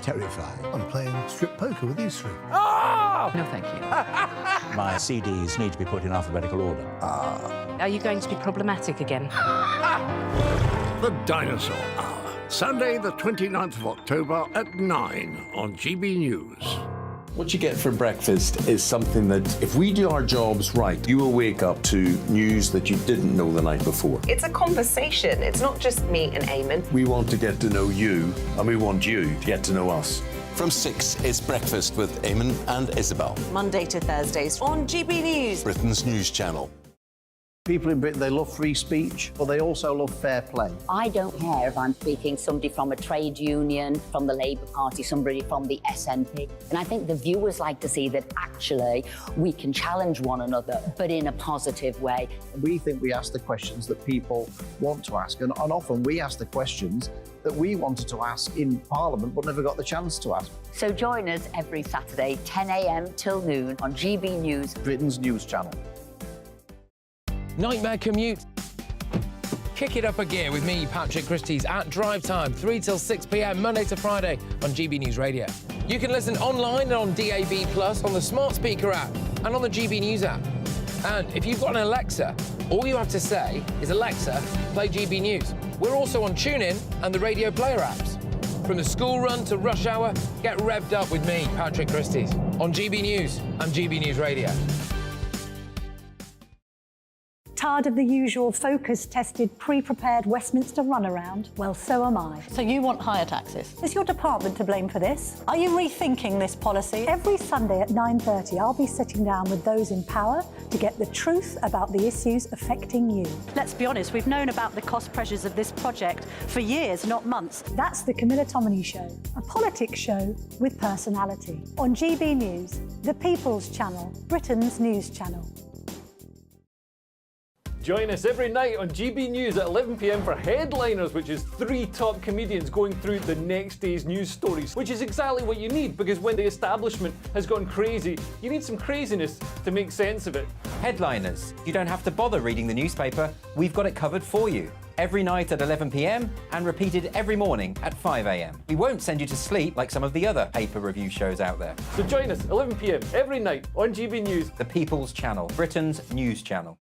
terrified. I'm playing strip poker with these three. Oh! No, thank you. My CDs need to be put in alphabetical order. Are you going to be problematic again? The Dinosaur Hour. Sunday, the 29th of October at 9 on GB News. What you get for breakfast is something that, if we do our jobs right, you will wake up to news that you didn't know the night before. It's a conversation. It's not just me and Eamon. We want to get to know you, and we want you to get to know us. From 6, it's Breakfast with Eamon and Isabel. Monday to Thursdays on GB News. Britain's news channel. People in Britain, they love free speech, but they also love fair play. I don't care if I'm speaking somebody from a trade union, from the Labour Party, somebody from the SNP. And I think the viewers like to see that actually we can challenge one another, but in a positive way. We think we ask the questions that people want to ask, and often we ask the questions that we wanted to ask in Parliament but never got the chance to ask. So join us every Saturday, 10 a.m. till noon on GB News, Britain's news channel. Nightmare commute. Kick it up a gear with me, Patrick Christys, at Drive Time, 3 till 6 p.m, Monday to Friday on GB News Radio. You can listen online and on DAB+, on the smart speaker app, and on the GB News app. And if you've got an Alexa, all you have to say is, Alexa, play GB News. We're also on TuneIn and the Radio Player apps. From the school run to rush hour, get revved up with me, Patrick Christys, on GB News and GB News Radio. Tired of the usual focus-tested, pre-prepared Westminster runaround? Well, so am I. So you want higher taxes? Is your department to blame for this? Are you rethinking this policy? Every Sunday at 9:30, I'll be sitting down with those in power to get the truth about the issues affecting you. Let's be honest, we've known about the cost pressures of this project for years, not months. That's the Camilla Tominey Show, a politics show with personality. On GB News, the People's Channel, Britain's news channel. Join us every night on GB News at 11 p.m. for Headliners, which is 3 top comedians going through the next day's news stories, which is exactly what you need, because when the establishment has gone crazy, you need some craziness to make sense of it. Headliners. You don't have to bother reading the newspaper. We've got it covered for you. Every night at 11 p.m. and repeated every morning at 5 a.m. We won't send you to sleep like some of the other paper review shows out there. So join us 11 p.m. every night on GB News. The People's Channel, Britain's news channel.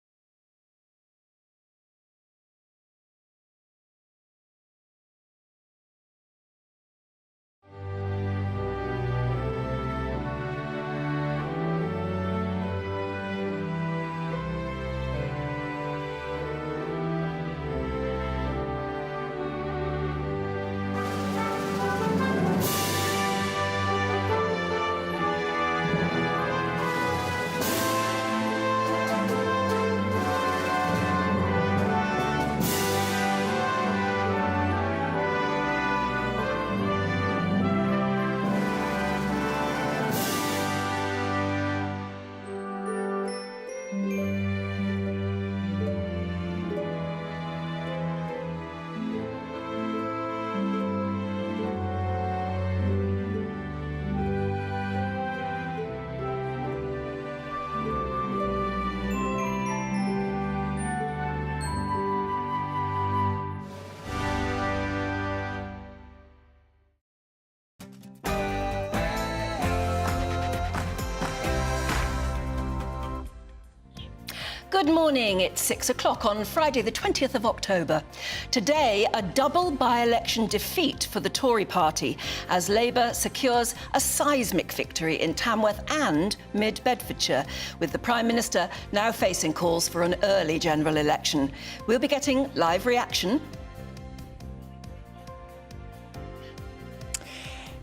Good morning, it's 6 o'clock on Friday the 20th of October. Today, a double by-election defeat for the Tory party as Labour secures a seismic victory in Tamworth and mid-Bedfordshire, with the Prime Minister now facing calls for an early general election. We'll be getting live reaction.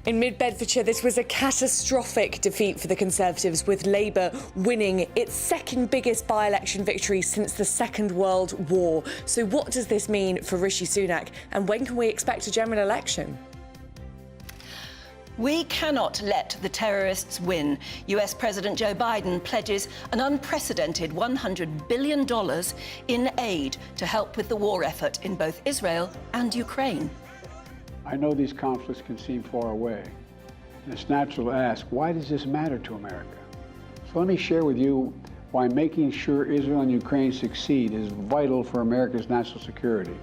In mid-Bedfordshire, this was a catastrophic defeat for the Conservatives, with Labour winning its second biggest by-election victory since the Second World War. So what does this mean for Rishi Sunak, and when can we expect a general election? We cannot let the terrorists win. US President Joe Biden pledges an unprecedented $100 billion in aid to help with the war effort in both Israel and Ukraine. I know these conflicts can seem far away, and it's natural to ask, why does this matter to America? So let me share with you why making sure Israel and Ukraine succeed is vital for America's national security.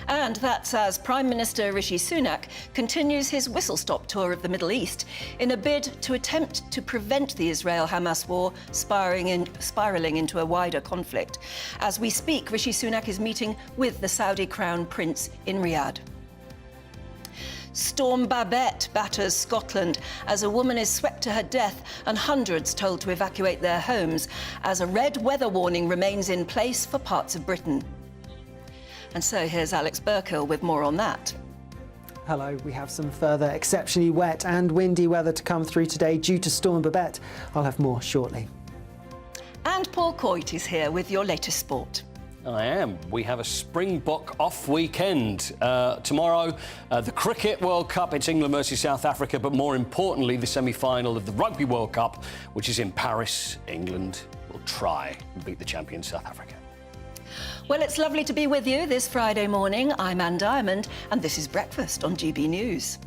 And that's as Prime Minister Rishi Sunak continues his whistle-stop tour of the Middle East in a bid to attempt to prevent the Israel-Hamas war spiralling into a wider conflict. As we speak, Rishi Sunak is meeting with the Saudi Crown Prince in Riyadh. Storm Babette batters Scotland as a woman is swept to her death and hundreds told to evacuate their homes as a red weather warning remains in place for parts of Britain. And so here's Alex Burkill with more on that. Hello, we have some further exceptionally wet and windy weather to come through today due to Storm Babette. I'll have more shortly. And Paul Coit is here with your latest sport. I am. We have a Springbok off weekend. Tomorrow, the Cricket World Cup. It's England versus South Africa, but more importantly, the semi-final of the Rugby World Cup, which is in Paris. England will try and beat the champion South Africa. Well, it's lovely to be with you this Friday morning. I'm Anne Diamond, and this is Breakfast on GB News.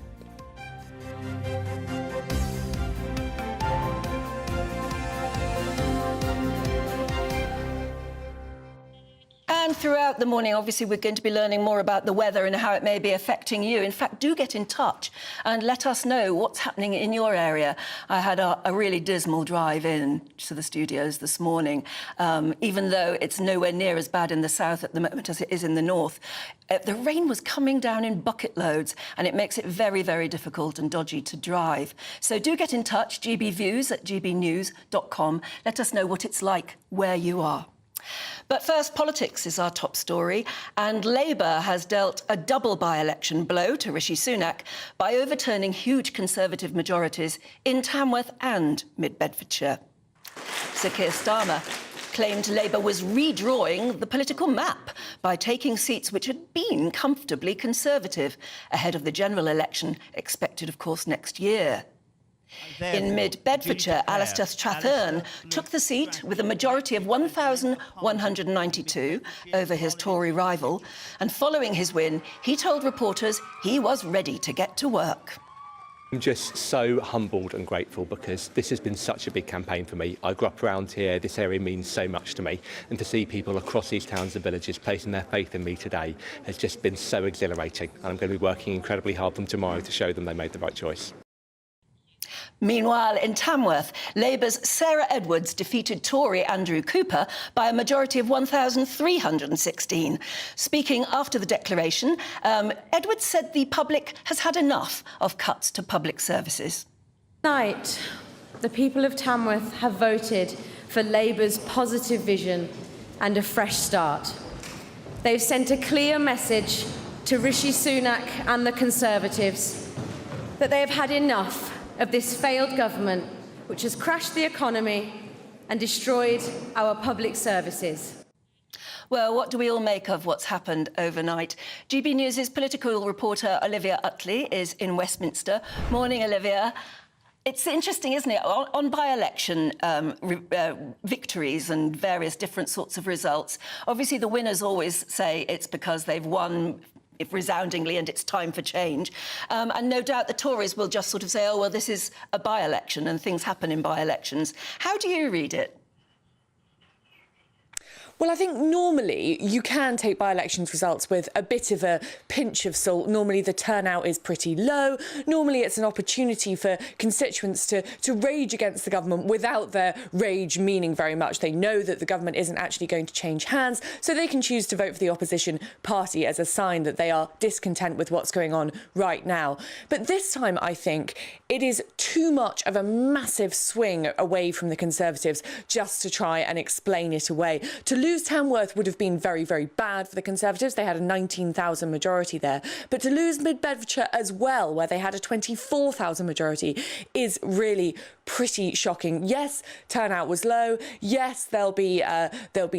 And throughout the morning, obviously, we're going to be learning more about the weather and how it may be affecting you. In fact, do get in touch and let us know what's happening in your area. I had a really dismal drive in to the studios this morning, even though it's nowhere near as bad in the south at the moment as it is in the north. The rain was coming down in bucket loads, and it makes it very, very difficult and dodgy to drive. So do get in touch, gbviews@gbnews.com. Let us know what it's like where you are. But first, politics is our top story, and Labour has dealt a double by-election blow to Rishi Sunak by overturning huge Conservative majorities in Tamworth and Mid-Bedfordshire. Sir Keir Starmer claimed Labour was redrawing the political map by taking seats which had been comfortably Conservative ahead of the general election, expected, of course, next year. In Mid-Bedfordshire, Alistair Strathern took the seat with a majority of 1,192 over his Tory rival, and following his win, he told reporters he was ready to get to work. I'm just so humbled and grateful because this has been such a big campaign for me. I grew up around here, this area means so much to me, and to see people across these towns and villages placing their faith in me today has just been so exhilarating, and I'm going to be working incredibly hard from tomorrow to show them they made the right choice. Meanwhile, in Tamworth, Labour's Sarah Edwards defeated Tory Andrew Cooper by a majority of 1,316. Speaking after the declaration, Edwards said the public has had enough of cuts to public services. Tonight, the people of Tamworth have voted for Labour's positive vision and a fresh start. They've sent a clear message to Rishi Sunak and the Conservatives that they have had enough of this failed government, which has crashed the economy and destroyed our public services. Well, what do we all make of what's happened overnight? GB News' political reporter Olivia Utley is in Westminster. Morning, Olivia. It's interesting, isn't it? On by-election victories and various different sorts of results, obviously the winners always say it's because they've won resoundingly and it's time for change. And no doubt the Tories will just sort of say, oh, well, this is a by-election and things happen in by-elections. How do you read it? Well, I think normally you can take by-elections results with a bit of a pinch of salt. Normally the turnout is pretty low. Normally it's an opportunity for constituents to rage against the government without their rage meaning very much. They know that the government isn't actually going to change hands, so they can choose to vote for the opposition party as a sign that they are discontent with what's going on right now. But this time, I think, it is too much of a massive swing away from the Conservatives just to try and explain it away. To lose Tamworth would have been very, very bad for the Conservatives. They had a 19,000 majority there. But to lose Mid-Bedfordshire as well, where they had a 24,000 majority, is really pretty shocking. Yes, turnout was low. Yes, there'll be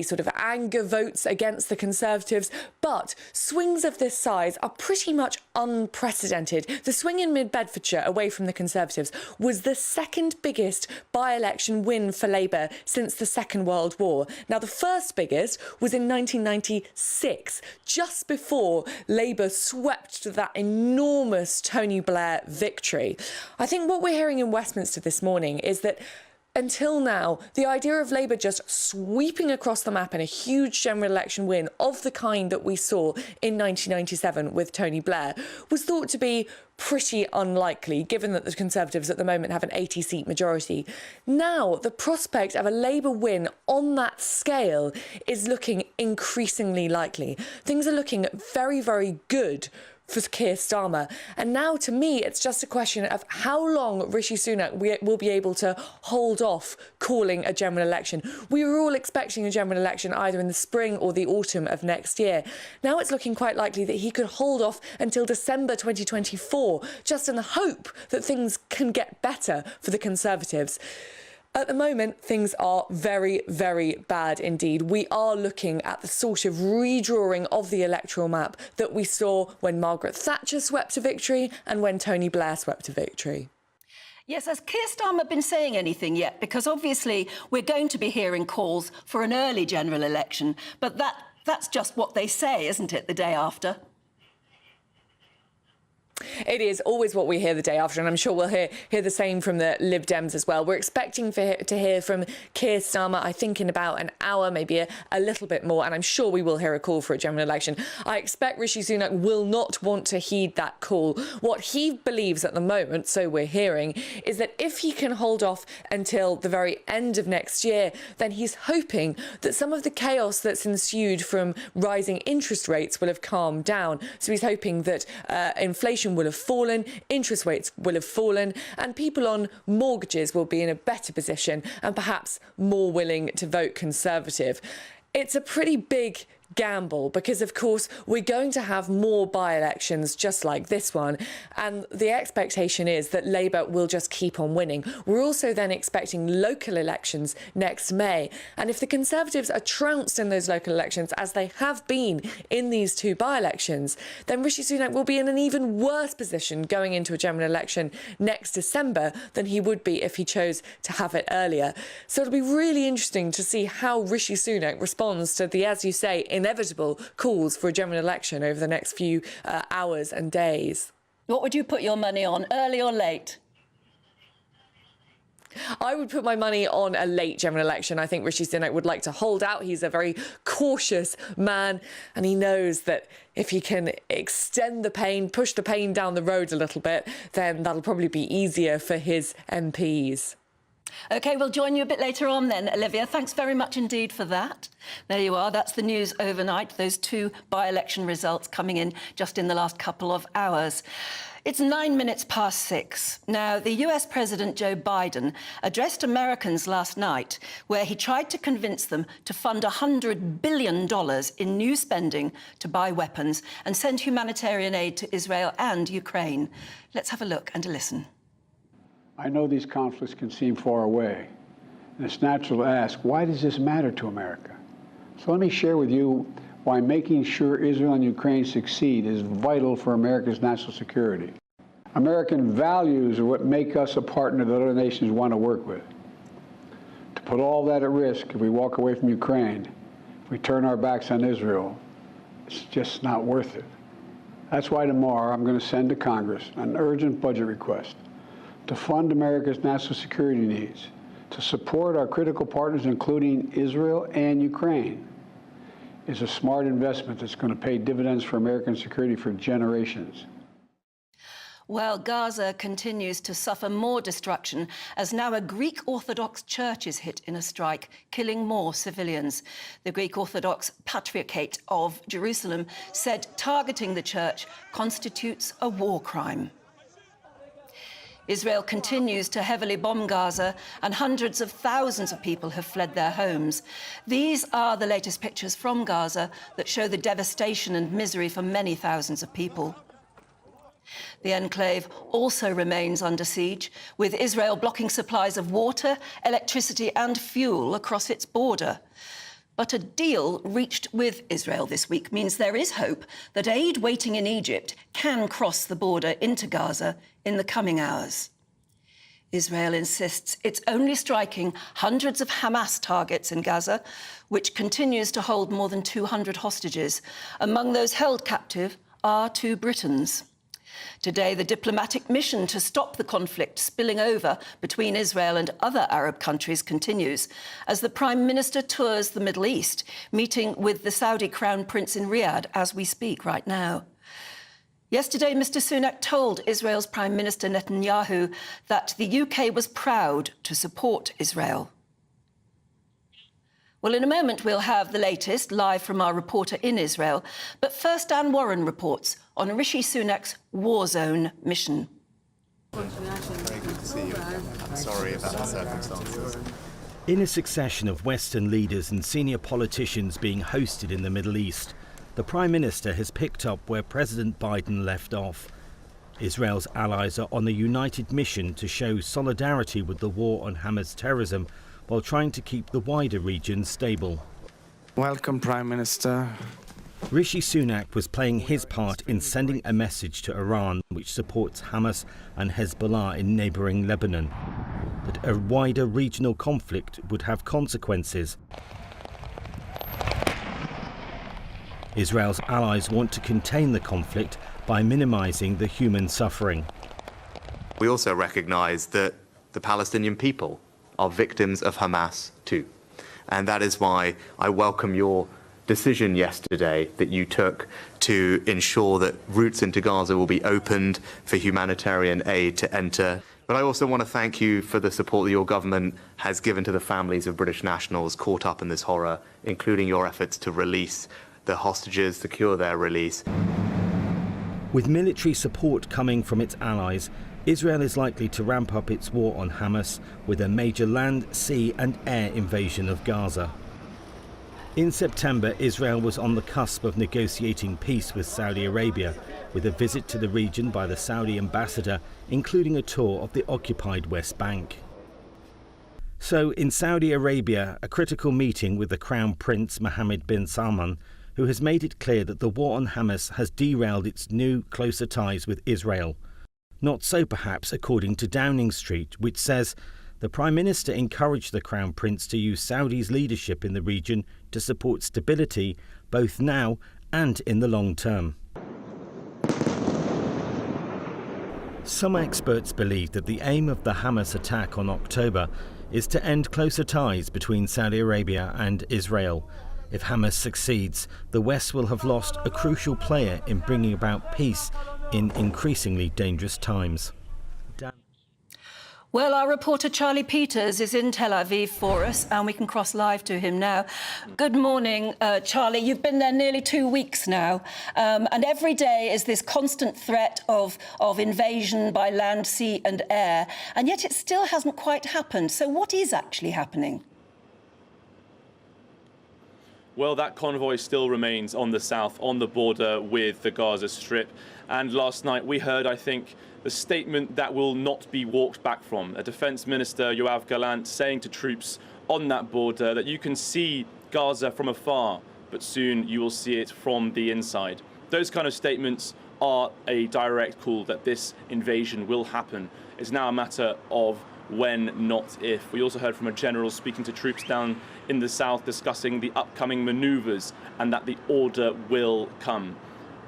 sort of anger votes against the Conservatives. But swings of this size are pretty much unprecedented. The swing in Mid-Bedfordshire away from the Conservatives was the second biggest by-election win for Labour since the Second World War. Now, the first biggest was in 1996, just before Labour swept to that enormous Tony Blair victory. I think what we're hearing in Westminster this morning is that until now, the idea of Labour just sweeping across the map in a huge general election win of the kind that we saw in 1997 with Tony Blair was thought to be pretty unlikely, given that the Conservatives at the moment have an 80-seat majority. Now, the prospect of a Labour win on that scale is looking increasingly likely. Things are looking very, very good for Keir Starmer. And now, to me, it's just a question of how long Rishi Sunak will be able to hold off calling a general election. We were all expecting a general election either in the spring or the autumn of next year. Now it's looking quite likely that he could hold off until December 2024, just in the hope that things can get better for the Conservatives. At the moment, things are very, very bad indeed. We are looking at the sort of redrawing of the electoral map that we saw when Margaret Thatcher swept to victory and when Tony Blair swept to victory. Yes, has Keir Starmer been saying anything yet? Because obviously we're going to be hearing calls for an early general election, but that's just what they say, isn't it, the day after? It is always what we hear the day after, and I'm sure we'll hear the same from the Lib Dems as well. We're expecting to hear from Keir Starmer, I think, in about an hour, maybe a little bit more, and I'm sure we will hear a call for a general election. I expect Rishi Sunak will not want to heed that call. What he believes at the moment, so we're hearing, is that if he can hold off until the very end of next year, then he's hoping that some of the chaos that's ensued from rising interest rates will have calmed down. So he's hoping that inflation will have fallen, interest rates will have fallen, and people on mortgages will be in a better position and perhaps more willing to vote Conservative. It's a pretty big gamble because, of course, we're going to have more by-elections just like this one, and the expectation is that Labour will just keep on winning. We're also then expecting local elections next May, and if the Conservatives are trounced in those local elections, as they have been in these two by-elections, then Rishi Sunak will be in an even worse position going into a general election next December than he would be if he chose to have it earlier. So it'll be really interesting to see how Rishi Sunak responds to the, as you say, inevitable calls for a general election over the next few hours and days. What would you put your money on, early or late? I would put my money on a late general election. I think Rishi Sunak would like to hold out. He's a very cautious man, and he knows that if he can extend the pain, push the pain down the road a little bit, then that'll probably be easier for his MPs. OK, we'll join you a bit later on then, Olivia. Thanks very much indeed for that. There you are. That's the news overnight, those two by-election results coming in just in the last couple of hours. It's 9 minutes past 6. Now, the US President Joe Biden addressed Americans last night where he tried to convince them to fund $100 billion in new spending to buy weapons and send humanitarian aid to Israel and Ukraine. Let's have a look and a listen. I know these conflicts can seem far away, and it's natural to ask, why does this matter to America? So let me share with you why making sure Israel and Ukraine succeed is vital for America's national security. American values are what make us a partner that other nations want to work with. To put all that at risk if we walk away from Ukraine, if we turn our backs on Israel, it's just not worth it. That's why tomorrow I'm going to send to Congress an urgent budget request to fund America's national security needs, to support our critical partners, including Israel and Ukraine, is a smart investment that's going to pay dividends for American security for generations. Well, Gaza continues to suffer more destruction as now a Greek Orthodox church is hit in a strike, killing more civilians. The Greek Orthodox Patriarchate of Jerusalem said targeting the church constitutes a war crime. Israel continues to heavily bomb Gaza, and hundreds of thousands of people have fled their homes. These are the latest pictures from Gaza that show the devastation and misery for many thousands of people. The enclave also remains under siege, with Israel blocking supplies of water, electricity and fuel across its border. But a deal reached with Israel this week means there is hope that aid waiting in Egypt can cross the border into Gaza in the coming hours. Israel insists it's only striking hundreds of Hamas targets in Gaza, which continues to hold more than 200 hostages. Among those held captive are 2 Britons. Today, the diplomatic mission to stop the conflict spilling over between Israel and other Arab countries continues as the Prime Minister tours the Middle East, meeting with the Saudi Crown Prince in Riyadh as we speak right now. Yesterday, Mr. Sunak told Israel's Prime Minister Netanyahu that the UK was proud to support Israel. Well, in a moment, we'll have the latest live from our reporter in Israel. But first, Dan Warren reports on Rishi Sunak's war zone mission. Very good to see you again. I'm sorry about the circumstances. In a succession of Western leaders and senior politicians being hosted in the Middle East, the Prime Minister has picked up where President Biden left off. Israel's allies are on a united mission to show solidarity with the war on Hamas terrorism while trying to keep the wider region stable. Welcome, Prime Minister. Rishi Sunak was playing his part in sending a message to Iran, which supports Hamas and Hezbollah in neighbouring Lebanon, that a wider regional conflict would have consequences. Israel's allies want to contain the conflict by minimising the human suffering. We also recognise that the Palestinian people are victims of Hamas too. And that is why I welcome your decision yesterday that you took to ensure that routes into Gaza will be opened for humanitarian aid to enter. But I also want to thank you for the support that your government has given to the families of British nationals caught up in this horror, including your efforts to release the hostages, secure their release. With military support coming from its allies, Israel is likely to ramp up its war on Hamas with a major land, sea and air invasion of Gaza. In September, Israel was on the cusp of negotiating peace with Saudi Arabia, with a visit to the region by the Saudi ambassador, including a tour of the occupied West Bank. So, in Saudi Arabia, a critical meeting with the Crown Prince Mohammed bin Salman, who has made it clear that the war on Hamas has derailed its new, closer ties with Israel. Not so, perhaps, according to Downing Street, which says the Prime Minister encouraged the Crown Prince to use Saudi's leadership in the region to support stability, both now and in the long term. Some experts believe that the aim of the Hamas attack on October is to end closer ties between Saudi Arabia and Israel. If Hamas succeeds, the West will have lost a crucial player in bringing about peace in increasingly dangerous times. Well, our reporter Charlie Peters is in Tel Aviv for us, and we can cross live to him now. Good morning, Charlie. You've been there nearly 2 weeks now, and every day is this constant threat of invasion by land, sea and air, and yet it still hasn't quite happened. So what is actually happening? Well, that convoy still remains on the south, on the border with the Gaza Strip. And last night we heard, I think, the statement that will not be walked back from. A Defence Minister, Yoav Gallant, saying to troops on that border that you can see Gaza from afar, but soon you will see it from the inside. Those kind of statements are a direct call that this invasion will happen. It's now a matter of when, not if. We also heard from a general speaking to troops down in the south discussing the upcoming manoeuvres and that the order will come.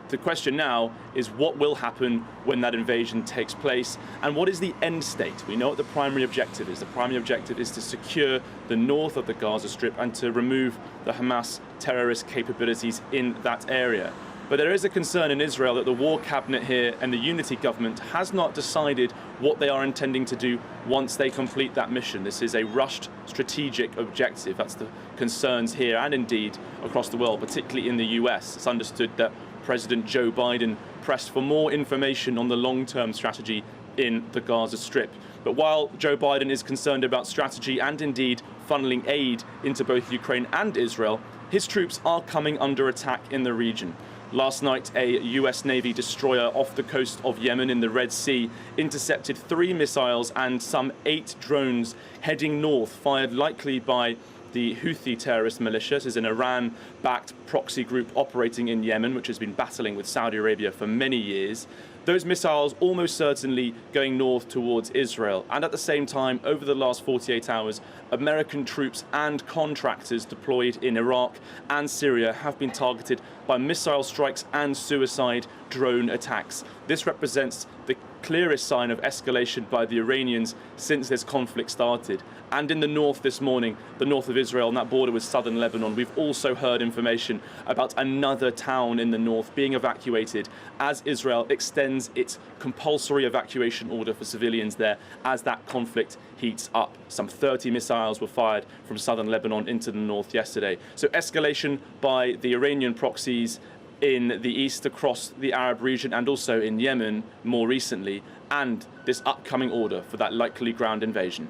The question now is what will happen when that invasion takes place and what is the end state? We know what the primary objective is. The primary objective is to secure the north of the Gaza Strip and to remove the Hamas terrorist capabilities in that area. But there is a concern in Israel that the war cabinet here and the unity government has not decided what they are intending to do once they complete that mission. This is a rushed strategic objective. That's the concerns here and indeed across the world, particularly in the US. It's understood that President Joe Biden pressed for more information on the long-term strategy in the Gaza Strip. But while Joe Biden is concerned about strategy and indeed funneling aid into both Ukraine and Israel, his troops are coming under attack in the region. Last night, a US Navy destroyer off the coast of Yemen in the Red Sea intercepted 3 missiles and some 8 drones heading north, fired likely by the Houthi terrorist militia. This is an Iran-backed proxy group operating in Yemen, which has been battling with Saudi Arabia for many years. Those missiles almost certainly going north towards Israel. And at the same time, over the last 48 hours, American troops and contractors deployed in Iraq and Syria have been targeted by missile strikes and suicide drone attacks. This represents the clearest sign of escalation by the Iranians since this conflict started. And in the north this morning, the north of Israel, on that border with southern Lebanon, we've also heard information about another town in the north being evacuated as Israel extends its compulsory evacuation order for civilians there as that conflict heats up. Some 30 missiles were fired from southern Lebanon into the north yesterday. So escalation by the Iranian proxies in the east across the Arab region and also in Yemen more recently, and this upcoming order for that likely ground invasion.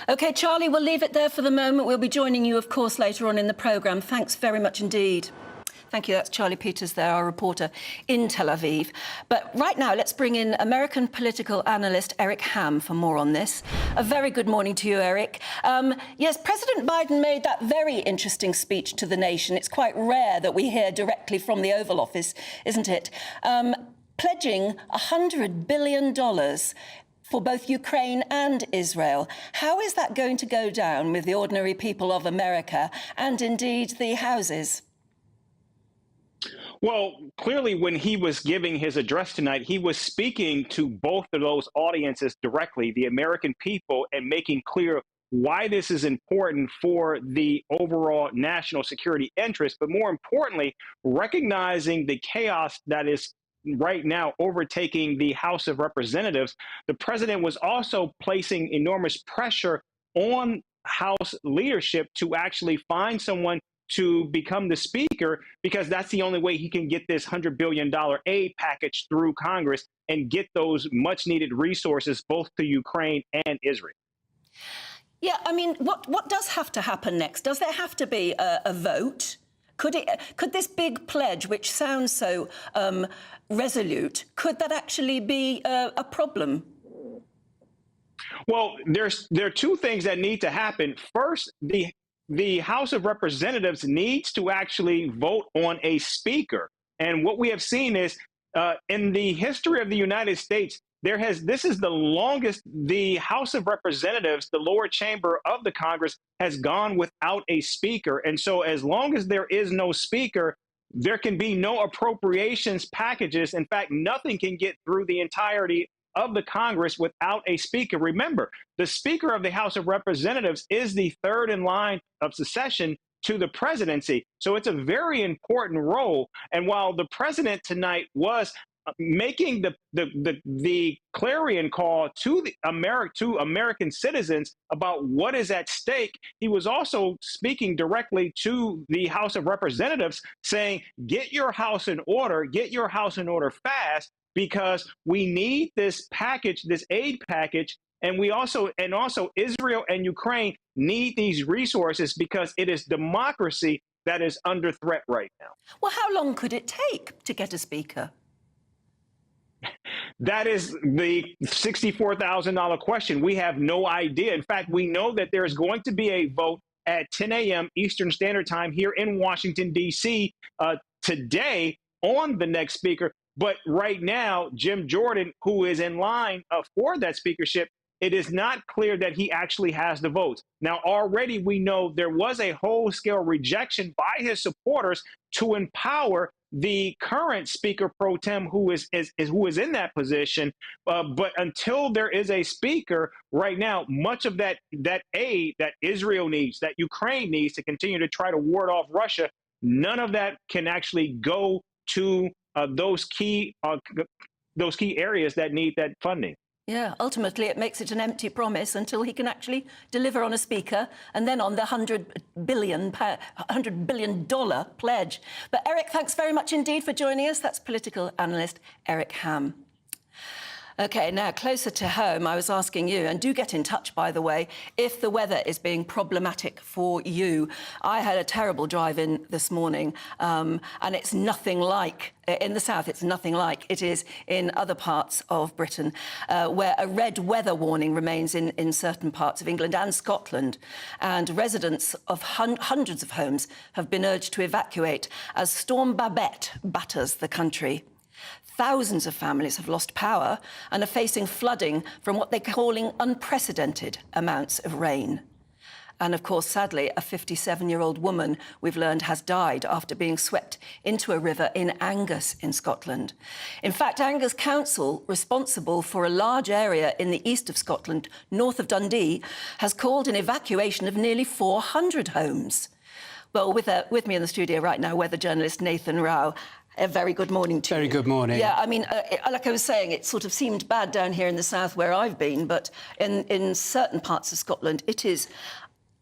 OK, Charlie, we'll leave it there for the moment. We'll be joining you, of course, later on in the programme. Thanks very much indeed. Thank you. That's Charlie Peters there, our reporter in Tel Aviv. But right now, let's bring in American political analyst Eric Ham for more on this. A very good morning to you, Eric. Yes, President Biden made that very interesting speech to the nation. It's quite rare that we hear directly from the Oval Office, isn't it? Pledging $100 billion for both Ukraine and Israel. How is that going to go down with the ordinary people of America and indeed the houses? Well, clearly, when he was giving his address tonight, he was speaking to both of those audiences directly, the American people, and making clear why this is important for the overall national security interest, but more importantly, recognizing the chaos that is right now overtaking the House of Representatives. The president was also placing enormous pressure on House leadership to actually find someone to become the speaker, because that's the only way he can get this $100 billion aid package through Congress and get those much needed resources both to Ukraine and Israel. Yeah, I mean, what does have to happen next? Does there have to be a vote? Could this big pledge, which sounds so resolute, could that actually be a problem? Well, there are two things that need to happen. First, the House of Representatives needs to actually vote on a speaker. And what we have seen is in the history of the United States, this is the longest the House of Representatives, the lower chamber of the Congress, has gone without a speaker. And so as long as there is no speaker, there can be no appropriations packages. In fact, nothing can get through the entirety of the Congress without a speaker. Remember, the Speaker of the House of Representatives is the third in line of succession to the presidency. So it's a very important role. And while the president tonight was making the clarion call to American citizens about what is at stake, he was also speaking directly to the House of Representatives, saying, get your house in order fast, because we need this package, this aid package, and also Israel and Ukraine need these resources because it is democracy that is under threat right now. Well, how long could it take to get a speaker? That is the $64,000 question. We have no idea. In fact, we know that there is going to be a vote at 10 a.m. Eastern Standard Time here in Washington, D.C. Today on the next speaker. But right now, Jim Jordan, who is in line for that speakership, it is not clear that he actually has the votes. Now, already we know there was a whole-scale rejection by his supporters to empower the current Speaker pro tem who is in that position. But until there is a speaker right now, much of that aid that Israel needs, that Ukraine needs to continue to try to ward off Russia, none of that can actually go to those key areas that need that funding. Yeah, ultimately it makes it an empty promise until he can actually deliver on a speaker and then on the $100 billion pledge. But Eric, thanks very much indeed for joining us. That's political analyst Eric Ham. OK, now closer to home, I was asking you, and do get in touch, by the way, if the weather is being problematic for you. I had a terrible drive-in this morning, and it's nothing like, in the south, it's nothing like it is in other parts of Britain, where a red weather warning remains in certain parts of England and Scotland. And residents of hundreds of homes have been urged to evacuate as Storm Babette batters the country. Thousands of families have lost power and are facing flooding from what they're calling unprecedented amounts of rain. And of course, sadly, a 57-year-old woman, we've learned, has died after being swept into a river in Angus in Scotland. In fact, Angus Council, responsible for a large area in the east of Scotland, north of Dundee, has called an evacuation of nearly 400 homes. Well, with me in the studio right now, weather journalist Nathan Rao. A very good morning to you. Very good morning. Yeah, I mean, like I was saying, it sort of seemed bad down here in the south where I've been, but in certain parts of Scotland, it is...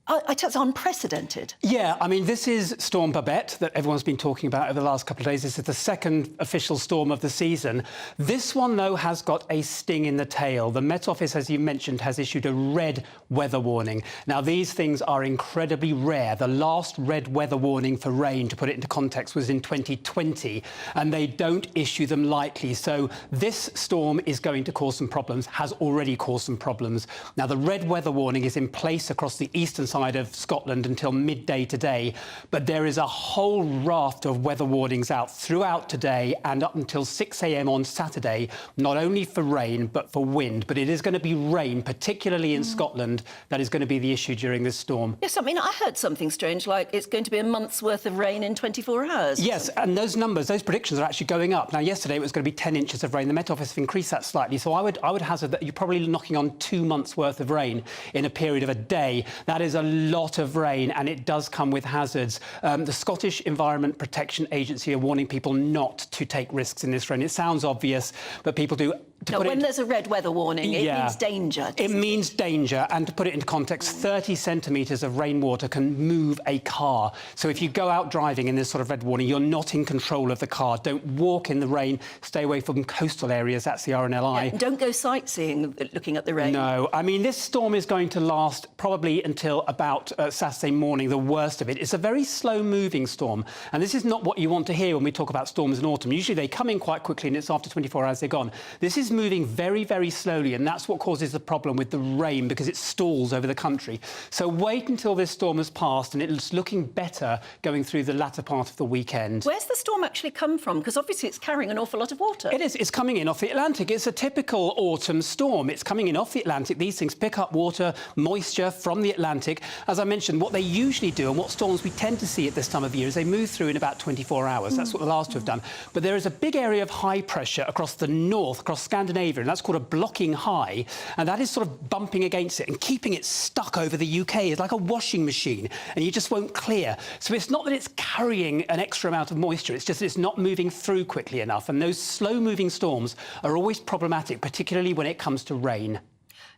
it's unprecedented. Yeah, I mean, this is Storm Babette that everyone's been talking about over the last couple of days. This is the second official storm of the season. This one, though, has got a sting in the tail. The Met Office, as you mentioned, has issued a red weather warning. Now, these things are incredibly rare. The last red weather warning for rain, to put it into context, was in 2020, and they don't issue them lightly. So this storm is going to cause some problems, has already caused some problems. Now, the red weather warning is in place across the eastern side of Scotland until midday today, but there is a whole raft of weather warnings out throughout today and up until 6 a.m. on Saturday, not only for rain but for wind. But it is going to be rain, particularly in Scotland, that is going to be the issue during this storm. Yes, I mean, I heard something strange, like it's going to be a month's worth of rain in 24 hours. Yes, and those numbers, those predictions are actually going up. Now, yesterday it was going to be 10 inches of rain. The Met Office have increased that slightly, so I would hazard that you're probably knocking on 2 months' worth of rain in a period of a day. That is a lot of rain, and it does come with hazards. The Scottish Environment Protection Agency are warning people not to take risks in this rain. It sounds obvious, but people do. No, when there's a red weather warning, it means danger. It means danger, and to put it into context, 30 centimetres of rainwater can move a car. So if you go out driving in this sort of red warning, you're not in control of the car. Don't walk in the rain. Stay away from coastal areas. That's the RNLI. Yeah, don't go sightseeing looking at the rain. No. I mean, this storm is going to last probably until about Saturday morning, the worst of it. It's a very slow-moving storm, and this is not what you want to hear when we talk about storms in autumn. Usually they come in quite quickly, and it's after 24 hours they're gone. This is moving very, very slowly, and that's what causes the problem with the rain, because it stalls over the country. So wait until this storm has passed, and it's looking better going through the latter part of the weekend. Where's the storm actually come from? Because obviously it's carrying an awful lot of water. It is. It's coming in off the Atlantic. It's a typical autumn storm. It's coming in off the Atlantic. These things pick up water, moisture from the Atlantic. As I mentioned, what they usually do, and what storms we tend to see at this time of year, is they move through in about 24 hours. That's what the last two have done. But there is a big area of high pressure across the north, across Scandinavia, and that's called a blocking high, and that is sort of bumping against it and keeping it stuck over the UK. It's like a washing machine, and you just won't clear. So it's not that it's carrying an extra amount of moisture, it's just that it's not moving through quickly enough, and those slow-moving storms are always problematic, particularly when it comes to rain.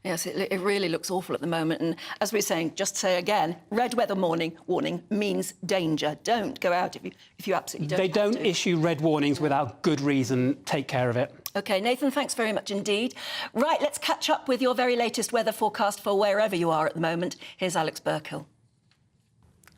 Yes, it really looks awful at the moment. And as we're saying, just say again, red weather warning means danger. Don't go out if you absolutely don't. They don't issue red warnings without good reason. Take care of it. OK, Nathan, thanks very much indeed. Right, let's catch up with your very latest weather forecast for wherever you are at the moment. Here's Alex Burkill.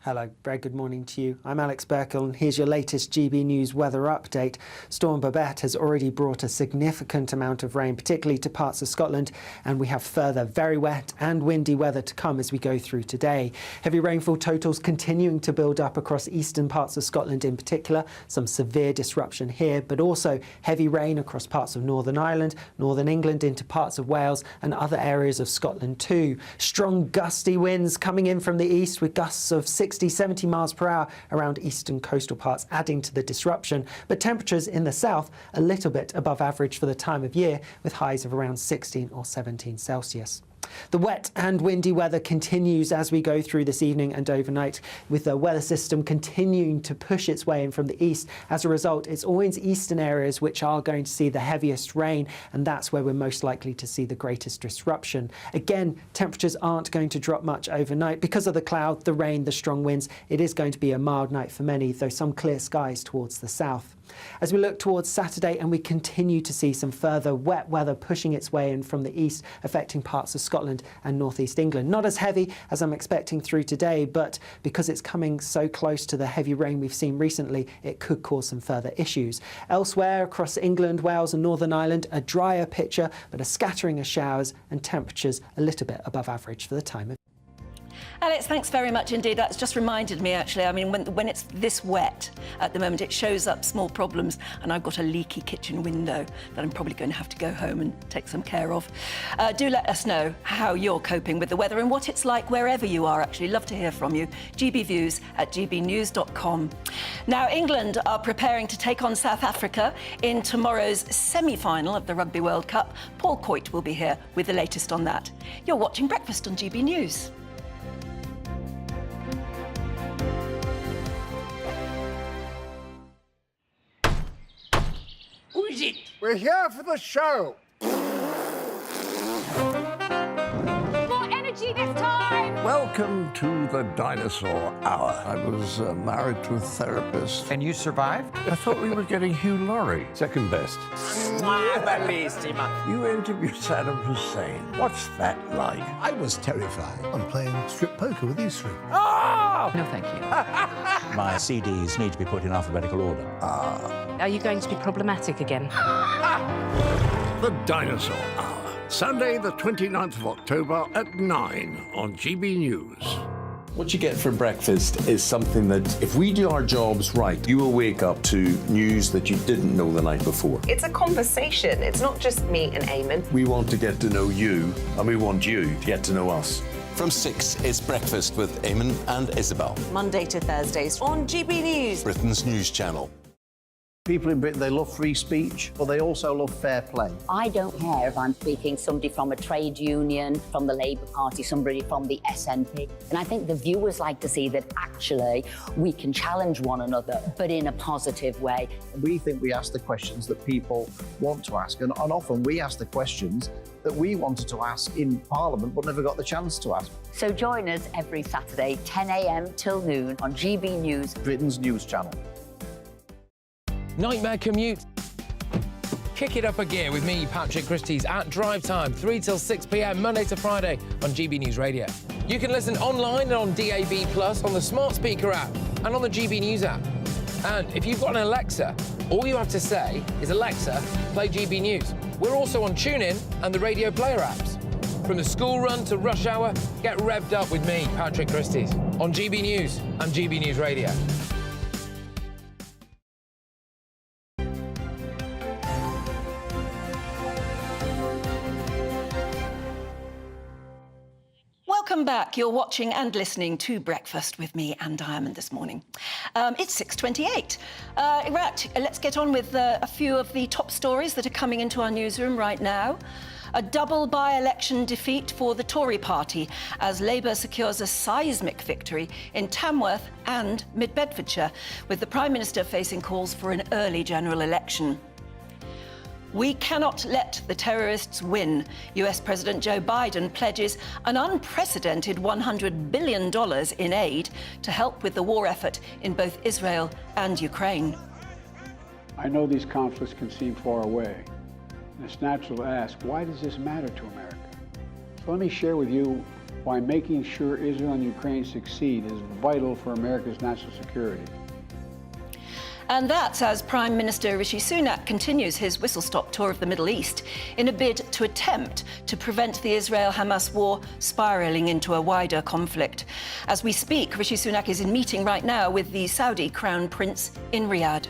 Hello, very good morning to you. I'm Alex Burkill, and here's your latest GB News weather update. Storm Babette has already brought a significant amount of rain, particularly to parts of Scotland, and we have further very wet and windy weather to come as we go through today. Heavy rainfall totals continuing to build up across eastern parts of Scotland in particular. Some severe disruption here, but also heavy rain across parts of Northern Ireland, Northern England into parts of Wales and other areas of Scotland too. Strong gusty winds coming in from the east with gusts of 60-70 miles per hour around eastern coastal parts, adding to the disruption. But temperatures in the south a little bit above average for the time of year, with highs of around 16 or 17 Celsius. The wet and windy weather continues as we go through this evening and overnight, with the weather system continuing to push its way in from the east. As a result, it's always eastern areas which are going to see the heaviest rain, and that's where we're most likely to see the greatest disruption. Again, temperatures aren't going to drop much overnight because of the cloud, the rain, the strong winds. It is going to be a mild night for many, though some clear skies towards the south. As we look towards Saturday and we continue to see some further wet weather pushing its way in from the east, affecting parts of Scotland and northeast England. Not as heavy as I'm expecting through today, but because it's coming so close to the heavy rain we've seen recently, it could cause some further issues. Elsewhere across England, Wales and Northern Ireland, a drier picture, but a scattering of showers and temperatures a little bit above average for the time of Alex, thanks very much indeed. That's just reminded me, actually. I mean, when it's this wet at the moment, it shows up small problems, and I've got a leaky kitchen window that I'm probably going to have to go home and take some care of. Do let us know how you're coping with the weather and what it's like wherever you are, actually. Love to hear from you. gbviews@gbnews.com. Now, England are preparing to take on South Africa in tomorrow's semi-final of the Rugby World Cup. Paul Coit will be here with the latest on that. You're watching Breakfast on GB News. Who is it? We're here for the show. More energy this time! Welcome to the Dinosaur Hour. I was married to a therapist. And you survived? I thought we were getting Hugh Laurie. Second best. You interviewed Saddam Hussein. What's that like? I was terrified. I'm playing strip poker with these three. Oh! No, thank you. My CDs need to be put in alphabetical order. Are you going to be problematic again? The Dinosaur Hour. Sunday, the 29th of October at 9 on GB News. What you get for breakfast is something that, if we do our jobs right, you will wake up to news that you didn't know the night before. It's a conversation. It's not just me and Eamon. We want to get to know you, and we want you to get to know us. From 6, it's Breakfast with Eamon and Isabel. Monday to Thursdays on GB News. Britain's news channel. People in Britain, they love free speech, but they also love fair play. I don't care if I'm speaking somebody from a trade union, from the Labour Party, somebody from the SNP. And I think the viewers like to see that actually we can challenge one another, but in a positive way. We think we ask the questions that people want to ask, and often we ask the questions that we wanted to ask in Parliament but never got the chance to ask. So join us every Saturday, 10 a.m. till noon on GB News, Britain's news channel. Nightmare commute. Kick it up a gear with me, Patrick Christys, at Drive Time, 3 till 6 p.m, Monday to Friday on GB News Radio. You can listen online and on DAB+, on the smart speaker app and on the GB News app. And if you've got an Alexa, all you have to say is, Alexa, play GB News. We're also on TuneIn and the Radio Player apps. From the school run to rush hour, get revved up with me, Patrick Christys, on GB News and GB News Radio. Welcome back. You're watching and listening to Breakfast with me and Diamond this morning. It's 6:28. Right, let's get on with a few of the top stories that are coming into our newsroom right now. A double by-election defeat for the Tory party as Labour secures a seismic victory in Tamworth and Mid-Bedfordshire, with the Prime Minister facing calls for an early general election. We cannot let the terrorists win. US President Joe Biden pledges an unprecedented $100 billion in aid to help with the war effort in both Israel and Ukraine. I know these conflicts can seem far away. And it's natural to ask, why does this matter to America? So let me share with you why making sure Israel and Ukraine succeed is vital for America's national security. And that's as Prime Minister Rishi Sunak continues his whistle-stop tour of the Middle East in a bid to attempt to prevent the Israel-Hamas war spiralling into a wider conflict. As we speak, Rishi Sunak is in meeting right now with the Saudi Crown Prince in Riyadh.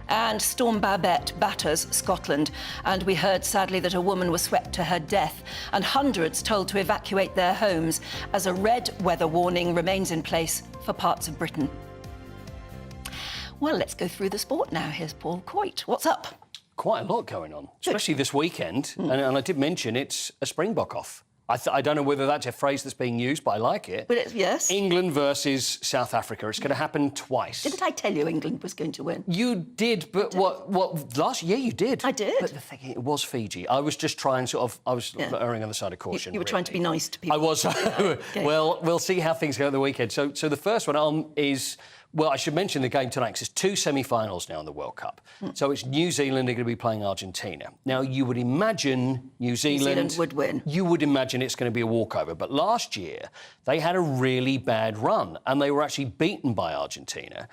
And Storm Babette batters Scotland. And we heard, sadly, that a woman was swept to her death and hundreds told to evacuate their homes as a red weather warning remains in place for parts of Britain. Well, let's go through the sport now. Here's Paul Coit. What's up? Quite a lot going on, especially this weekend. And I did mention it's a Springbok off. I don't know whether that's a phrase that's being used, but I like it. But it's, yes. England versus South Africa. It's going to happen twice. Didn't I tell you England was going to win? You did, but what last year you did. I did. But the thing, it was Fiji. I was just trying I was erring on the side of caution. You were trying to be nice to people. I was. Okay. Well, we'll see how things go at the weekend. So the first one is Well, I should mention the game tonight because there's two semi-finals now in the World Cup. So it's New Zealand are going to be playing Argentina. Now, you would imagine New Zealand would win. You would imagine it's going to be a walkover. But last year, they had a really bad run and they were actually beaten by Argentina.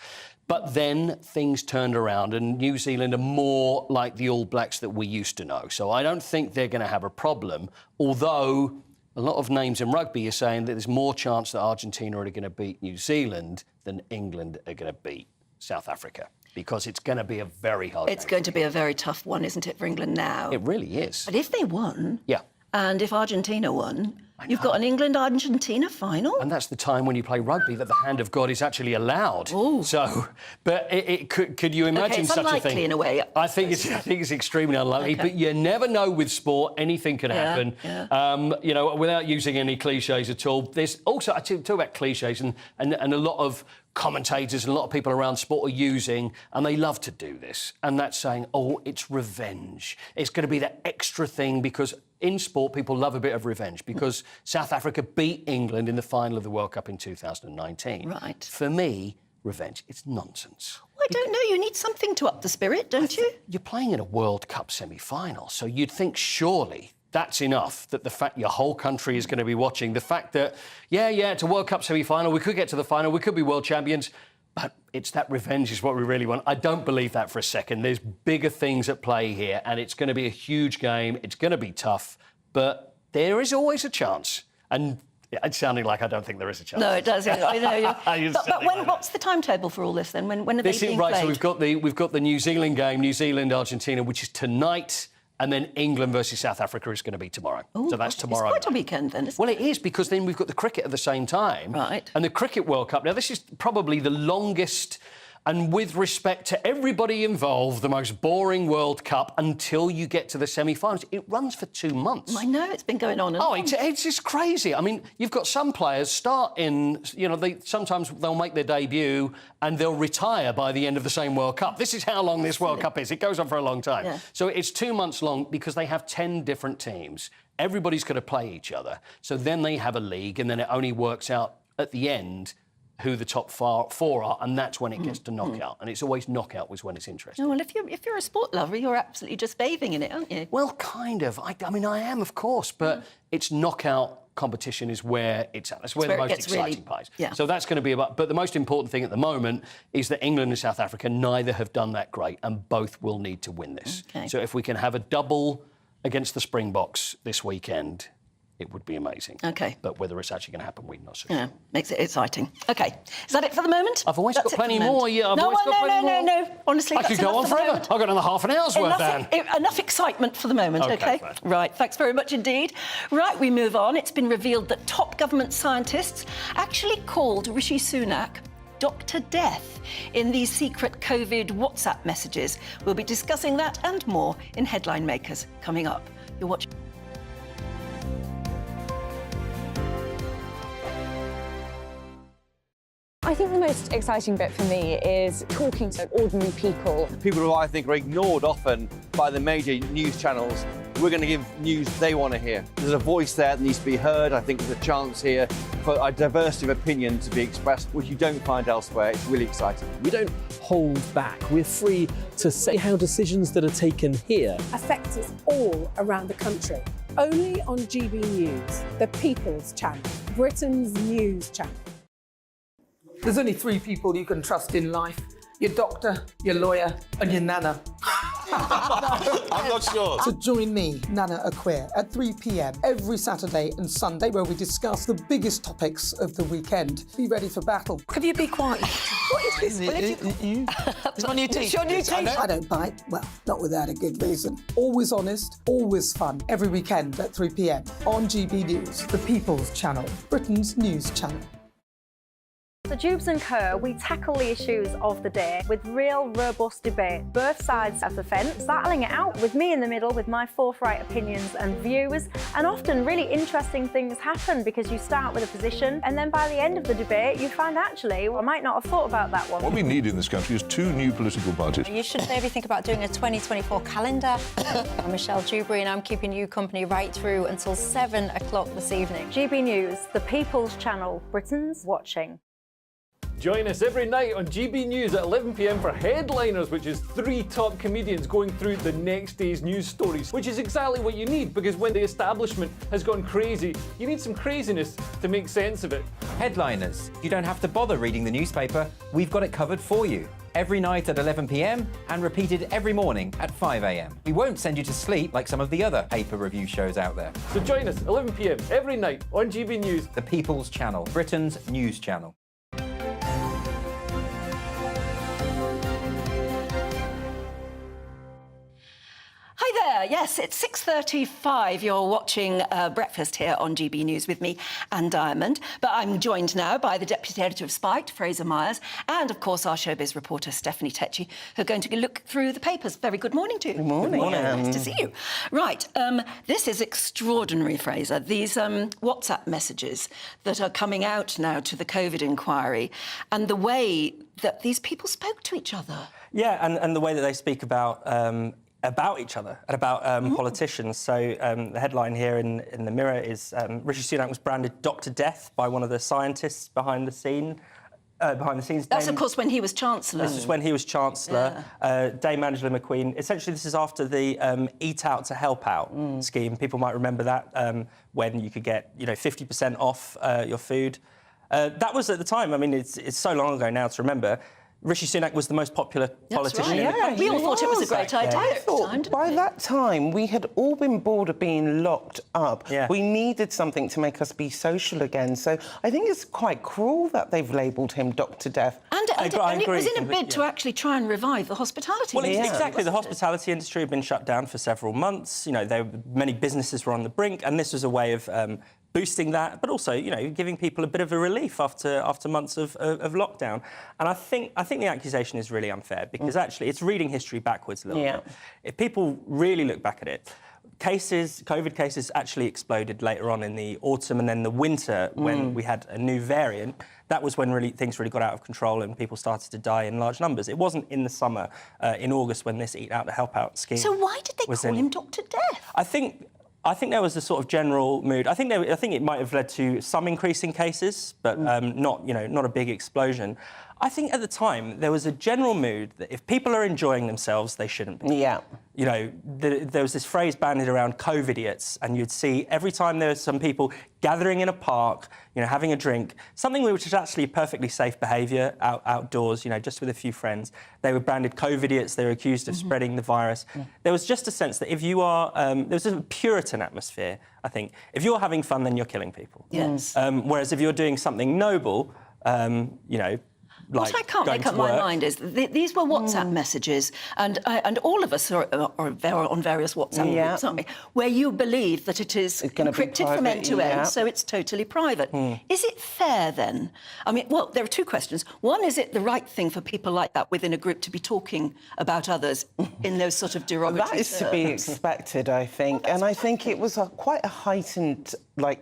But then things turned around and New Zealand are more like the All Blacks that we used to know. So I don't think they're going to have a problem, although a lot of names in rugby are saying that there's more chance that Argentina are going to beat New Zealand than England are going to beat South Africa, because it's going to be a very hard It's going to be a very tough one, isn't it, for England now? It really is. But if they won, yeah, and if Argentina won, you've got an England-Argentina final. And that's the time when you play rugby that the hand of God is actually allowed. Ooh. So, but could you imagine it's such a unlikely thing? in a way. I think it's extremely unlikely. Okay. But you never know with sport; anything can happen. Yeah. You know, without using any cliches at all. There's also I talk about cliches, and a lot of commentators and a lot of people around sport are using, and they love to do this, and that's saying, oh, it's revenge. It's going to be that extra thing because in sport people love a bit of revenge because South Africa beat England in the final of the World Cup in 2019. Right. For me, revenge, it's nonsense. Well, I don't know. You need something to up the spirit, don't you? You're playing in a World Cup semi-final, so you'd think surely that's enough, that the fact your whole country is going to be watching, the fact that, yeah, it's a World Cup semi-final, we could get to the final, we could be world champions, but it's that revenge is what we really want. I don't believe that for a second. There's bigger things at play here, and it's going to be a huge game. It's going to be tough, but there is always a chance. And it's sounding like I don't think there is a chance. No, it does. I know. But what's the timetable for all this then? When are they being right, played? so we've got the New Zealand game, New Zealand-Argentina, which is tonight. And then England versus South Africa is going to be tomorrow. Ooh, so that's tomorrow. It's quite a weekend then, isn't Well, it is, because then we've got the cricket at the same time. Right. And the Cricket World Cup. Now, this is probably the longest, and with respect to everybody involved, the most boring World Cup until you get to the semi-finals. It runs for 2 months. I know, it's been going on and on. It's just crazy. I mean, you've got some players start in, sometimes they'll make their debut and they'll retire by the end of the same World Cup. This is how long this World Cup is. It goes on for a long time. Yeah. So it's 2 months long because they have 10 different teams. Everybody's going to play each other. So then they have a league, and then it only works out at the end who the top four are, and that's when it gets to knockout. And it's always knockout was when it's interesting. Oh, well, if you're a sport lover, you're absolutely just bathing in it, aren't you? Well, kind of. I mean, I am, of course, but it's knockout competition is where it's at. That's where the most exciting part is. Yeah. So that's going to be about... But the most important thing at the moment is that England and South Africa neither have done that great, and both will need to win this. Okay. So if we can have a double against the Springboks this weekend, it would be amazing. OK. But whether it's actually going to happen, we're not sure. Yeah, makes it exciting. OK. Is that it for the moment? I've always got plenty more. Yeah, No. Honestly, I could go on forever. I've got another half an hour's worth, Dan. Enough excitement for the moment, OK? Fine. Right, thanks very much indeed. Right, we move on. It's been revealed that top government scientists actually called Rishi Sunak Dr. Death in these secret COVID WhatsApp messages. We'll be discussing that and more in Headline Makers coming up. You're watching. I think the most exciting bit for me is talking to ordinary people. People who I think are ignored often by the major news channels. We're going to give news they want to hear. There's a voice there that needs to be heard. I think there's a chance here for a diversity of opinion to be expressed, which you don't find elsewhere. It's really exciting. We don't hold back. We're free to say how decisions that are taken here affect us all around the country. Only on GB News, the People's Channel, Britain's news channel. There's only 3 people you can trust in life. Your doctor, your lawyer, and your nana. I'm not sure. So join me, Nana Acquia, at 3 p.m. every Saturday and Sunday, where we discuss the biggest topics of the weekend. Be ready for battle. Could you be quiet? What is this? It's my new teeth. It's your new teeth. I don't bite. Well, not without a good reason. Always honest, always fun. Every weekend at 3 p.m. on GB News, the People's Channel, Britain's news channel. At Jubes & Kerr, we tackle the issues of the day with real, robust debate, both sides of the fence, battling it out with me in the middle with my forthright opinions and views. And often really interesting things happen because you start with a position and then by the end of the debate you find actually, well, I might not have thought about that one. What we need in this country is 2 new political parties. You should maybe think about doing a 2024 calendar. I'm Michelle Dewberry and I'm keeping you company right through until 7 o'clock this evening. GB News, the People's Channel, Britain's watching. Join us every night on GB News at 11 p.m. for Headliners, which is 3 top comedians going through the next day's news stories, which is exactly what you need, because when the establishment has gone crazy, you need some craziness to make sense of it. Headliners. You don't have to bother reading the newspaper. We've got it covered for you. Every night at 11 p.m. and repeated every morning at 5 a.m. We won't send you to sleep like some of the other paper review shows out there. So join us 11 p.m. every night on GB News. The People's Channel, Britain's news channel. Hi there. Yes, it's 6:35. You're watching Breakfast here on GB News with me, Anne Diamond. But I'm joined now by the Deputy Editor of Spiked, Fraser Myers, and, of course, our showbiz reporter, Stephanie Tecci, who are going to look through the papers. Very good morning to you. Good morning. Good morning. Nice to see you. Right. This is extraordinary, Fraser. These WhatsApp messages that are coming out now to the COVID inquiry, and the way that these people spoke to each other. Yeah, and the way that they speak about each other and about politicians. So the headline here in the Mirror is Rishi Sunak was branded Dr. Death by one of the scientists behind the scenes. That's, of course, when he was Chancellor. This is when he was Chancellor. Yeah. Dame Angela McQueen. Essentially, this is after the Eat Out to Help Out scheme. People might remember that, when you could get 50% off your food. That was at the time. I mean, it's so long ago now to remember. Rishi Sunak was the most popular politician in the country. We all thought it was a great idea. I thought by that time we had all been bored of being locked up. Yeah. We needed something to make us be social again. So I think it's quite cruel that they've labelled him Dr. Death. And it was in a bid to actually try and revive the hospitality industry. Well, exactly. The hospitality industry had been shut down for several months. Many businesses were on the brink, and this was a way of boosting that, but also, giving people a bit of a relief after months of lockdown. And I think the accusation is really unfair, because actually it's reading history backwards a little bit. If people really look back at it, COVID cases actually exploded later on in the autumn and then the winter when we had a new variant. That was when things really got out of control and people started to die in large numbers. It wasn't in the summer, in August, when this Eat Out to Help Out scheme. So why did they call him Dr. Death? I think there was a sort of general mood. I think it might have led to some increase in cases, but not a big explosion. I think at the time there was a general mood that if people are enjoying themselves, they shouldn't be. Yeah. There was this phrase bandied around, COVID-idiots, and you'd see every time there was some people gathering in a park, having a drink, something which is actually perfectly safe behaviour outdoors, just with a few friends. They were branded COVID-idiots. They were accused of spreading the virus. There was just a sense that if you are, there was a Puritan atmosphere, I think. If you're having fun, then you're killing people. Yes. Whereas if you're doing something noble, what I can't make up my mind is these were WhatsApp messages, and all of us are on various WhatsApp groups, aren't we? Where you believe that it is encrypted from end to end, so it's totally private. Is it fair then? I mean, well, there are two questions. One, is it the right thing for people like that within a group to be talking about others in those sort of derogatory That is terms? to be expected, I think. And I think it was quite a heightened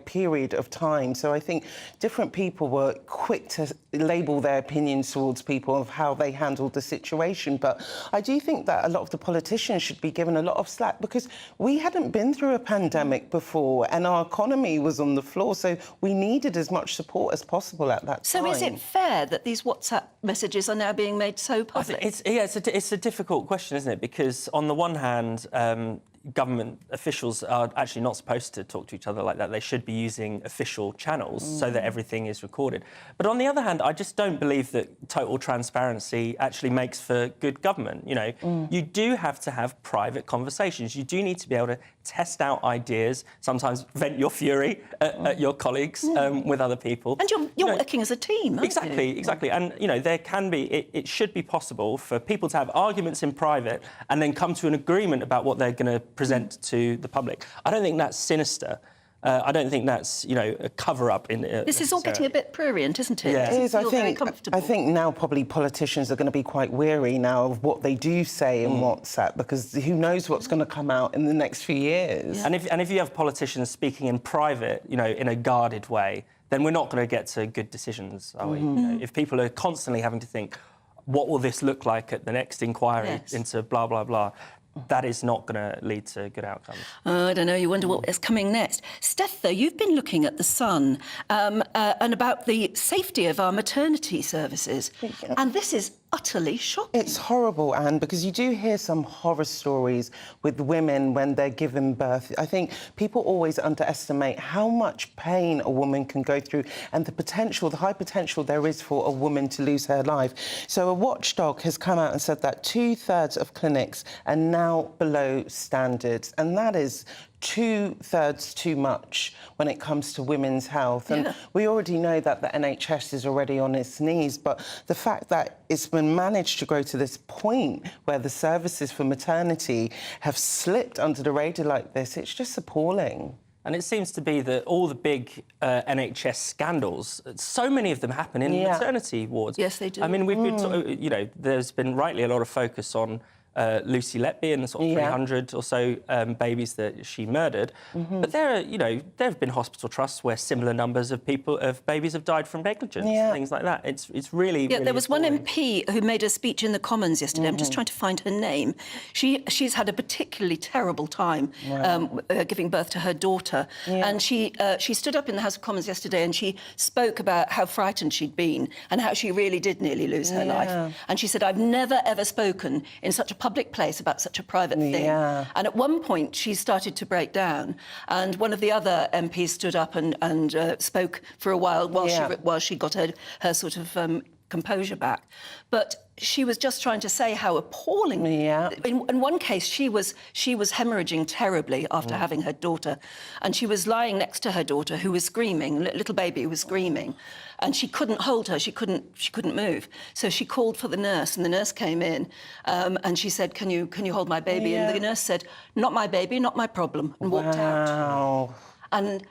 period of time. So I think different people were quick to label their opinions towards people of how they handled the situation. But I do think that a lot of the politicians should be given a lot of slack, because we hadn't been through a pandemic before and our economy was on the floor. So we needed as much support as possible at that time. So is it fair that these WhatsApp messages are now being made so public? It's a difficult question, isn't it? Because on the one hand, government officials are actually not supposed to talk to each other like that. They should be using official channels so that everything is recorded. But on the other hand, I just don't believe that total transparency actually makes for good government. You do have to have private conversations. You do need to be able to test out ideas, sometimes vent your fury at your colleagues with other people. And you're working as a team, aren't you? Exactly. And, there can be, it should be possible for people to have arguments in private and then come to an agreement about what they're going to present to the public. I don't think that's sinister. I don't think that's, a cover-up in it. This is all getting a bit prurient, isn't it? Yeah. It is. Very comfortable. I think now probably politicians are going to be quite wary now of what they do say in WhatsApp, because who knows what's going to come out in the next few years. Yeah. And if you have politicians speaking in private, in a guarded way, then we're not going to get to good decisions, are we? If people are constantly having to think, what will this look like at the next inquiry into blah, blah, blah, that is not going to lead to good outcomes. I don't know, you wonder what is coming next. Steph, though, you've been looking at The Sun and about the safety of our maternity services. And this is utterly shocking. It's horrible, Anne, because you do hear some horror stories with women when they're giving birth. I think people always underestimate how much pain a woman can go through and the high potential there is for a woman to lose her life. So a watchdog has come out and said that 2/3 of clinics are now below standards, and that is 2/3 too much when it comes to women's health. And we already know that the NHS is already on its knees, but the fact that it's been managed to grow to this point where the services for maternity have slipped under the radar like this, it's just appalling. And it seems to be that all the big NHS scandals, so many of them happen in maternity wards. Yes, they do. I mean, we've been, you know, there's been rightly a lot of focus on Lucy Letby and the sort of 300 or so babies that she murdered. But there have been hospital trusts where similar numbers of babies have died from negligence, things like that. It's really there was one MP who made a speech in the Commons yesterday. I'm just trying to find her name. She's had a particularly terrible time giving birth to her daughter, and she stood up in the House of Commons yesterday and she spoke about how frightened she'd been and how she really did nearly lose her life. And she said, "I've never ever spoken in such a public place about such a private thing." And at one point she started to break down, and one of the other MPs stood up and spoke for a while while she got her sort of composure back. But she was just trying to say how appalling. In one case, she was hemorrhaging terribly after having her daughter, and she was lying next to her daughter, who was screaming, little baby who was screaming, and she couldn't hold her. She couldn't move. So she called for the nurse, and the nurse came in, and she said, "Can you hold my baby?" And the nurse said, "Not my baby, not my problem," and walked out. And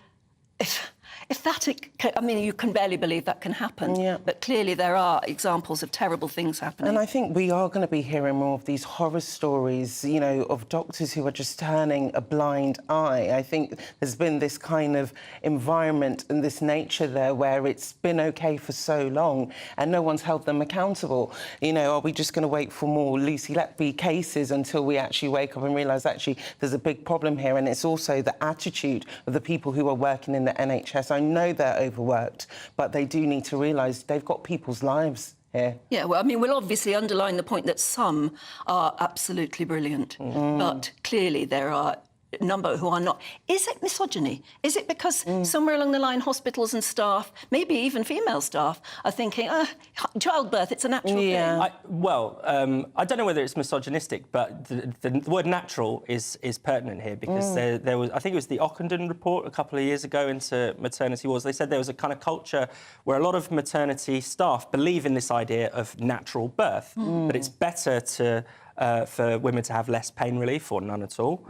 if that, I mean, you can barely believe that can happen, but clearly there are examples of terrible things happening. And I think we are going to be hearing more of these horror stories, you know, of doctors who are just turning a blind eye. I think there's been this kind of environment and this nature there where it's been OK for so long and no one's held them accountable. You know, are we just going to wait for more Lucy Letby cases until we actually wake up and realise, actually, there's a big problem here? And it's also the attitude of the people who are working in the NHS. I know they're overworked, but they do need to realise they've got people's lives here. Yeah, well, I mean, we'll obviously underline the point that some are absolutely brilliant, but clearly there are a number who are not. Is it misogyny? Is it because somewhere along the line hospitals and staff, maybe even female staff, are thinking, childbirth, it's a natural thing? I don't know whether it's misogynistic, but the word natural is pertinent here, because there was, I think it was the Ockenden report a couple of years ago into maternity wards. They said there was a kind of culture where a lot of maternity staff believe in this idea of natural birth, that it's better for women to have less pain relief or none at all.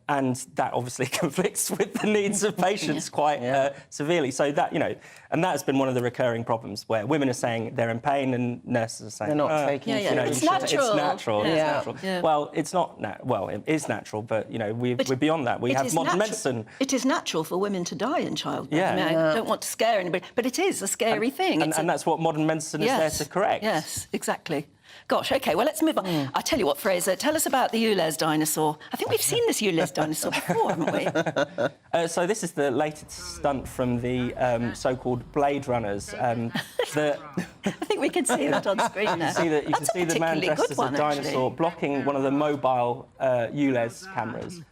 And that obviously conflicts with the needs of patients quite severely. So that, you know, and that has been one of the recurring problems, where women are saying they're in pain and nurses are saying they're not taking it. You know, it's natural. It's natural. It's natural. Well, it's not. Well, it is natural, but you know, we're beyond that. We have modern medicine. It is natural for women to die in childbirth. I mean, I don't want to scare anybody, but it is a scary thing. And that's what modern medicine is there to correct. Yes, exactly. Gosh, OK, well, let's move on. I tell you what, Fraser, tell us about the Ulez dinosaur. I think we've seen this Ulez dinosaur before, haven't we? So this is the latest stunt from the so-called Blade Runners. I think we can see that on screen now. You can see the man dressed as a dinosaur blocking one of the mobile Ulez cameras.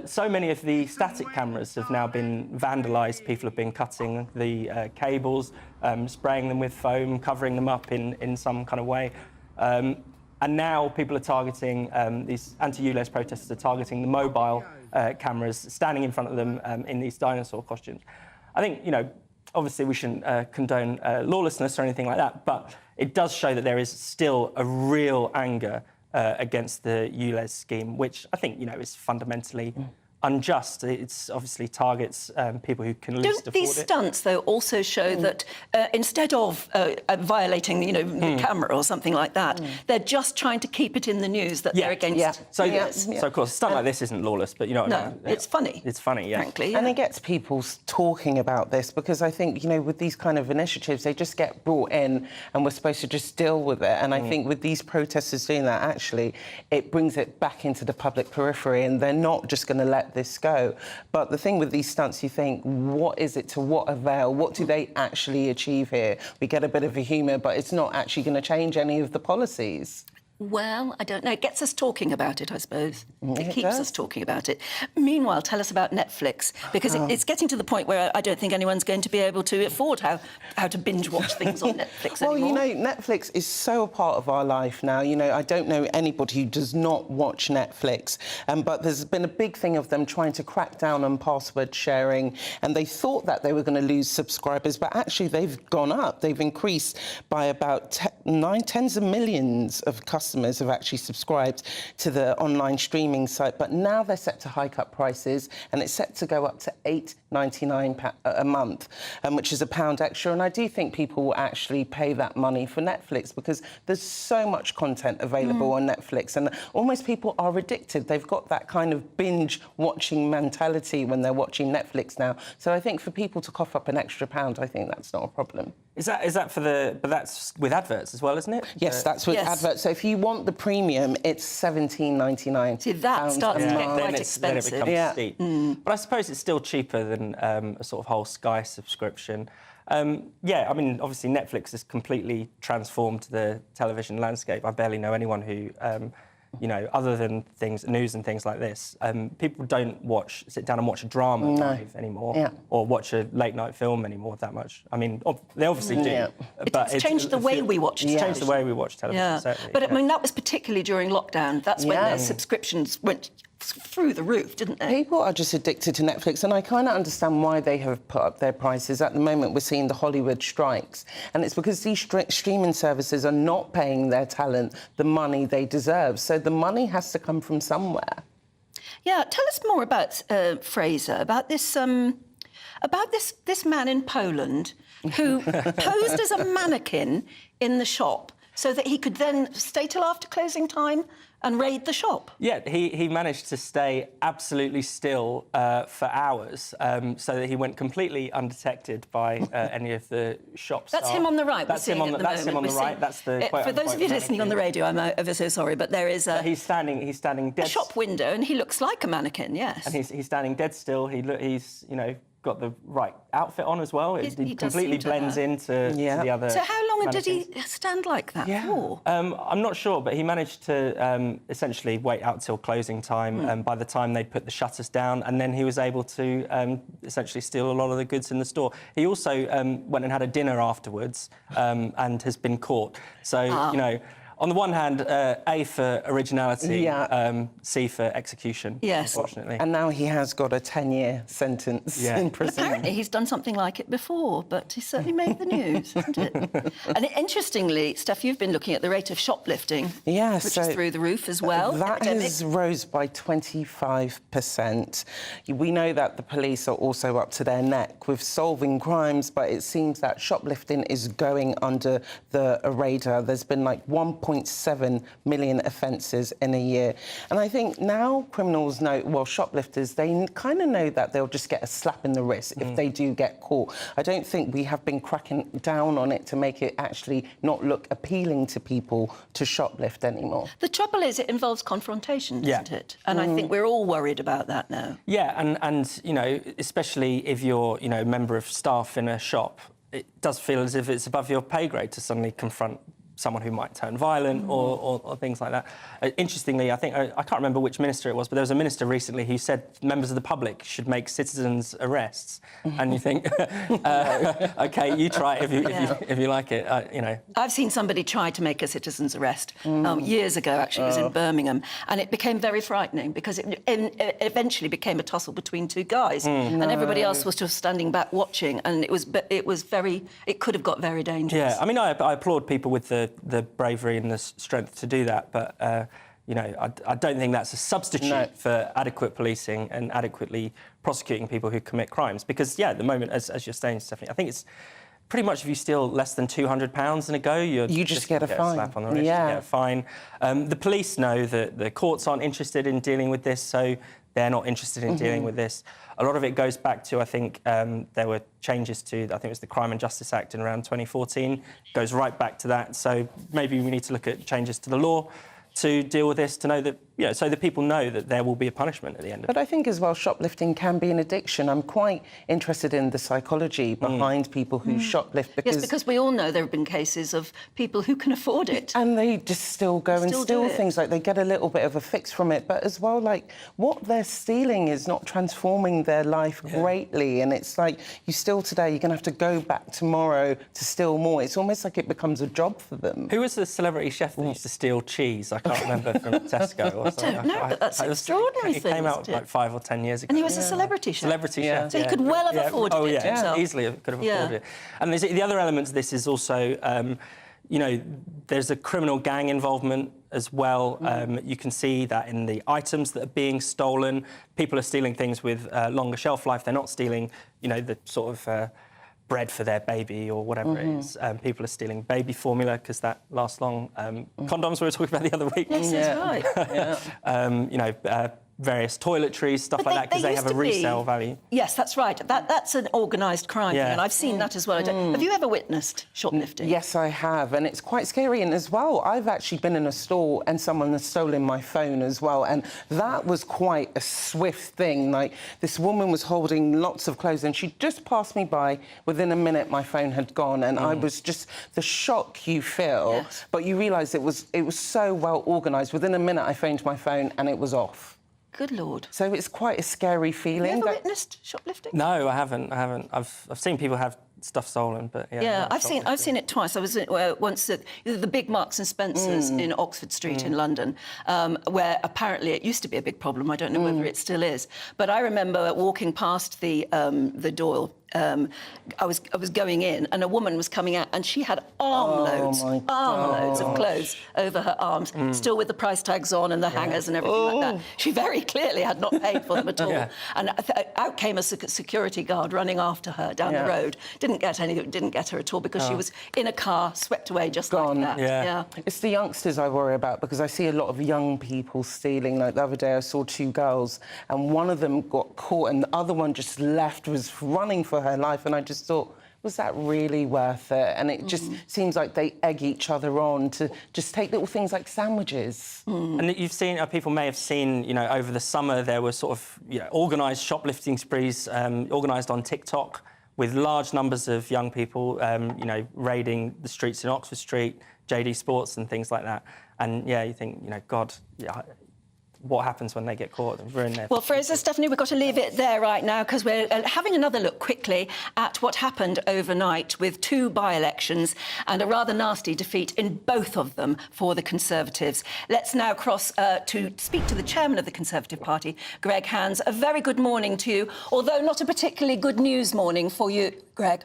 So many of the static cameras have now been vandalised. People have been cutting the cables, spraying them with foam, covering them up in some kind of way. And now people are targeting, these anti-Ulez protesters are targeting the mobile cameras, standing in front of them in these dinosaur costumes. I think, you know, obviously we shouldn't condone lawlessness or anything like that, but it does show that there is still a real anger against the Ulez scheme, which I think, you know, is fundamentally unjust. It's obviously targets people who can least Don't afford these it. stunts, though, also show that instead of violating, the camera or something like that, they're just trying to keep it in the news that they're against. So of course, a stunt like this isn't lawless, but you know what I mean? It's funny. It's funny, yeah. Frankly, And it gets people talking about this because I think, with these kind of initiatives, they just get brought in and we're supposed to just deal with it. And I think with these protesters doing that, actually, it brings it back into the public periphery and they're not just going to let this go. But the thing with these stunts, you think, what is it to what avail? What do they actually achieve here? We get a bit of a humour, but it's not actually going to change any of the policies. Well, I don't know. It gets us talking about it, I suppose. It keeps does. us talking about it. Meanwhile, tell us about Netflix, because it's getting to the point where I don't think anyone's going to be able to afford how to binge-watch things on Netflix anymore. Well, Netflix is so a part of our life now. I don't know anybody who does not watch Netflix. But there's been a big thing of them trying to crack down on password sharing, and they thought that they were going to lose subscribers, but actually they've gone up. They've increased by about tens of millions of customers have actually subscribed to the online streaming site, but now they're set to hike up prices and it's set to go up to £8.99 a month, which is £1 extra. And I do think people will actually pay that money for Netflix because there's so much content available on Netflix and almost people are addicted. They've got that kind of binge-watching mentality when they're watching Netflix now. So I think for people to cough up an extra £1, I think that's not a problem. Is that for the... But that's with adverts as well, isn't it? Yes, that's with adverts. So if you want the premium, it's £17.99. See, that starts to get quite expensive. Then it becomes steep. But I suppose it's still cheaper than a sort of whole Sky subscription. I mean, obviously Netflix has completely transformed the television landscape. I barely know anyone who... other than news and things like this, people don't sit down and watch a drama live anymore, or watch a late-night film anymore that much. I mean, they obviously do, but it's changed the way we watch television. It's changed the way we watch television, certainly. But I mean, that was particularly during lockdown. That's when their subscriptions went through the roof, didn't they? People are just addicted to Netflix, and I kind of understand why they have put up their prices. At the moment, we're seeing the Hollywood strikes, and it's because these streaming services are not paying their talent the money they deserve. So the money has to come from somewhere. Yeah, tell us more about Fraser, about this man in Poland who posed as a mannequin in the shop so that he could then stay till after closing time and raid the shop. Yeah, he managed to stay absolutely still for hours, so that he went completely undetected by any of the shops. That's him on the right. That's him on the right. That's the. For those of you listening on the radio, I'm ever so sorry, but there is a. He's standing dead. A shop window, and he looks like a mannequin. Yes. And he's standing dead still. He's got the right outfit on as well. It completely blends into the other. So how long did he stand like that for? I'm not sure, but he managed to essentially wait out till closing time. By the time they'd put the shutters down, and then he was able to essentially steal a lot of the goods in the store. He also went and had a dinner afterwards, and has been caught. So on the one hand, A for originality, C for execution, unfortunately. And now he has got a 10-year sentence in prison. Apparently he's done something like it before, but he certainly made the news, hasn't it? And interestingly, Steph, you've been looking at the rate of shoplifting, which is through the roof as well. That has rose by 25%. We know that the police are also up to their neck with solving crimes, but it seems that shoplifting is going under the radar. There's been like 1.7 million offences in a year. And I think now criminals know, well, shoplifters, they kind of know that they'll just get a slap in the wrist if they do get caught. I don't think we have been cracking down on it to make it actually not look appealing to people to shoplift anymore. The trouble is it involves confrontation, doesn't it? And I think we're all worried about that now. Yeah, and especially if you're, a member of staff in a shop, it does feel as if it's above your pay grade to suddenly confront someone who might turn violent or things like that. Interestingly, I think, I can't remember which minister it was, but there was a minister recently who said members of the public should make citizens' arrests. And you think, OK, you try it if you like it, I've seen somebody try to make a citizen's arrest years ago, actually, it was in Birmingham, and it became very frightening because it eventually became a tussle between two guys, and everybody else was just standing back watching, and it could have got very dangerous. Yeah, I mean, I applaud people with the bravery and the strength to do that, but you know, I don't think that's a substitute for adequate policing and adequately prosecuting people who commit crimes. Because, yeah, at the moment, as you're saying, Stephanie, I think it's pretty much if you steal less than £200 in a go, you just get a fine. Slap on the wrist, you get a fine. The police know that the courts aren't interested in dealing with this, so they're not interested in dealing with this. A lot of it goes back to, I think, there were changes to, I think it was the Crime and Justice Act in around 2014. Goes right back to that. So maybe we need to look at changes to the law to deal with this, to know that, you know, so that people know that there will be a punishment at the end of it. But I think as well, shoplifting can be an addiction. I'm quite interested in the psychology behind people who shoplift because... Yes, because we all know there have been cases of people who can afford it. And they just still go and steal things, like they get a little bit of a fix from it. But as well, like, what they're stealing is not transforming their life greatly. And it's like, you steal today, you're going to have to go back tomorrow to steal more. It's almost like it becomes a job for them. Who was the celebrity chef that used to steal cheese? I can't remember, from Tesco or something. I don't know, but that's extraordinary. It came out like 5 or 10 years ago. And he was a celebrity chef. Celebrity chef. So he could well have afforded it himself. Easily could have afforded it. And the other element to this is also, you know, there's a criminal gang involvement as well. You can see that in the items that are being stolen. People are stealing things with longer shelf life. They're not stealing, you know, the sort of bread for their baby or whatever it is. People are stealing baby formula because that lasts long. Condoms we were talking about the other week. Yes, that's right. You know, various toiletries, stuff like that, because they have a resale value. Yes, that's right. That's an organised crime thing, and I've seen that as well. Have you ever witnessed shoplifting? Yes, I have, and it's quite scary. And as well, I've actually been in a store and someone has stolen my phone as well, and that was quite a swift thing. Like, this woman was holding lots of clothes and she just passed me by. Within a minute, my phone had gone, and I was just... the shock you feel, but you realise it was so well organised. Within a minute, I phoned my phone and it was off. Good Lord. So it's quite a scary feeling. Have you ever witnessed shoplifting? No, I haven't. I've seen people have stuff stolen, but I've seen it twice. I was once at the big Marks and Spencers in Oxford Street in London, where apparently it used to be a big problem. I don't know whether it still is, but I remember walking past the door. I was going in, and a woman was coming out, and she had armloads of clothes over her arms, still with the price tags on and the hangers and everything like that. She very clearly had not paid for them at all. And out came a security guard running after her down the road. Didn't get her at all because she was in a car, swept away just like that. It's the youngsters I worry about because I see a lot of young people stealing. Like the other day, I saw 2 girls, and one of them got caught, and the other one just left, was running for her life, and I just thought, was that really worth it? And it just seems like they egg each other on to just take little things like sandwiches. And you've seen, people may have seen, you know, over the summer there were sort of organised shoplifting sprees organised on TikTok with large numbers of young people, you know, raiding the streets in Oxford Street, JD Sports and things like that. And, you think, you know, God, what happens when they get caught? They've ruined their... Well, Fraser, Stephanie, we've got to leave it there right now because we're having another look quickly at what happened overnight with 2 by-elections and a rather nasty defeat in both of them for the Conservatives. Let's now cross to speak to the chairman of the Conservative Party, Greg Hands. A very good morning to you, although not a particularly good news morning for you, Greg.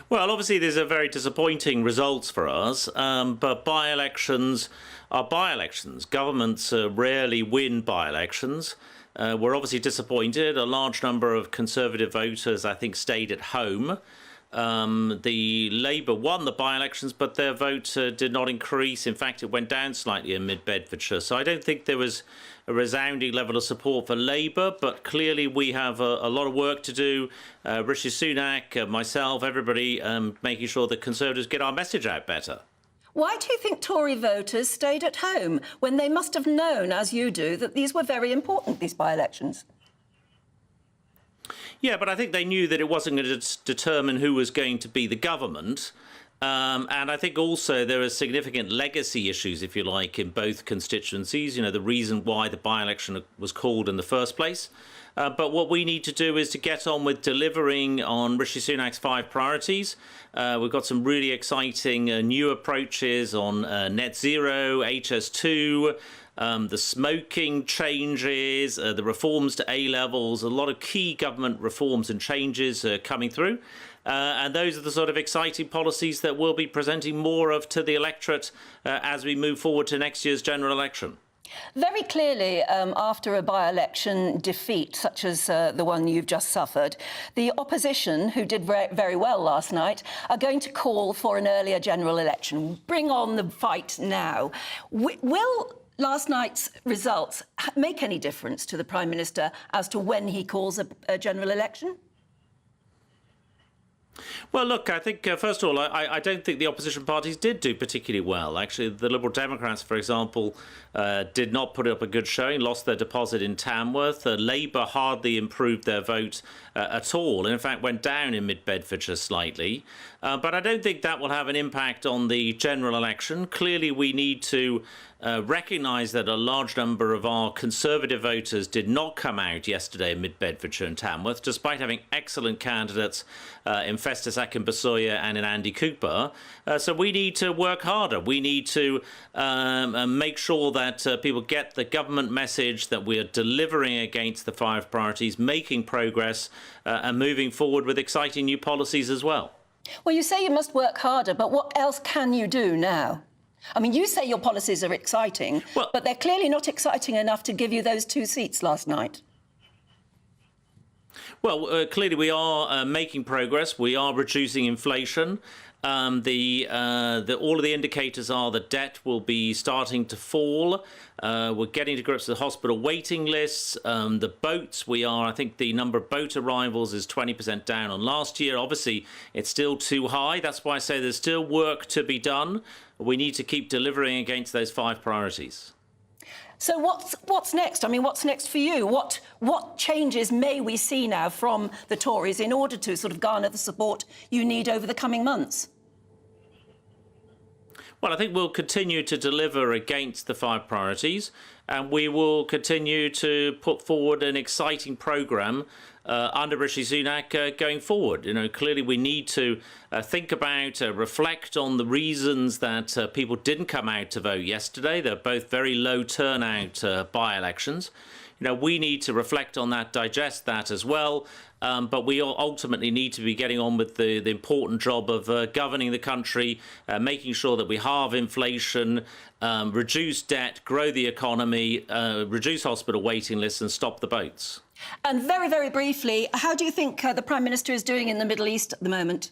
Well, obviously, these are very disappointing results for us, but by-elections are by-elections. Governments rarely win by-elections. We're obviously disappointed. A large number of Conservative voters, I think, stayed at home. The Labour won the by-elections, but their vote did not increase. In fact, it went down slightly in mid-Bedfordshire. So I don't think there was a resounding level of support for Labour, but clearly we have a lot of work to do. Rishi Sunak, myself, everybody, making sure that Conservatives get our message out better. Why do you think Tory voters stayed at home when they must have known, as you do, that these were very important, these by-elections? Yeah, but I think they knew that it wasn't going to determine who was going to be the government. And I think also there are significant legacy issues, if you like, in both constituencies. You know, the reason why the by-election was called in the first place. But what we need to do is to get on with delivering on Rishi Sunak's 5 priorities. We've got some really exciting new approaches on net zero, HS2, the smoking changes, the reforms to A-levels, a lot of key government reforms and changes coming through. And those are the sort of exciting policies that we'll be presenting more of to the electorate as we move forward to next year's general election. Very clearly, after a by-election defeat such as the one you've just suffered, the opposition, who did very well last night, are going to call for an earlier general election. Bring on the fight now. Will last night's results make any difference to the Prime Minister as to when he calls a general election? Well, look, I think, first of all, I don't think the opposition parties did do particularly well. Actually, the Liberal Democrats, for example, did not put up a good showing, lost their deposit in Tamworth. Labour hardly improved their vote at all, and in fact went down in Mid-Bedfordshire slightly. But I don't think that will have an impact on the general election. Clearly, we need to recognise that a large number of our Conservative voters did not come out yesterday in Mid-Bedfordshire and Tamworth, despite having excellent candidates in Festus Akinbusoya and in Andy Cooper. So we need to work harder. We need to make sure that people get the government message that we are delivering against the 5 priorities, making progress and moving forward with exciting new policies as well. Well, you say you must work harder, but what else can you do now? I mean, you say your policies are exciting, but they're clearly not exciting enough to give you those 2 seats last night. Well, clearly we are making progress. We are reducing inflation. All of the indicators are that debt will be starting to fall. We're getting to grips with hospital waiting lists. The boats, I think the number of boat arrivals is 20% down on last year. Obviously, it's still too high. That's why I say there's still work to be done. We need to keep delivering against those 5 priorities. So what's next? I mean, what's next for you? What changes may we see now from the Tories in order to sort of garner the support you need over the coming months? Well, I think we'll continue to deliver against the 5 priorities, and we will continue to put forward an exciting programme under Rishi Sunak going forward. You know, clearly we need to think about, reflect on the reasons that people didn't come out to vote yesterday. They're both very low turnout by-elections. You know, we need to reflect on that, digest that as well. But we ultimately need to be getting on with the important job of governing the country, making sure that we halve inflation, reduce debt, grow the economy, reduce hospital waiting lists and stop the boats. And very, very briefly, how do you think the Prime Minister is doing in the Middle East at the moment?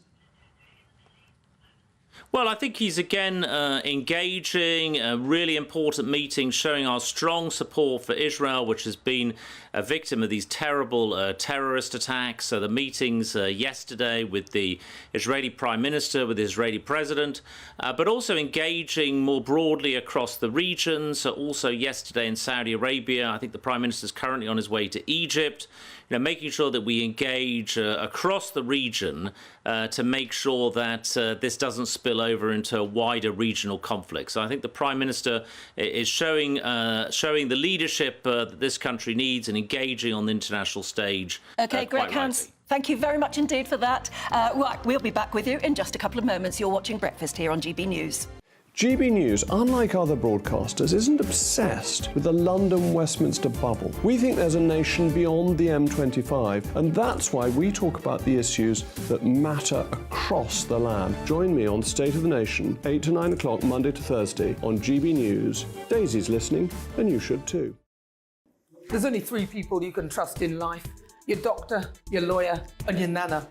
Well, I think he's again engaging a really important meeting, showing our strong support for Israel, which has been a victim of these terrible terrorist attacks. So the meetings yesterday with the Israeli Prime Minister, with the Israeli President, but also engaging more broadly across the region. So also yesterday in Saudi Arabia, I think the Prime Minister is currently on his way to Egypt. You know, making sure that we engage across the region to make sure that this doesn't spill over into a wider regional conflict. So I think the Prime Minister is showing the leadership that this country needs and engaging on the international stage. OK, Greg Hans, thank you very much indeed for that. Right, we'll be back with you in just a couple of moments. You're watching Breakfast here on GB News. GB News, unlike other broadcasters, isn't obsessed with the London-Westminster bubble. We think there's a nation beyond the M25, and that's why we talk about the issues that matter across the land. Join me on State of the Nation, 8 to 9 o'clock, Monday to Thursday, on GB News. Daisy's listening, and you should too. There's only 3 people you can trust in life. Your doctor, your lawyer, and your nana.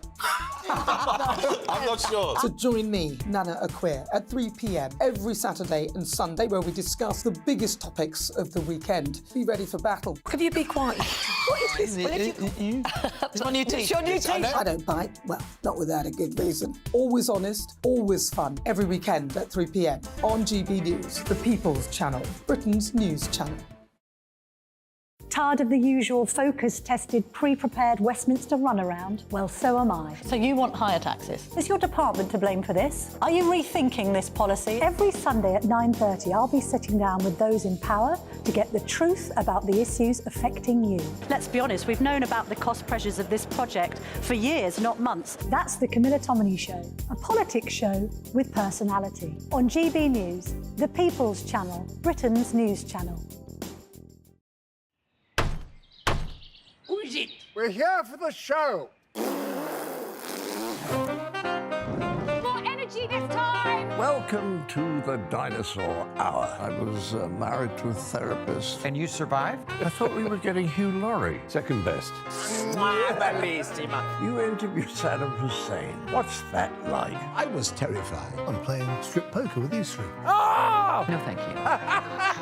I'm not sure. So join me, Nana Acquia, at 3 p.m. every Saturday and Sunday, where we discuss the biggest topics of the weekend. Be ready for battle. Could you be quiet? What is this? It's my new teeth. It's your new teeth. I don't bite. Well, not without a good reason. Always honest, always fun. Every weekend at 3 p.m. on GB News, the People's Channel, Britain's news channel. Tired of the usual focus-tested, pre-prepared Westminster runaround? Well, so am I. So you want higher taxes? Is your department to blame for this? Are you rethinking this policy? Every Sunday at 9:30, I'll be sitting down with those in power to get the truth about the issues affecting you. Let's be honest, we've known about the cost pressures of this project for years, not months. That's the Camilla Tominey Show, a politics show with personality. On GB News, the People's Channel, Britain's news channel. We're here for the show. More energy this time! Welcome to the Dinosaur Hour. I was married to a therapist. And you survived? I thought we were getting Hugh Laurie. Second best. You interviewed Saddam Hussein. What's that like? I was terrified. I'm playing strip poker with these three. Oh! No, thank you.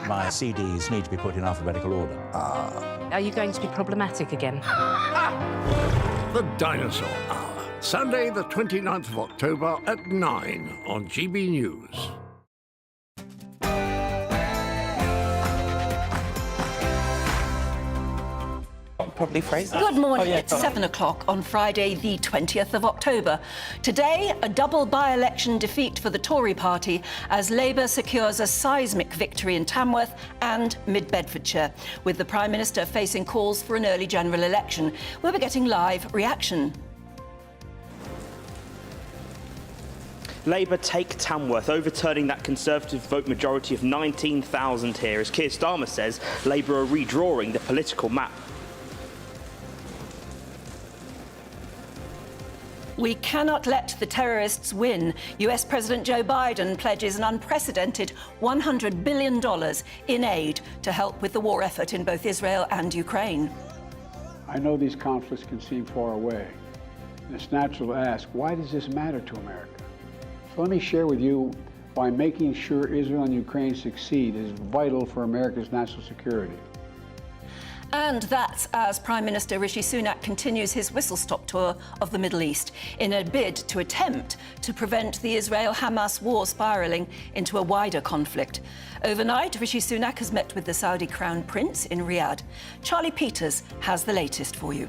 My CDs need to be put in alphabetical order. Are you going to be problematic again? The Dinosaur Hour. Sunday, the 29th of October at 9 on GB News. Probably phrase that. Good morning. It's 7 o'clock on Friday, the 20th of October. Today, a double by-election defeat for the Tory party as Labour secures a seismic victory in Tamworth and Mid-Bedfordshire, with the Prime Minister facing calls for an early general election. We'll be getting live reaction. Labour take Tamworth, overturning that Conservative vote majority of 19,000 here. As Keir Starmer says, Labour are redrawing the political map. We cannot let the terrorists win. US President Joe Biden pledges an unprecedented $100 billion in aid to help with the war effort in both Israel and Ukraine. I know these conflicts can seem far away. And it's natural to ask, why does this matter to America? So let me share with you why making sure Israel and Ukraine succeed is vital for America's national security. And that's as Prime Minister Rishi Sunak continues his whistle-stop tour of the Middle East in a bid to attempt to prevent the Israel-Hamas war spiralling into a wider conflict. Overnight, Rishi Sunak has met with the Saudi Crown Prince in Riyadh. Charlie Peters has the latest for you.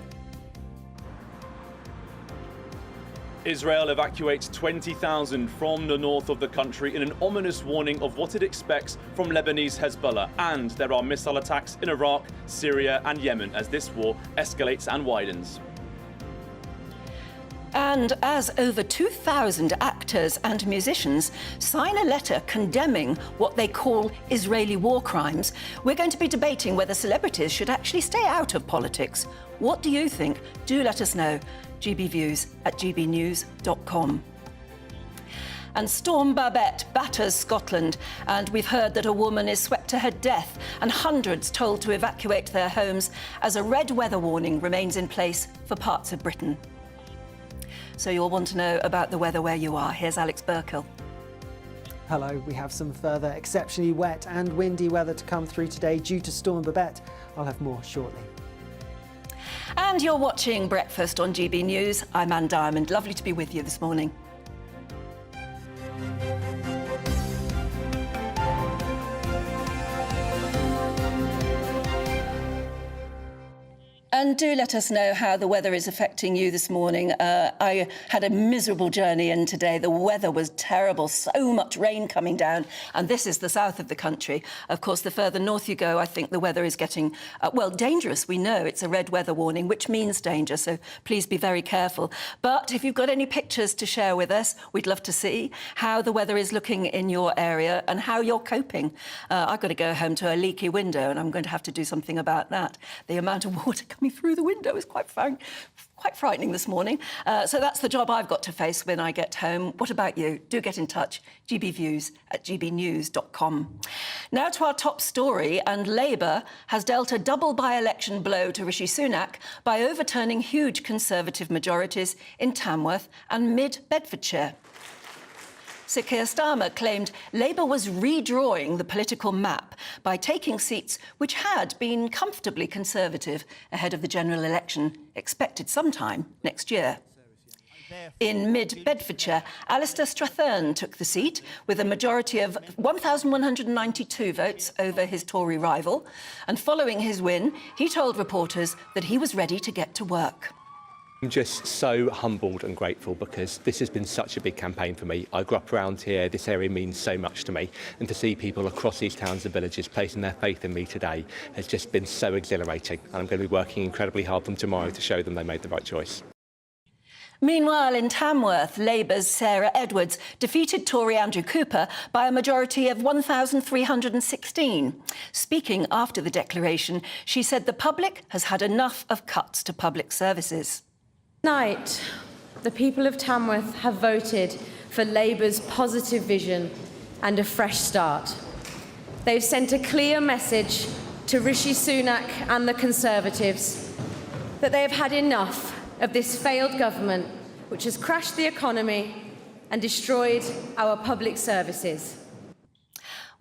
Israel evacuates 20,000 from the north of the country in an ominous warning of what it expects from Lebanese Hezbollah. And there are missile attacks in Iraq, Syria and Yemen as this war escalates and widens. And as over 2,000 actors and musicians sign a letter condemning what they call Israeli war crimes, we're going to be debating whether celebrities should actually stay out of politics. What do you think? Do let us know. gbviews@gbnews.com. And Storm Babette batters Scotland, and we've heard that a woman is swept to her death and hundreds told to evacuate their homes as a red weather warning remains in place for parts of Britain. So you'll want to know about the weather where you are. Here's Alex Burkill. Hello, we have some further exceptionally wet and windy weather to come through today due to Storm Babette. I'll have more shortly. And you're watching Breakfast on GB News. I'm Anne Diamond. Lovely to be with you this morning. And do let us know how the weather is affecting you this morning. I had a miserable journey in today. The weather was terrible, so much rain coming down. And this is the south of the country. Of course, the further north you go, I think the weather is getting, well, dangerous. We know it's a red weather warning, which means danger. So please be very careful. But if you've got any pictures to share with us, we'd love to see how the weather is looking in your area and how you're coping. I've got to go home to a leaky window and I'm going to have to do something about that. The amount of water coming through the window is quite frightening this morning. So that's the job I've got to face when I get home. What about you? Do get in touch. gbviews@gbnews.com. Now to our top story, and Labour has dealt a double by-election blow to Rishi Sunak by overturning huge Conservative majorities in Tamworth and Mid-Bedfordshire. Sir Keir Starmer claimed Labour was redrawing the political map by taking seats which had been comfortably Conservative ahead of the general election expected sometime next year. In Mid-Bedfordshire, Alistair Strathern took the seat with a majority of 1,192 votes over his Tory rival. And following his win, he told reporters that he was ready to get to work. I'm just so humbled and grateful because this has been such a big campaign for me. I grew up around here, this area means so much to me, and to see people across these towns and villages placing their faith in me today has just been so exhilarating, and I'm going to be working incredibly hard from tomorrow to show them they made the right choice. Meanwhile, in Tamworth, Labour's Sarah Edwards defeated Tory Andrew Cooper by a majority of 1,316. Speaking after the declaration, she said the public has had enough of cuts to public services. Tonight, the people of Tamworth have voted for Labour's positive vision and a fresh start. They've sent a clear message to Rishi Sunak and the Conservatives that they have had enough of this failed government which has crashed the economy and destroyed our public services.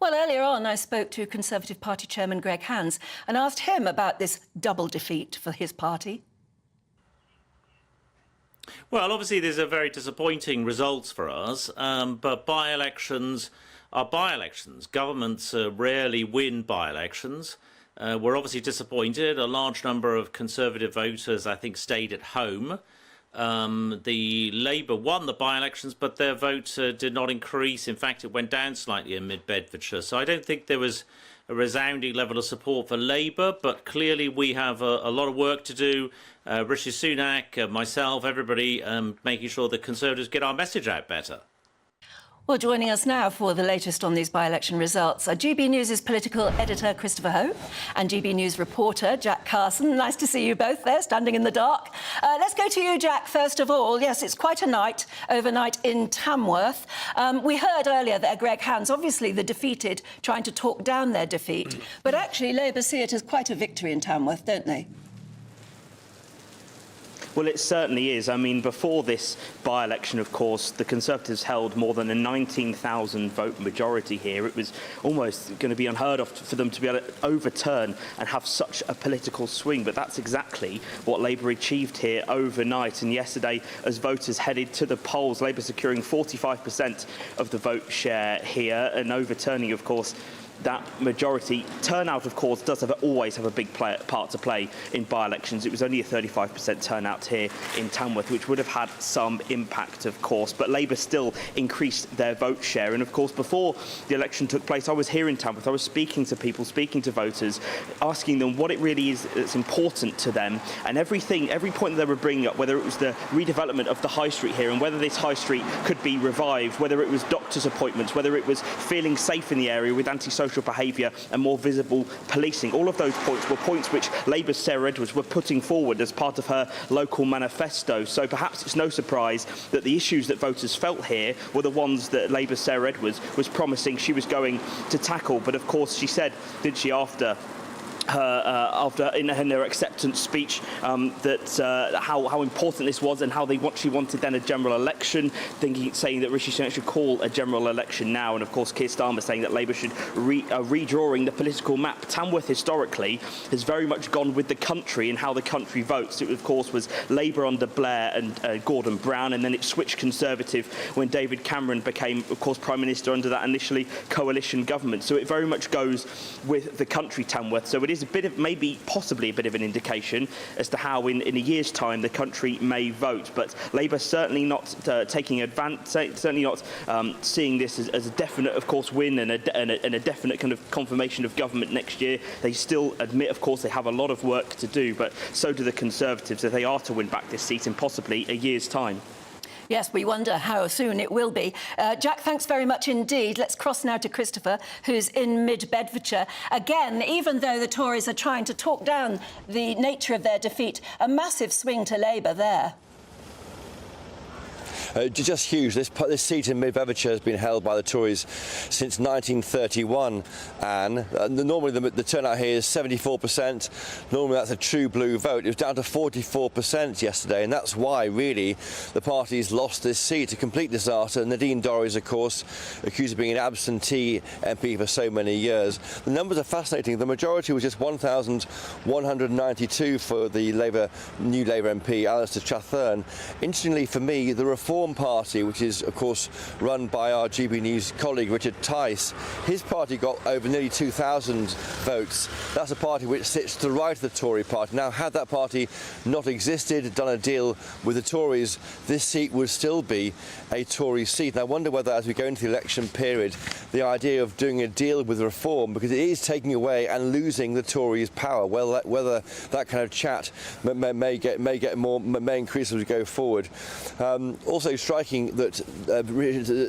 Well, earlier on, I spoke to Conservative Party Chairman Greg Hands and asked him about this double defeat for his party. Well, obviously, these are very disappointing results for us, but by-elections are by-elections. Governments rarely win by-elections. We're obviously disappointed. A large number of Conservative voters, I think, stayed at home. The Labour won the by-elections, but their vote did not increase. In fact, it went down slightly in Mid-Bedfordshire. So I don't think there was a resounding level of support for Labour, but clearly we have a lot of work to do. Rishi Sunak, myself, everybody, making sure that Conservatives get our message out better. Well, joining us now for the latest on these by-election results are GB News' political editor Christopher Ho and GB News reporter Jack Carson. Nice to see you both there, standing in the dark. Let's go to you, Jack, first of all. Yes, it's quite a night, overnight in Tamworth. We heard earlier that Greg Hands, obviously the defeated, trying to talk down their defeat. But actually, Labour see it as quite a victory in Tamworth, don't they? Well, it certainly is. I mean, before this by-election, of course, the Conservatives held more than a 19,000 vote majority here. It was almost going to be unheard of for them to be able to overturn and have such a political swing. But that's exactly what Labour achieved here overnight. And yesterday, as voters headed to the polls, Labour securing 45% of the vote share here and overturning, of course, that majority. Turnout, of course, does always have a big part to play in by-elections. It was only a 35% turnout here in Tamworth, which would have had some impact, of course. But Labour still increased their vote share. And, of course, before the election took place, I was here in Tamworth. I was speaking to people, speaking to voters, asking them what it really is that's important to them. And every point that they were bringing up, whether it was the redevelopment of the High Street here and whether this High Street could be revived, whether it was doctors' appointments, whether it was feeling safe in the area with antisocial behaviour and more visible policing. All of those points were points which Labour's Sarah Edwards were putting forward as part of her local manifesto. So perhaps it's no surprise that the issues that voters felt here were the ones that Labour's Sarah Edwards was promising she was going to tackle. But of course, she said, did she, after in her acceptance speech, that how important this was and how she wanted then a general election, saying that Rishi Sunak should call a general election now. And of course, Keir Starmer saying that Labour should redrawing the political map. Tamworth historically has very much gone with the country and how the country votes. It of course was Labour under Blair and Gordon Brown, and then it switched Conservative when David Cameron became, of course, Prime Minister under that initially coalition government. So it very much goes with the country, Tamworth. So it is a bit of, possibly a bit of an indication as to how in a year's time the country may vote. But Labour certainly not taking advantage, certainly not seeing this as a definite, of course, win and a definite kind of confirmation of government next year. They still admit, of course, they have a lot of work to do, but so do the Conservatives if they are to win back this seat in possibly a year's time. Yes, we wonder how soon it will be. Jack, thanks very much indeed. Let's cross now to Christopher, who's in Mid-Bedfordshire. Again, even though the Tories are trying to talk down the nature of their defeat, a massive swing to Labour there. Just huge. This seat in Mid-Bedfordshire has been held by the Tories since 1931, and normally the turnout here is 74%. Normally that's a true blue vote. It was down to 44% yesterday, and that's why, really, the party's lost this seat. A complete disaster. Nadine Dorries, of course, accused of being an absentee MP for so many years. The numbers are fascinating. The majority was just 1,192 for the new Labour MP, Alistair Chathern. Interestingly for me, the Reform Reform Party, which is, of course, run by our GB News colleague Richard Tice, his party got over nearly 2,000 votes. That's a party which sits to the right of the Tory party. Now, had that party not existed, done a deal with the Tories, this seat would still be a Tory seat. And I wonder whether, as we go into the election period, the idea of doing a deal with Reform, because it is taking away and losing the Tories' power, whether that kind of chat may increase as we go forward. Also striking that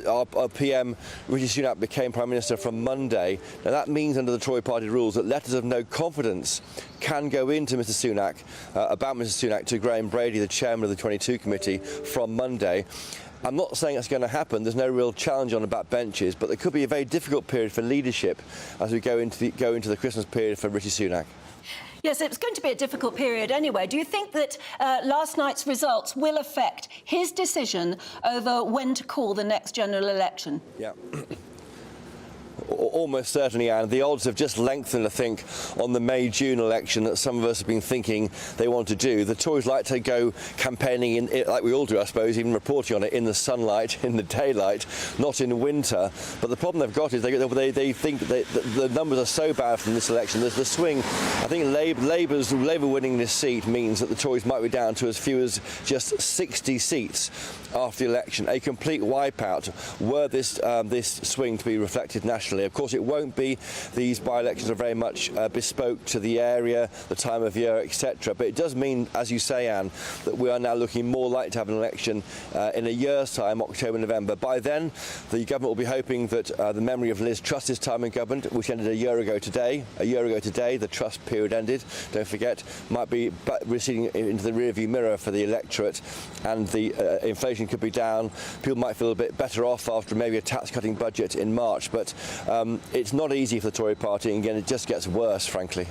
our PM Rishi Sunak became Prime Minister from Monday. Now that means, under the Tory party rules, that letters of no confidence can go into Mr Sunak, about Mr Sunak, to Graham Brady, the chairman of the 22 committee, from Monday. I'm not saying it's going to happen. There's no real challenge on the backbenches, but there could be a very difficult period for leadership as we go into the Christmas period for Rishi Sunak. Yes, it's going to be a difficult period anyway. Do you think that last night's results will affect his decision over when to call the next general election? Yeah. Almost certainly, Anne. The odds have just lengthened, I think, on the May-June election that some of us have been thinking they want to do. The Tories like to go campaigning, like we all do, I suppose, even reporting on it, in the sunlight, in the daylight, not in winter. But the problem they've got is they think that the numbers are so bad from this election. There's the swing. I think Labour winning this seat means that the Tories might be down to as few as just 60 seats after the election. A complete wipeout were this swing to be reflected nationally. Of course, it won't be. These by-elections are very much bespoke to the area, the time of year, etc. But it does mean, as you say, Anne, that we are now looking more likely to have an election in a year's time, October, November. By then, the government will be hoping that the memory of Liz Truss's time in government, which ended a year ago today, the Truss period ended, don't forget, might be receding into the rearview mirror for the electorate, and the inflation could be down. People might feel a bit better off after maybe a tax-cutting budget in March, but it's not easy for the Tory party, and again, it just gets worse, frankly.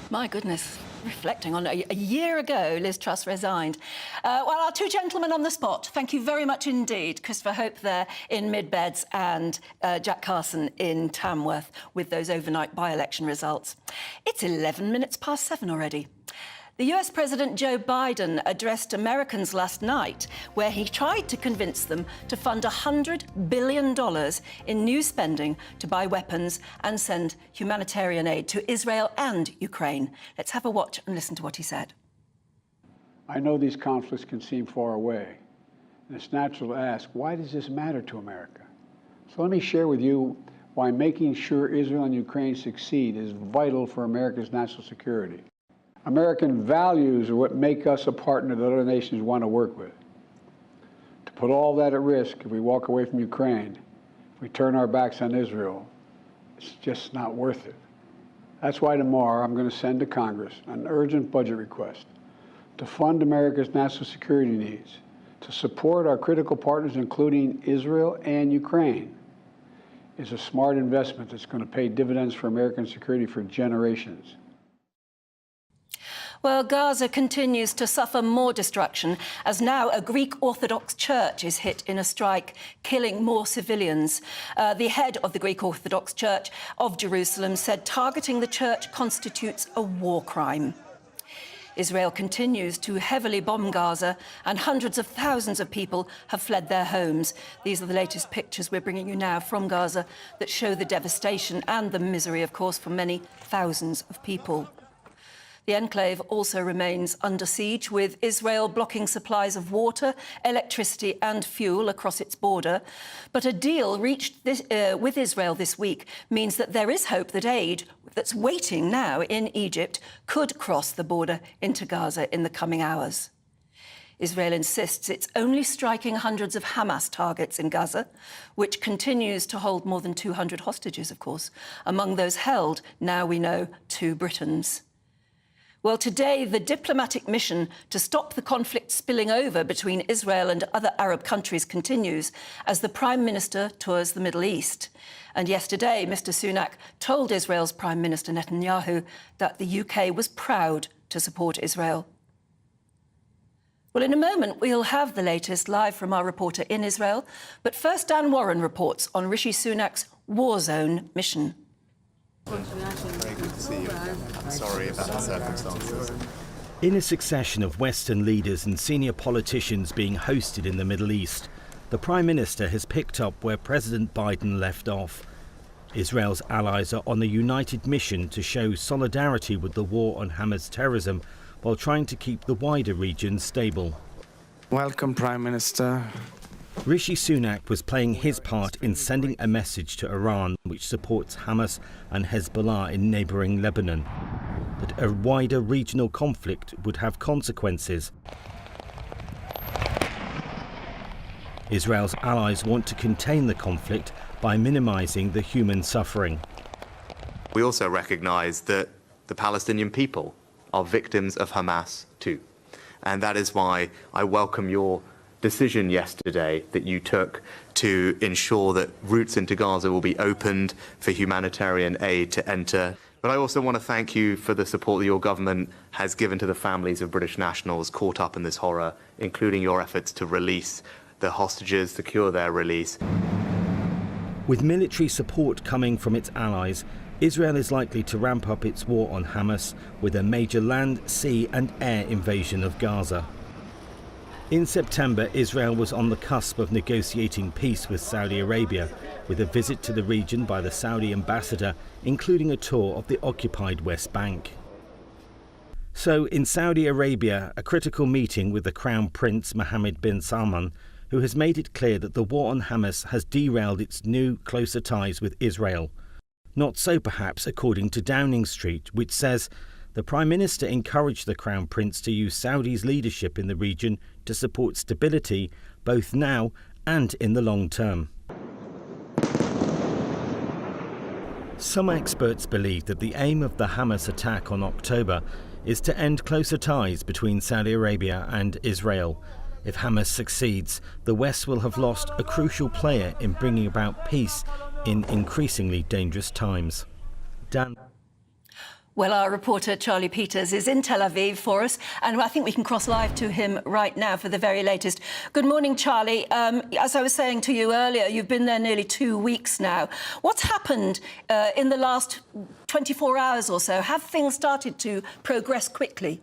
My goodness. Reflecting on a year ago, Liz Truss resigned. Well, our two gentlemen on the spot, thank you very much indeed. Christopher Hope there in Mid-Beds and Jack Carson in Tamworth with those overnight by-election results. It's 11 minutes past 7 already. The US President Joe Biden addressed Americans last night, where he tried to convince them to fund $100 billion in new spending to buy weapons and send humanitarian aid to Israel and Ukraine. Let's have a watch and listen to what he said. I know these conflicts can seem far away, and it's natural to ask, why does this matter to America? So let me share with you why making sure Israel and Ukraine succeed is vital for America's national security. American values are what make us a partner that other nations want to work with. To put all that at risk, if we walk away from Ukraine, if we turn our backs on Israel, it's just not worth it. That's why tomorrow I'm going to send to Congress an urgent budget request to fund America's national security needs, to support our critical partners, including Israel and Ukraine. It's a smart investment that's going to pay dividends for American security for generations. Well, Gaza continues to suffer more destruction as now a Greek Orthodox church is hit in a strike, killing more civilians. The head of the Greek Orthodox Church of Jerusalem said targeting the church constitutes a war crime. Israel continues to heavily bomb Gaza, and hundreds of thousands of people have fled their homes. These are the latest pictures we're bringing you now from Gaza that show the devastation and the misery, of course, for many thousands of people. The enclave also remains under siege, with Israel blocking supplies of water, electricity and fuel across its border. But a deal reached with Israel this week means that there is hope that aid that's waiting now in Egypt could cross the border into Gaza in the coming hours. Israel insists it's only striking hundreds of Hamas targets in Gaza, which continues to hold more than 200 hostages, of course. Among those held, now we know, 2 Britons. Well, today, the diplomatic mission to stop the conflict spilling over between Israel and other Arab countries continues as the Prime Minister tours the Middle East. And yesterday, Mr Sunak told Israel's Prime Minister Netanyahu that the UK was proud to support Israel. Well, in a moment, we'll have the latest live from our reporter in Israel. But first, Dan Warren reports on Rishi Sunak's war zone mission. Very good to see you again. I'm sorry about the circumstances. In a succession of Western leaders and senior politicians being hosted in the Middle East, the Prime Minister has picked up where President Biden left off. Israel's allies are on a united mission to show solidarity with the war on Hamas terrorism while trying to keep the wider region stable. Welcome, Prime Minister. Rishi Sunak was playing his part in sending a message to Iran, which supports Hamas and Hezbollah in neighbouring Lebanon, that a wider regional conflict would have consequences. Israel's allies want to contain the conflict by minimising the human suffering. We also recognise that the Palestinian people are victims of Hamas too. And that is why I welcome your decision yesterday that you took to ensure that routes into Gaza will be opened for humanitarian aid to enter. But I also want to thank you for the support that your government has given to the families of British nationals caught up in this horror, including your efforts to release the hostages, secure their release. With military support coming from its allies, Israel is likely to ramp up its war on Hamas with a major land, sea and air invasion of Gaza. In September, Israel was on the cusp of negotiating peace with Saudi Arabia, with a visit to the region by the Saudi ambassador, including a tour of the occupied West Bank. So, in Saudi Arabia, a critical meeting with the Crown Prince Mohammed bin Salman, who has made it clear that the war on Hamas has derailed its new, closer ties with Israel. Not so, perhaps, according to Downing Street, which says the Prime Minister encouraged the Crown Prince to use Saudi's leadership in the region to support stability, both now and in the long term. Some experts believe that the aim of the Hamas attack on October is to end closer ties between Saudi Arabia and Israel. If Hamas succeeds, the West will have lost a crucial player in bringing about peace in increasingly dangerous times. Dan. Well, our reporter Charlie Peters is in Tel Aviv for us, and I think we can cross live to him right now for the very latest. Good morning, Charlie. As I was saying to you earlier, you've been there nearly 2 weeks now. What's happened in the last 24 hours or so? Have things started to progress quickly?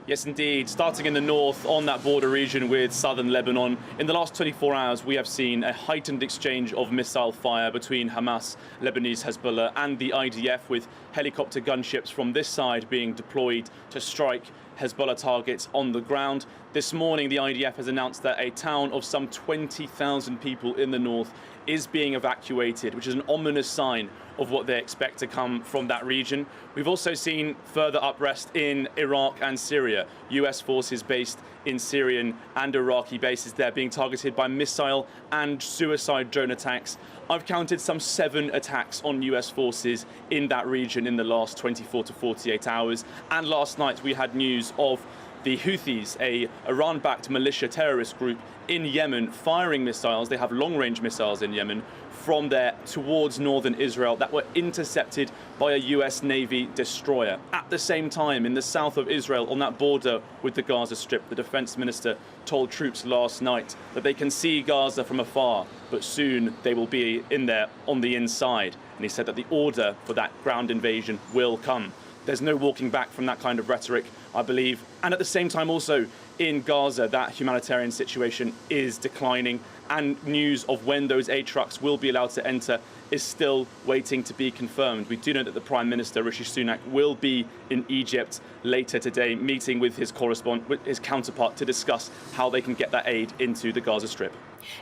Yes, indeed. Starting in the north on that border region with southern Lebanon, in the last 24 hours, we have seen a heightened exchange of missile fire between Hamas, Lebanese Hezbollah and the IDF, with helicopter gunships from this side being deployed to strike Hezbollah targets on the ground. This morning, the IDF has announced that a town of some 20,000 people in the north is being evacuated, which is an ominous sign of what they expect to come from that region. We've also seen further unrest in Iraq and Syria. US forces based in Syrian and Iraqi bases there being targeted by missile and suicide drone attacks. I've counted some 7 attacks on US forces in that region in the last 24 to 48 hours. And last night we had news of the Houthis, a Iran-backed militia terrorist group in Yemen, firing missiles. They have long-range missiles in Yemen from there towards northern Israel that were intercepted by a US Navy destroyer. At the same time, in the south of Israel, on that border with the Gaza Strip, the defense minister told troops last night that they can see Gaza from afar, but soon they will be in there on the inside. And he said that the order for that ground invasion will come. There's no walking back from that kind of rhetoric, I believe. And at the same time also in Gaza, that humanitarian situation is declining, and news of when those aid trucks will be allowed to enter is still waiting to be confirmed. We do know that the Prime Minister, Rishi Sunak, will be in Egypt later today, meeting with his counterpart to discuss how they can get that aid into the Gaza Strip.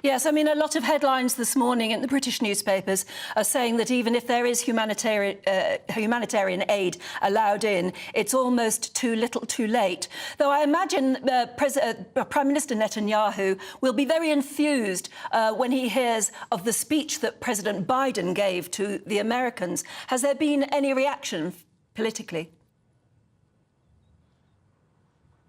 Yes, I mean, a lot of headlines this morning in the British newspapers are saying that even if there is humanitarian aid allowed in, it's almost too little too late. Though I imagine Prime Minister Netanyahu will be very enthused when he hears of the speech that President Biden gave to the Americans. Has there been any reaction politically?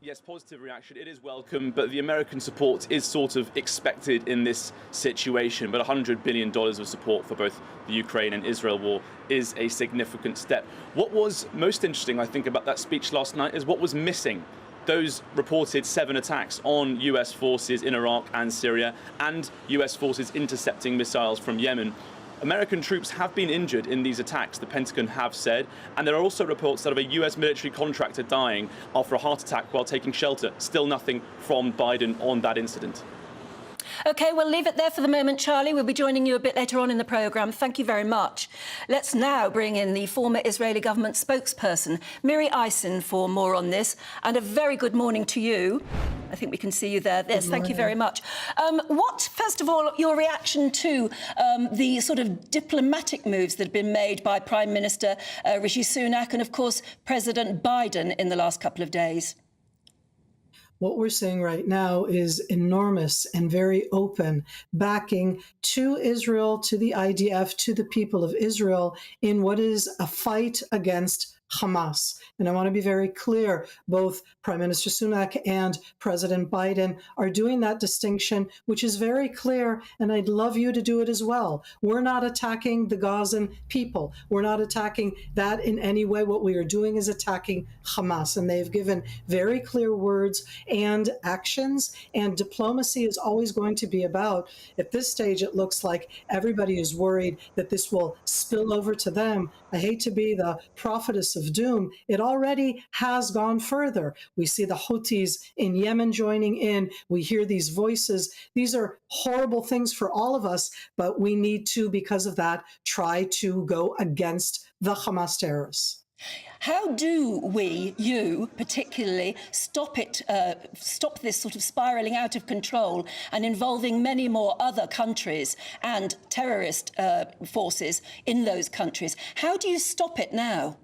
Yes, positive reaction. It is welcome, but the American support is sort of expected in this situation. But $100 billion of support for both the Ukraine and Israel war is a significant step. What was most interesting, I think, about that speech last night is what was missing. Those reported 7 attacks on US forces in Iraq and Syria, and US forces intercepting missiles from Yemen. American troops have been injured in these attacks, the Pentagon have said, and there are also reports of a US military contractor dying after a heart attack while taking shelter. Still nothing from Biden on that incident. OK, we'll leave it there for the moment, Charlie. We'll be joining you a bit later on in the programme. Thank you very much. Let's now bring in the former Israeli government spokesperson, Miri Eisen, for more on this. And a very good morning to you. I think we can see you there. Yes, thank you very much. What, first of all, your reaction to the sort of diplomatic moves that have been made by Prime Minister Rishi Sunak and, of course, President Biden in the last couple of days? What we're seeing right now is enormous and very open backing to Israel, to the IDF, to the people of Israel in what is a fight against Hamas. And I want to be very clear, both Prime Minister Sunak and President Biden are doing that distinction, which is very clear, and I'd love you to do it as well. We're not attacking the Gazan people. We're not attacking that in any way. What we are doing is attacking Hamas, and they've given very clear words and actions, and diplomacy is always going to be about, at this stage, it looks like everybody is worried that this will spill over to them. I hate to be the prophetess of doom. It already has gone further. We see the Houthis in Yemen joining in. We hear these voices. These are horrible things for all of us, but we need to, because of that, try to go against the Hamas terrorists. How do we, you particularly, stop this sort of spiralling out of control and involving many more other countries and terrorist forces in those countries? How do you stop it now?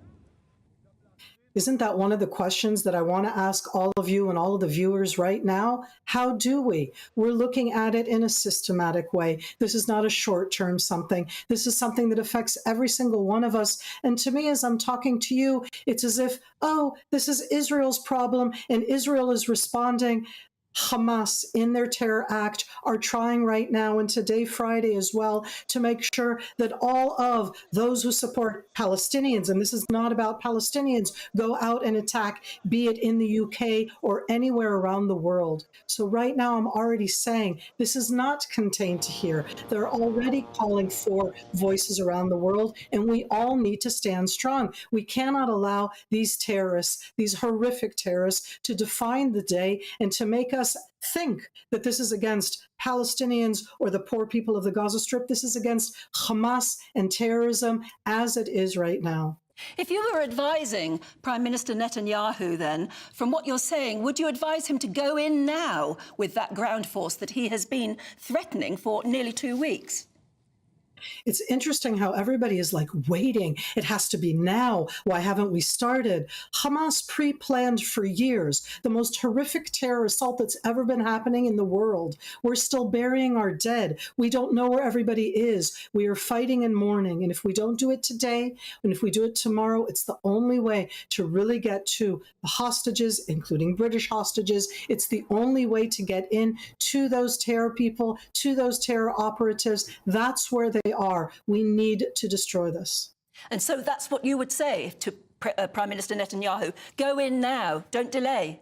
Isn't that one of the questions that I want to ask all of you and all of the viewers right now? How do we? We're looking at it in a systematic way. This is not a short-term something. This is something that affects every single one of us. And to me, as I'm talking to you, it's as if, oh, this is Israel's problem and Israel is responding. Hamas, in their terror act, are trying right now, and today, Friday as well, to make sure that all of those who support Palestinians, and this is not about Palestinians, go out and attack, be it in the UK or anywhere around the world. So right now, I'm already saying this is not contained to here. They're already calling for voices around the world, and we all need to stand strong. We cannot allow these terrorists, these horrific terrorists, to define the day and to make us think that this is against Palestinians or the poor people of the Gaza Strip. This is against Hamas and terrorism as it is right now. If you were advising Prime Minister Netanyahu then, from what you're saying, would you advise him to go in now with that ground force that he has been threatening for nearly 2 weeks? It's interesting how everybody is like waiting. It has to be now. Why haven't we started? Hamas pre-planned for years the most horrific terror assault that's ever been happening in the world. We're still burying our dead. We don't know where everybody is. We are fighting and mourning. And if we don't do it today, and if we do it tomorrow, it's the only way to really get to the hostages, including British hostages. It's the only way to get in to those terror people, to those terror operatives. That's where they are. We need to destroy this. And so that's what you would say to Prime Minister Netanyahu. Go in now. Don't delay.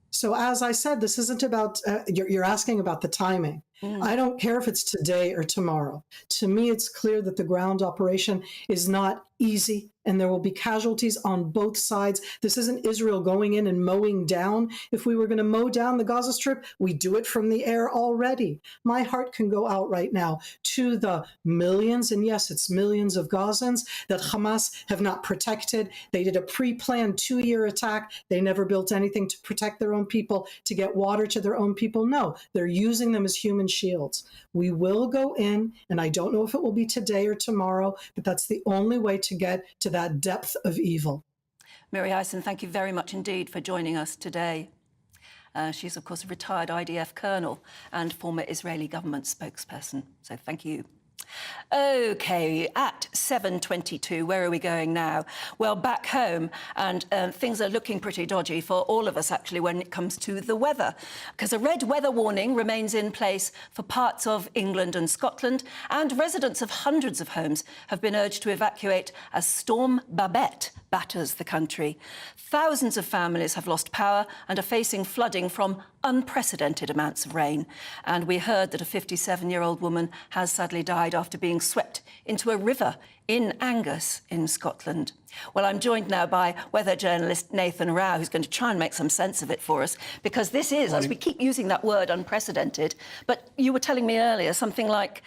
So as I said, this isn't about, you're asking about the timing. I don't care if it's today or tomorrow. To me, it's clear that the ground operation is not easy and there will be casualties on both sides. This isn't Israel going in and mowing down. If we were going to mow down the Gaza Strip, we do it from the air already. My heart can go out right now to the millions, and yes, it's millions of Gazans that Hamas have not protected. They did a pre-planned 2-year attack. They never built anything to protect their own people, to get water to their own people. No, they're using them as human shields. We will go in, and I don't know if it will be today or tomorrow, but that's the only way to get to that depth of evil. Miri Eisen, thank you very much indeed for joining us today. She's, of course, a retired IDF colonel and former Israeli government spokesperson. So thank you. OK, at 7:22, where are we going now? Well, back home, and things are looking pretty dodgy for all of us, actually, when it comes to the weather, because a red weather warning remains in place for parts of England and Scotland, and residents of hundreds of homes have been urged to evacuate as Storm Babette batters the country. Thousands of families have lost power and are facing flooding from unprecedented amounts of rain. And we heard that a 57-year-old woman has sadly died died after being swept into a river in Angus in Scotland. Well, I'm joined now by weather journalist Nathan Rao, who's going to try and make some sense of it for us, because this is, as we keep using that word, unprecedented. But you were telling me earlier something like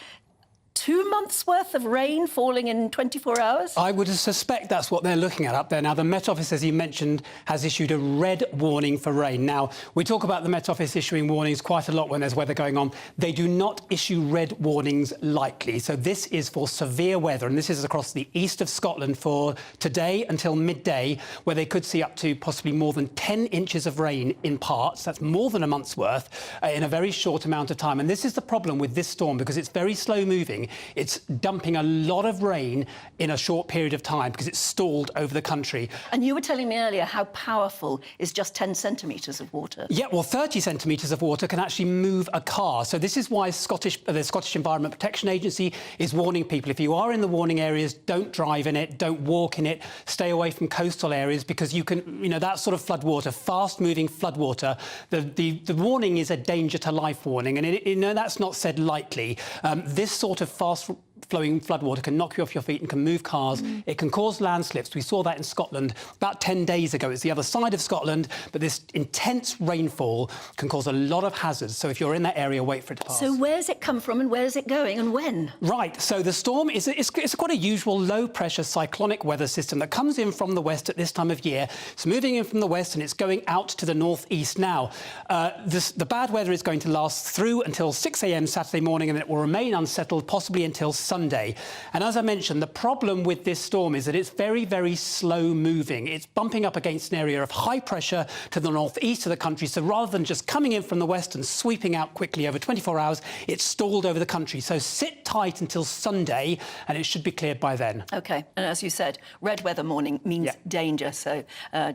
2 months' worth of rain falling in 24 hours? I would suspect that's what they're looking at up there. Now, the Met Office, as you mentioned, has issued a red warning for rain. Now, we talk about the Met Office issuing warnings quite a lot when there's weather going on. They do not issue red warnings lightly. So this is for severe weather, and this is across the east of Scotland for today until midday, where they could see up to possibly more than 10 inches of rain in parts. That's more than a month's worth in a very short amount of time. And this is the problem with this storm, because it's very slow moving. It's dumping a lot of rain in a short period of time because it's stalled over the country. And you were telling me earlier how powerful is just 10 centimetres of water. Yeah, well, 30 centimetres of water can actually move a car. So this is why the Scottish Environment Protection Agency is warning people, if you are in the warning areas, don't drive in it, don't walk in it, stay away from coastal areas, because you can, that sort of floodwater, fast-moving floodwater, the warning is a danger to life warning, and that's not said lightly. This sort of fast-flowing floodwater can knock you off your feet and can move cars. It can cause landslips. We saw that in Scotland about 10 days ago. It's the other side of Scotland, but this intense rainfall can cause a lot of hazards. So if you're in that area, wait for it to pass. So where's it come from and where's it going and when? Right, so the storm is it's quite a usual low-pressure cyclonic weather system that comes in from the west at this time of year. It's moving in from the west and it's going out to the northeast now. The bad weather is going to last through until 6 a.m. Saturday morning, and it will remain unsettled possibly until Sunday. And as I mentioned, the problem with this storm is that it's very, very slow moving. It's bumping up against an area of high pressure to the northeast of the country. So rather than just coming in from the west and sweeping out quickly over 24 hours, it's stalled over the country. So sit tight until Sunday and it should be cleared by then. OK, and as you said, red weather warning means danger, so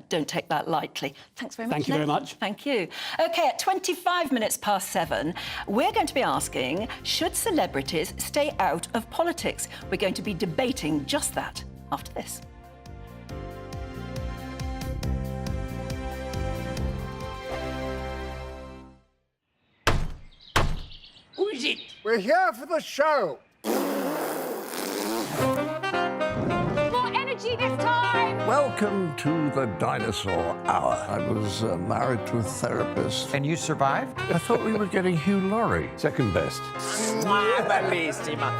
don't take that lightly. Thanks very much. Thank you very much. Thank you. OK, at 25 minutes past 7, we're going to be asking, should celebrities stay out of politics? We're going to be debating just that after this. Who is it? We're here for the show. More energy this time! Welcome to the Dinosaur Hour. I was married to a therapist. And you survived? I thought we were getting Hugh Laurie. Second best.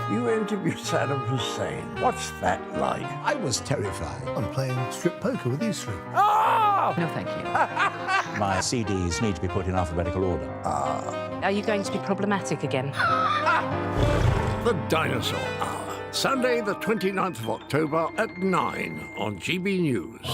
You interviewed Saddam Hussein. What's that like? I was terrified. I'm playing strip poker with these three. Oh! No, thank you. My CDs need to be put in alphabetical order. Are you going to be problematic again? The Dinosaur Hour. Sunday, the 29th of October at 9 on GB News.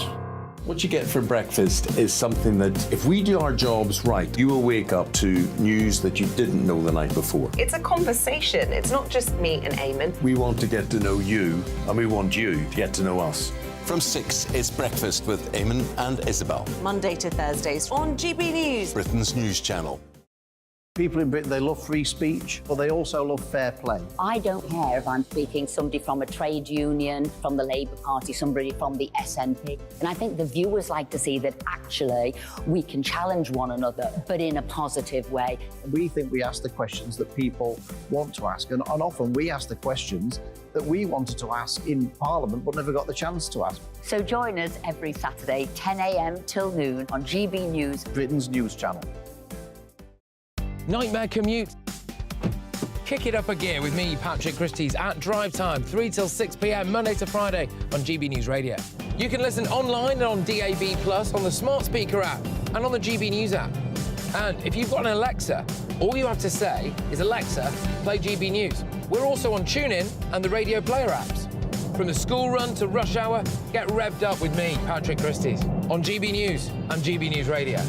What you get for breakfast is something that, if we do our jobs right, you will wake up to news that you didn't know the night before. It's a conversation. It's not just me and Eamon. We want to get to know you, and we want you to get to know us. From 6, it's Breakfast with Eamon and Isabel. Monday to Thursdays on GB News. Britain's news channel. People in Britain, they love free speech, but they also love fair play. I don't care if I'm speaking somebody from a trade union, from the Labour Party, somebody from the SNP. And I think the viewers like to see that actually we can challenge one another, but in a positive way. We think we ask the questions that people want to ask, and often we ask the questions that we wanted to ask in Parliament but never got the chance to ask. So join us every Saturday, 10 a.m. till noon on GB News. Britain's news channel. Nightmare commute? Kick it up a gear with me, Patrick Christys, at Drive Time, 3 till 6 p.m, Monday to Friday on GB News Radio. You can listen online and on DAB+, on the smart speaker app, and on the GB News app. And if you've got an Alexa, all you have to say is, Alexa, play GB News. We're also on TuneIn and the Radio Player apps. From the school run to rush hour, get revved up with me, Patrick Christys, on GB News and GB News Radio.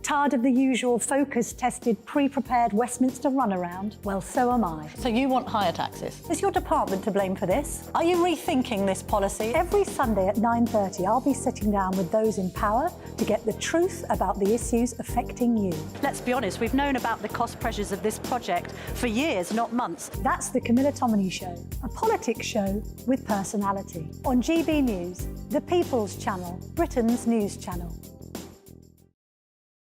Tired of the usual focus-tested, pre-prepared Westminster runaround? Well, so am I. So you want higher taxes? Is your department to blame for this? Are you rethinking this policy? Every Sunday at 9:30, I'll be sitting down with those in power to get the truth about the issues affecting you. Let's be honest, we've known about the cost pressures of this project for years, not months. That's the Camilla Tominey Show, a politics show with personality. On GB News, the People's Channel, Britain's news channel.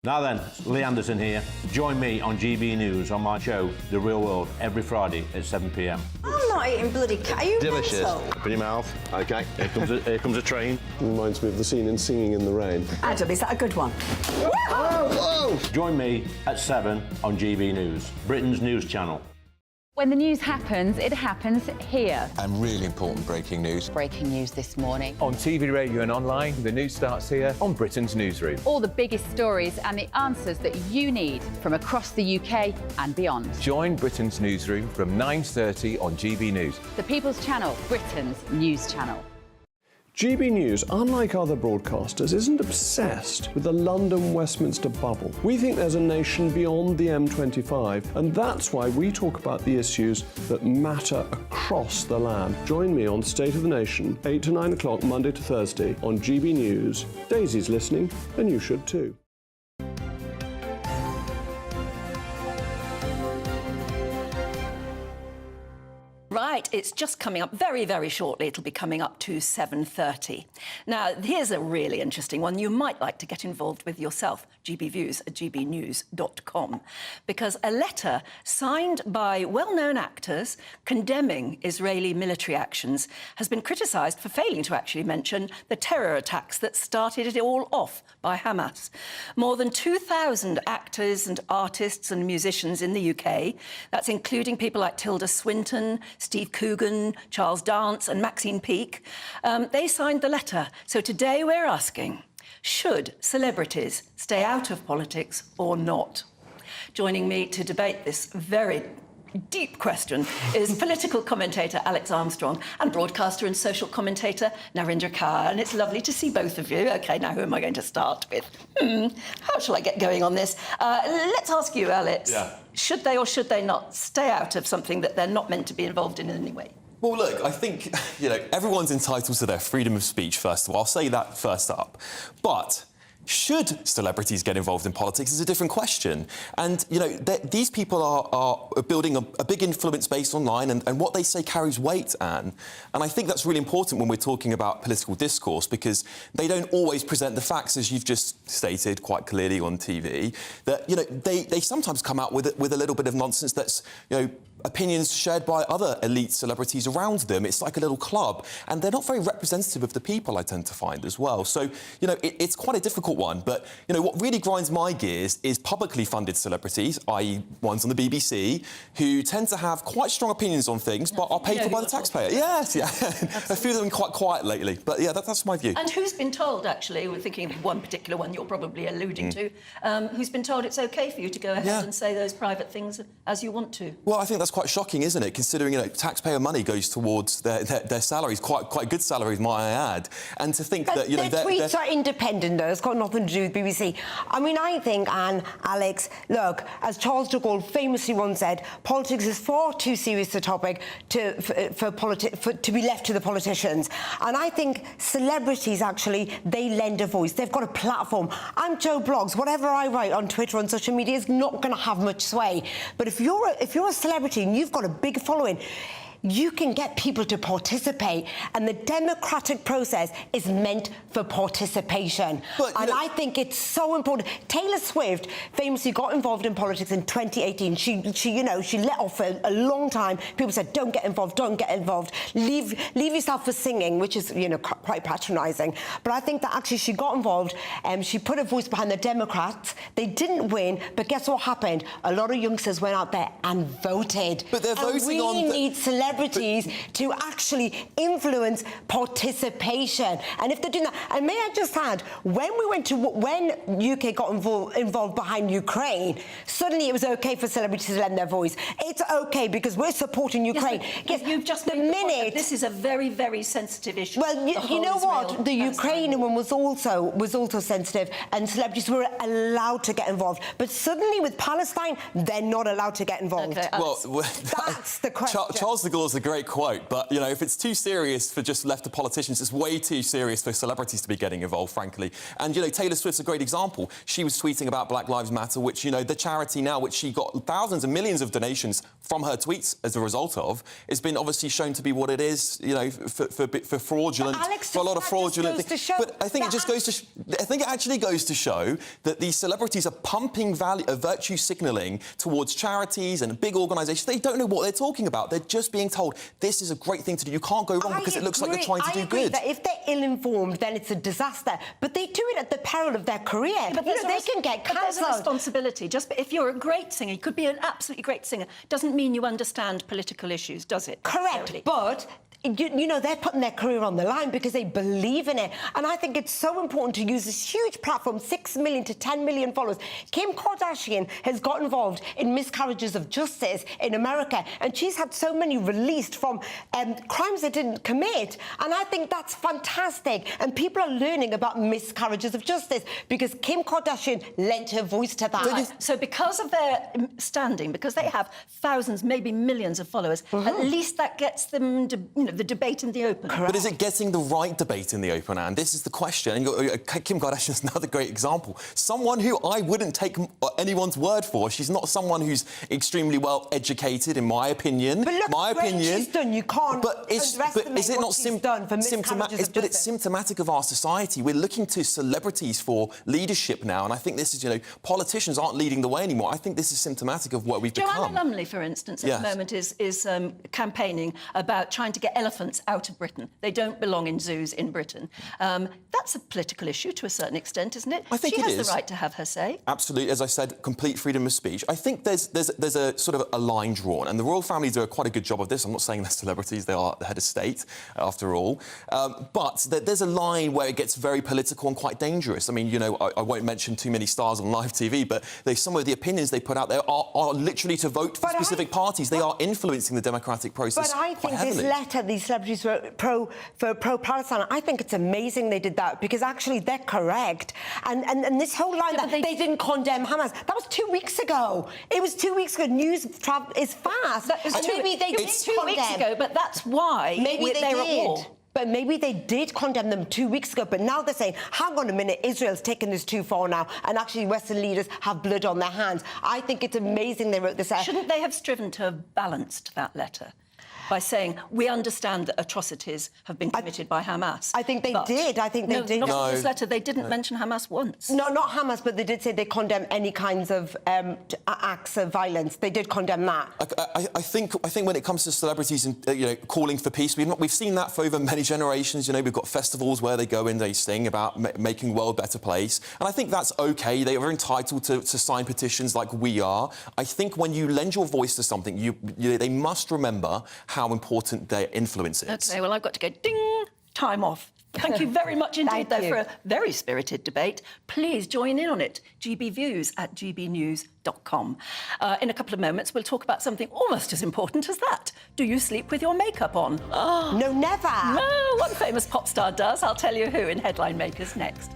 Now then, Lee Anderson here. Join me on GB News on my show, The Real World, every Friday at 7 p.m. I'm not eating bloody cat. Are you Delicious. mental? Put in your mouth. OK, here comes a train. Reminds me of the scene in Singing in the Rain. Adam, is that a good one? Whoa! Join me at 7 on GB News, Britain's news channel. When the news happens, it happens here. And really important breaking news. Breaking news this morning. On TV, radio and online, the news starts here on Britain's Newsroom. All the biggest stories and the answers that you need from across the UK and beyond. Join Britain's Newsroom from 9:30 on GB News. The People's Channel, Britain's news channel. GB News, unlike other broadcasters, isn't obsessed with the London-Westminster bubble. We think there's a nation beyond the M25, and that's why we talk about the issues that matter across the land. Join me on State of the Nation, 8 to 9 o'clock, Monday to Thursday, on GB News. Daisy's listening, and you should too. Right, it's just coming up very, very shortly. It'll be coming up to 7:30. Now, here's a really interesting one. You might like to get involved with yourself, gbviews@gbnews.com, because a letter signed by well-known actors condemning Israeli military actions has been criticised for failing to actually mention the terror attacks that started it all off by Hamas. More than 2,000 actors and artists and musicians in the UK, that's including people like Tilda Swinton, Steve Coogan, Charles Dance and Maxine Peake, they signed the letter. So today we're asking, should celebrities stay out of politics or not? Joining me to debate this very deep question is political commentator Alex Armstrong and broadcaster and social commentator Narendra Kaur. And it's lovely to see both of you. OK, now who am I going to start with? How shall I get going on this? Let's ask you, Alex. Yeah. Should they or should they not stay out of something that they're not meant to be involved in any way? Well, look, I think, everyone's entitled to their freedom of speech, first of all. I'll say that first up. But should celebrities get involved in politics is a different question. And, these people are building a big influence base online, and what they say carries weight, Anne. And I think that's really important when we're talking about political discourse, because they don't always present the facts, as you've just stated quite clearly on TV, that, they sometimes come out with a little bit of nonsense that's, opinions shared by other elite celebrities around them. It's like a little club, and they're not very representative of the people, I tend to find, as well. So, it's quite a difficult one, but, what really grinds my gears is publicly funded celebrities, i.e. ones on the BBC, who tend to have quite strong opinions on things, but are paid for by the taxpayer. Yes, yeah. A few of them quite quiet lately, but yeah, that's my view. And who's been told, actually, we're thinking of one particular one you're probably alluding to, who's been told it's OK for you to go ahead and say those private things as you want to? Well, I think that's quite shocking, isn't it? Considering, taxpayer money goes towards their salaries, quite good salaries, might I add. And to think that, their tweets are independent, though. It's got nothing to do with BBC. I mean, I think, Anne, Alex, look, as Charles de Gaulle famously once said, politics is far too serious a topic to be left to the politicians. And I think celebrities, actually, they lend a voice. They've got a platform. I'm Joe Bloggs. Whatever I write on Twitter, on social media, is not going to have much sway. But if you're a celebrity and you've got a big following, you can get people to participate, and the democratic process is meant for participation. I think it's so important. Taylor Swift famously got involved in politics in 2018. She let off a long time. People said, don't get involved, leave yourself for singing, which is, quite patronising. But I think that actually she got involved and she put a voice behind the Democrats. They didn't win, but guess what happened? A lot of youngsters went out there and voted. But they're voting we on... need celebrities to actually influence participation. And if they're doing that, and may I just add, when UK got involved behind Ukraine, suddenly it was OK for celebrities to lend their voice. It's OK because we're supporting Ukraine. Yes, you've just made the point that this is a very, very sensitive issue. Well, you know what? The Ukrainian one was also sensitive, and celebrities were allowed to get involved. But suddenly with Palestine, they're not allowed to get involved. Well, that's the question. Charles de Gaulle is a great quote, but, you know, if it's too serious for just left to politicians, it's way too serious for celebrities to be getting involved, frankly. And, you know, Taylor Swift's a great example. She was tweeting about Black Lives Matter, which, you know, the charity now, which she got thousands and millions of donations from her tweets as a result of, has been obviously shown to be what it is, you know, for fraudulent, for a lot of fraudulent things. But I think it just goes to, I think it actually goes to show that these celebrities are pumping virtue signalling towards charities and big organisations. They don't know what they're talking about. They're just being told this is a great thing to do. You can't go wrong because it looks like they're trying to do good. That if they're ill-informed, then it's a disaster. But they do it at the peril of their career. Yeah, but they can get cancelled. There's a responsibility. Just if you're a great singer, you could be an absolutely great singer, doesn't mean you understand political issues, does it? Correct, but you know, they're putting their career on the line because they believe in it. And I think it's so important to use this huge platform, 6 million to 10 million followers. Kim Kardashian has got involved in miscarriages of justice in America, and she's had so many released from crimes they didn't commit. And I think that's fantastic. And people are learning about miscarriages of justice because Kim Kardashian lent her voice to that. So because of their standing, because they have thousands, maybe millions of followers, at least that gets them, the debate in the open. But is it getting the right debate in the open, Anne? This is the question. And Kim Kardashian is another great example. Someone who I wouldn't take anyone's word for. She's not someone who's extremely well educated, in my opinion. But look, my opinion. She's done. You can't underestimate is it not what she's done for miscarriages of But justice. it's symptomatic of our society. We're looking to celebrities for leadership now, and I think this is, you know, politicians aren't leading the way anymore. I think this is symptomatic of what we've become. Joanna Lumley, for instance, at the moment is campaigning about trying to get elephants out of Britain. They don't belong in zoos in Britain. That's a political issue to a certain extent, isn't it? I think she it has is. the right to have her say. Absolutely, as I said, complete freedom of speech. I think there's a sort of a line drawn, and the royal family do quite a good job of this. I'm not saying they're celebrities; they are the head of state, after all. But there's a line where it gets very political and quite dangerous. I mean, you know, I won't mention too many stars on live TV, but some of the opinions they put out there are literally to vote for specific parties. They are influencing the democratic process. But I think quite this heavily. letter these celebrities were pro-Palestine, I think it's amazing they did that because actually they're correct. And this whole line that they didn't condemn Hamas, that was 2 weeks ago. It was 2 weeks ago. News is fast. That was maybe they did 2 weeks ago, but that's why they're at war. But maybe they did condemn them 2 weeks ago, but now they're saying, hang on a minute, Israel's taken this too far now, and actually Western leaders have blood on their hands. I think it's amazing they wrote this out. Shouldn't they have striven to have balanced that letter by saying, we understand that atrocities have been committed by Hamas? I think they did. I think they did. Not in this letter. They didn't mention Hamas once. No, not Hamas, but they did say they condemn any kinds of acts of violence. They did condemn that. I think when it comes to celebrities and you know, calling for peace, we've seen that for over many generations. You know, we've got festivals where they go and they sing about making the world a better place, and I think that's okay. They are entitled to sign petitions like we are. I think when you lend your voice to something, they must remember how important their influence is. OK, well, I've got to go, ding, time off. Thank you very much indeed, though, for a very spirited debate. Please join in on it. gbviews@gbnews.com. In a couple of moments, we'll talk about something almost as important as that. Do you sleep with your makeup on? Oh. No, never. No, one famous pop star does. I'll tell you who in Headline Makers next.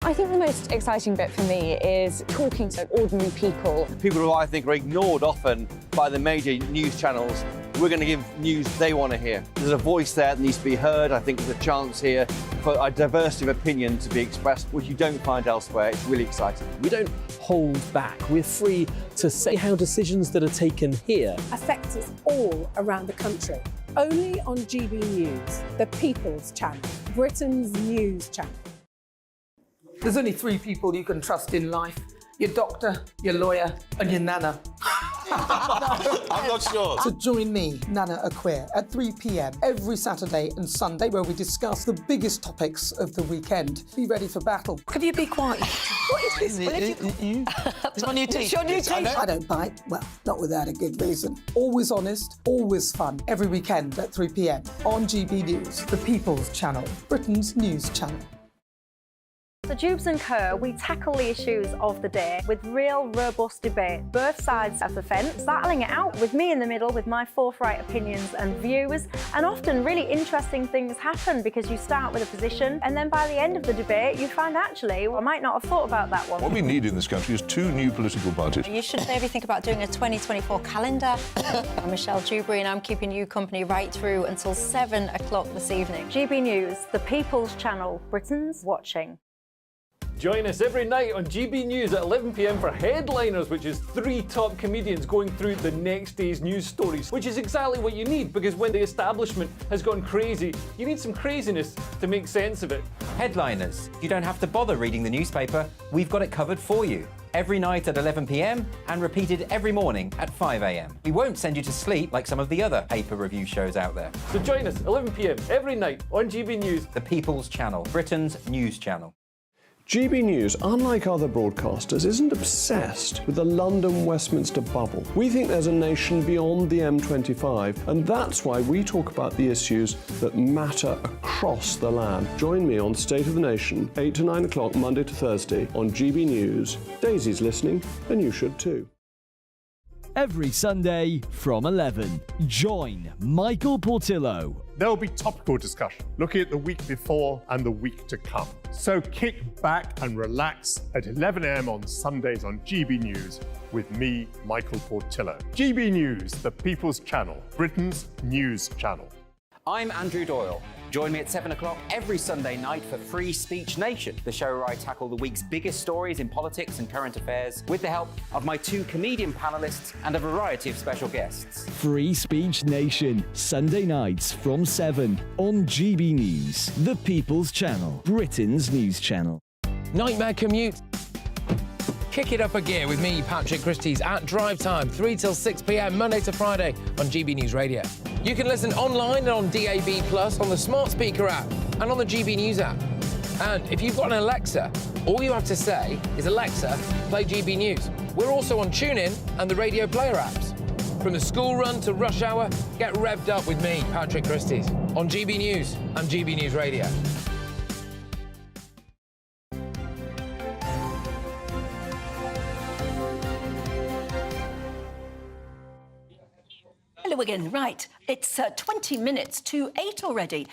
I think the most exciting bit for me is talking to ordinary people. People who I think are ignored often by the major news channels. We're going to give news they want to hear. There's a voice there that needs to be heard. I think there's a chance here for a diversity of opinion to be expressed, which you don't find elsewhere. It's really exciting. We don't hold back. We're free to say how decisions that are taken here affect us all around the country. Only on GB News, the People's Channel, Britain's news channel. There's only 3 people you can trust in life. Your doctor, your lawyer, and your nana. I'm not sure. So join me, Nana Acquia, at 3 p.m. every Saturday and Sunday, where we discuss the biggest topics of the weekend. Be ready for battle. Could you be quiet? What is this? It's on your teeth. It's on your teeth. I don't bite. Well, not without a good reason. Always honest, always fun. Every weekend at 3 p.m. on GB News, the People's Channel, Britain's news channel. So Jubes and Kerr, we tackle the issues of the day with real, robust debate, both sides of the fence, battling it out with me in the middle with my forthright opinions and views. And often really interesting things happen because you start with a position and then by the end of the debate you find actually, well, I might not have thought about that one. What we need in this country is 2 new political parties. You should maybe think about doing a 2024 calendar. I'm Michelle Dewberry and I'm keeping you company right through until 7 o'clock this evening. GB News, the People's Channel, Britain's watching. Join us every night on GB News at 11 p.m. for Headliners, which is 3 top comedians going through the next day's news stories, which is exactly what you need, because when the establishment has gone crazy, you need some craziness to make sense of it. Headliners. You don't have to bother reading the newspaper. We've got it covered for you. Every night at 11 p.m. and repeated every morning at 5 a.m. We won't send you to sleep like some of the other paper review shows out there. So join us 11 p.m. every night on GB News. The People's Channel, Britain's news channel. GB News, unlike other broadcasters, isn't obsessed with the London-Westminster bubble. We think there's a nation beyond the M25, and that's why we talk about the issues that matter across the land. Join me on State of the Nation, 8 to 9 o'clock, Monday to Thursday, on GB News. Daisy's listening, and you should too. Every Sunday from 11, join Michael Portillo. There will be topical discussion, looking at the week before and the week to come. So kick back and relax at 11 a.m. on Sundays on GB News with me, Michael Portillo. GB News, the People's Channel, Britain's news channel. I'm Andrew Doyle. Join me at 7 o'clock every Sunday night for Free Speech Nation, the show where I tackle the week's biggest stories in politics and current affairs with the help of my 2 comedian panellists and a variety of special guests. Free Speech Nation, Sunday nights from 7 on GB News, the People's Channel, Britain's news channel. Nightmare commute. Kick it up a gear with me, Patrick Christys, at Drive Time, 3 till 6 p.m, Monday to Friday on GB News Radio. You can listen online and on DAB+, on the smart speaker app, and on the GB News app. And if you've got an Alexa, all you have to say is, Alexa, play GB News. We're also on TuneIn and the Radio Player apps. From the school run to rush hour, get revved up with me, Patrick Christys, on GB News and GB News Radio. Hello again. Right, it's 20 minutes to 8 already.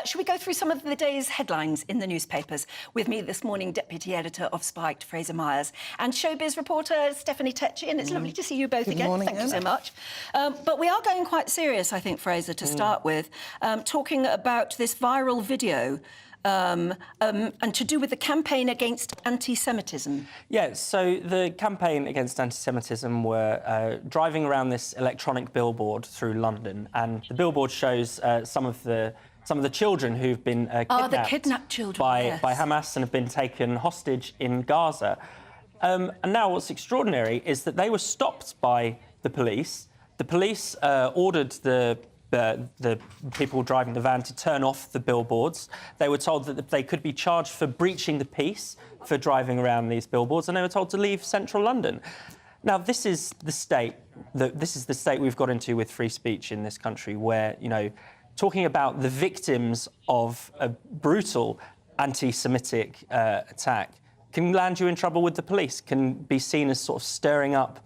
Should we go through some of the day's headlines in the newspapers? With me this morning, Deputy Editor of Spiked, Fraser Myers, and Showbiz reporter Stephanie Tetchy. And it's lovely to see you both again. Morning, Thank you so much. But we are going quite serious, I think, Fraser, to start with, talking about this viral video and to do with the campaign against anti-Semitism. Yeah, so the campaign against anti-Semitism were driving around this electronic billboard through London, and the billboard shows some of the children who've been kidnapped children, by Hamas and have been taken hostage in Gaza. And now what's extraordinary is that they were stopped by the police. The police ordered the people driving the van to turn off the billboards. They were told that they could be charged for breaching the peace for driving around these billboards, and they were told to leave central London. Now, this is the state we've got into with free speech in this country, where, you know, talking about the victims of a brutal anti-Semitic attack can land you in trouble with the police, can be seen as sort of stirring up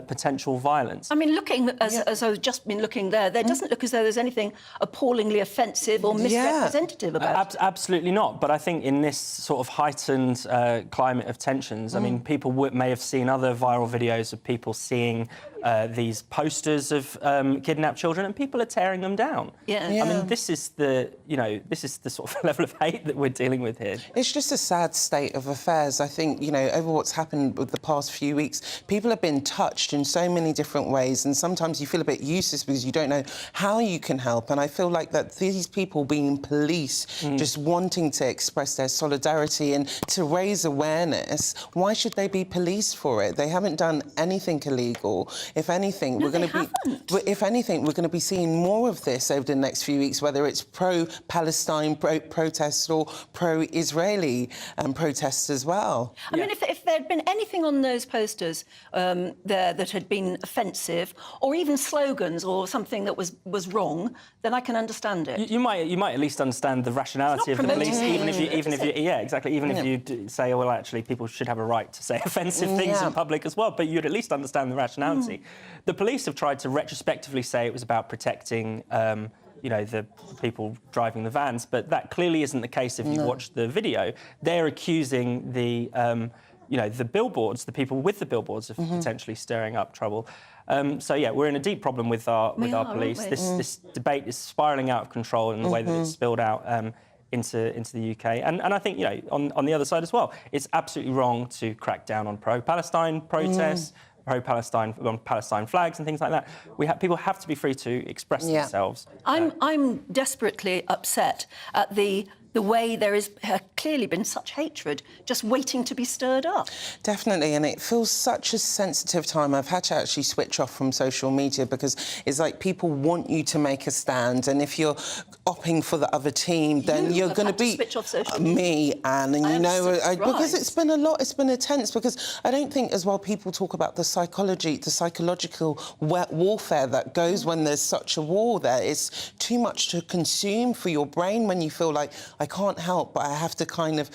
potential violence. I mean, looking as I've just been looking there doesn't look as though there's anything appallingly offensive or misrepresentative about it. Absolutely not. But I think in this sort of heightened climate of tensions, I mean, people may have seen other viral videos of people seeing these posters of kidnapped children, and people are tearing them down. I mean, this is the sort of level of hate that we're dealing with here. It's just a sad state of affairs. I think, you know, over what's happened with the past few weeks, people have been touched in so many different ways, and sometimes you feel a bit useless because you don't know how you can help. And I feel like that these people being police, just wanting to express their solidarity and to raise awareness, why should they be policed for it? They haven't done anything illegal. if anything, we're going to be seeing more of this over the next few weeks, whether it's pro-Palestine protests or pro-Israeli protests as well. I mean, if there had been anything on those posters there that had been offensive, or even slogans or something that was wrong, then I can understand it. You might at least understand the rationality of the police, even if you say, oh, well, actually, people should have a right to say offensive things in public as well, but you'd at least understand the rationality. The police have tried to retrospectively say it was about protecting you know, the people driving the vans, but that clearly isn't the case if you watch the video. They're accusing the, you know, the billboards, the people with the billboards of potentially stirring up trouble. So, yeah, we're in a deep problem with our police. This debate is spiralling out of control in the way that it's spilled out into the UK. And I think, you know, on the other side as well, it's absolutely wrong to crack down on pro-Palestine protests, pro-Palestine on Palestine flags and things like that. People have to be free to express themselves. I'm desperately upset at the way there has clearly been such hatred just waiting to be stirred up. Definitely, and it feels such a sensitive time. I've had to actually switch off from social media because it's like people want you to make a stand, and if you're opting for the other team, then you're going to beat me, Anne. And you know, because it's been a lot, it's been intense, because I don't think as well people talk about the psychological warfare that goes when there's such a war there. It's too much to consume for your brain when you feel like, I can't help, but I have to kind of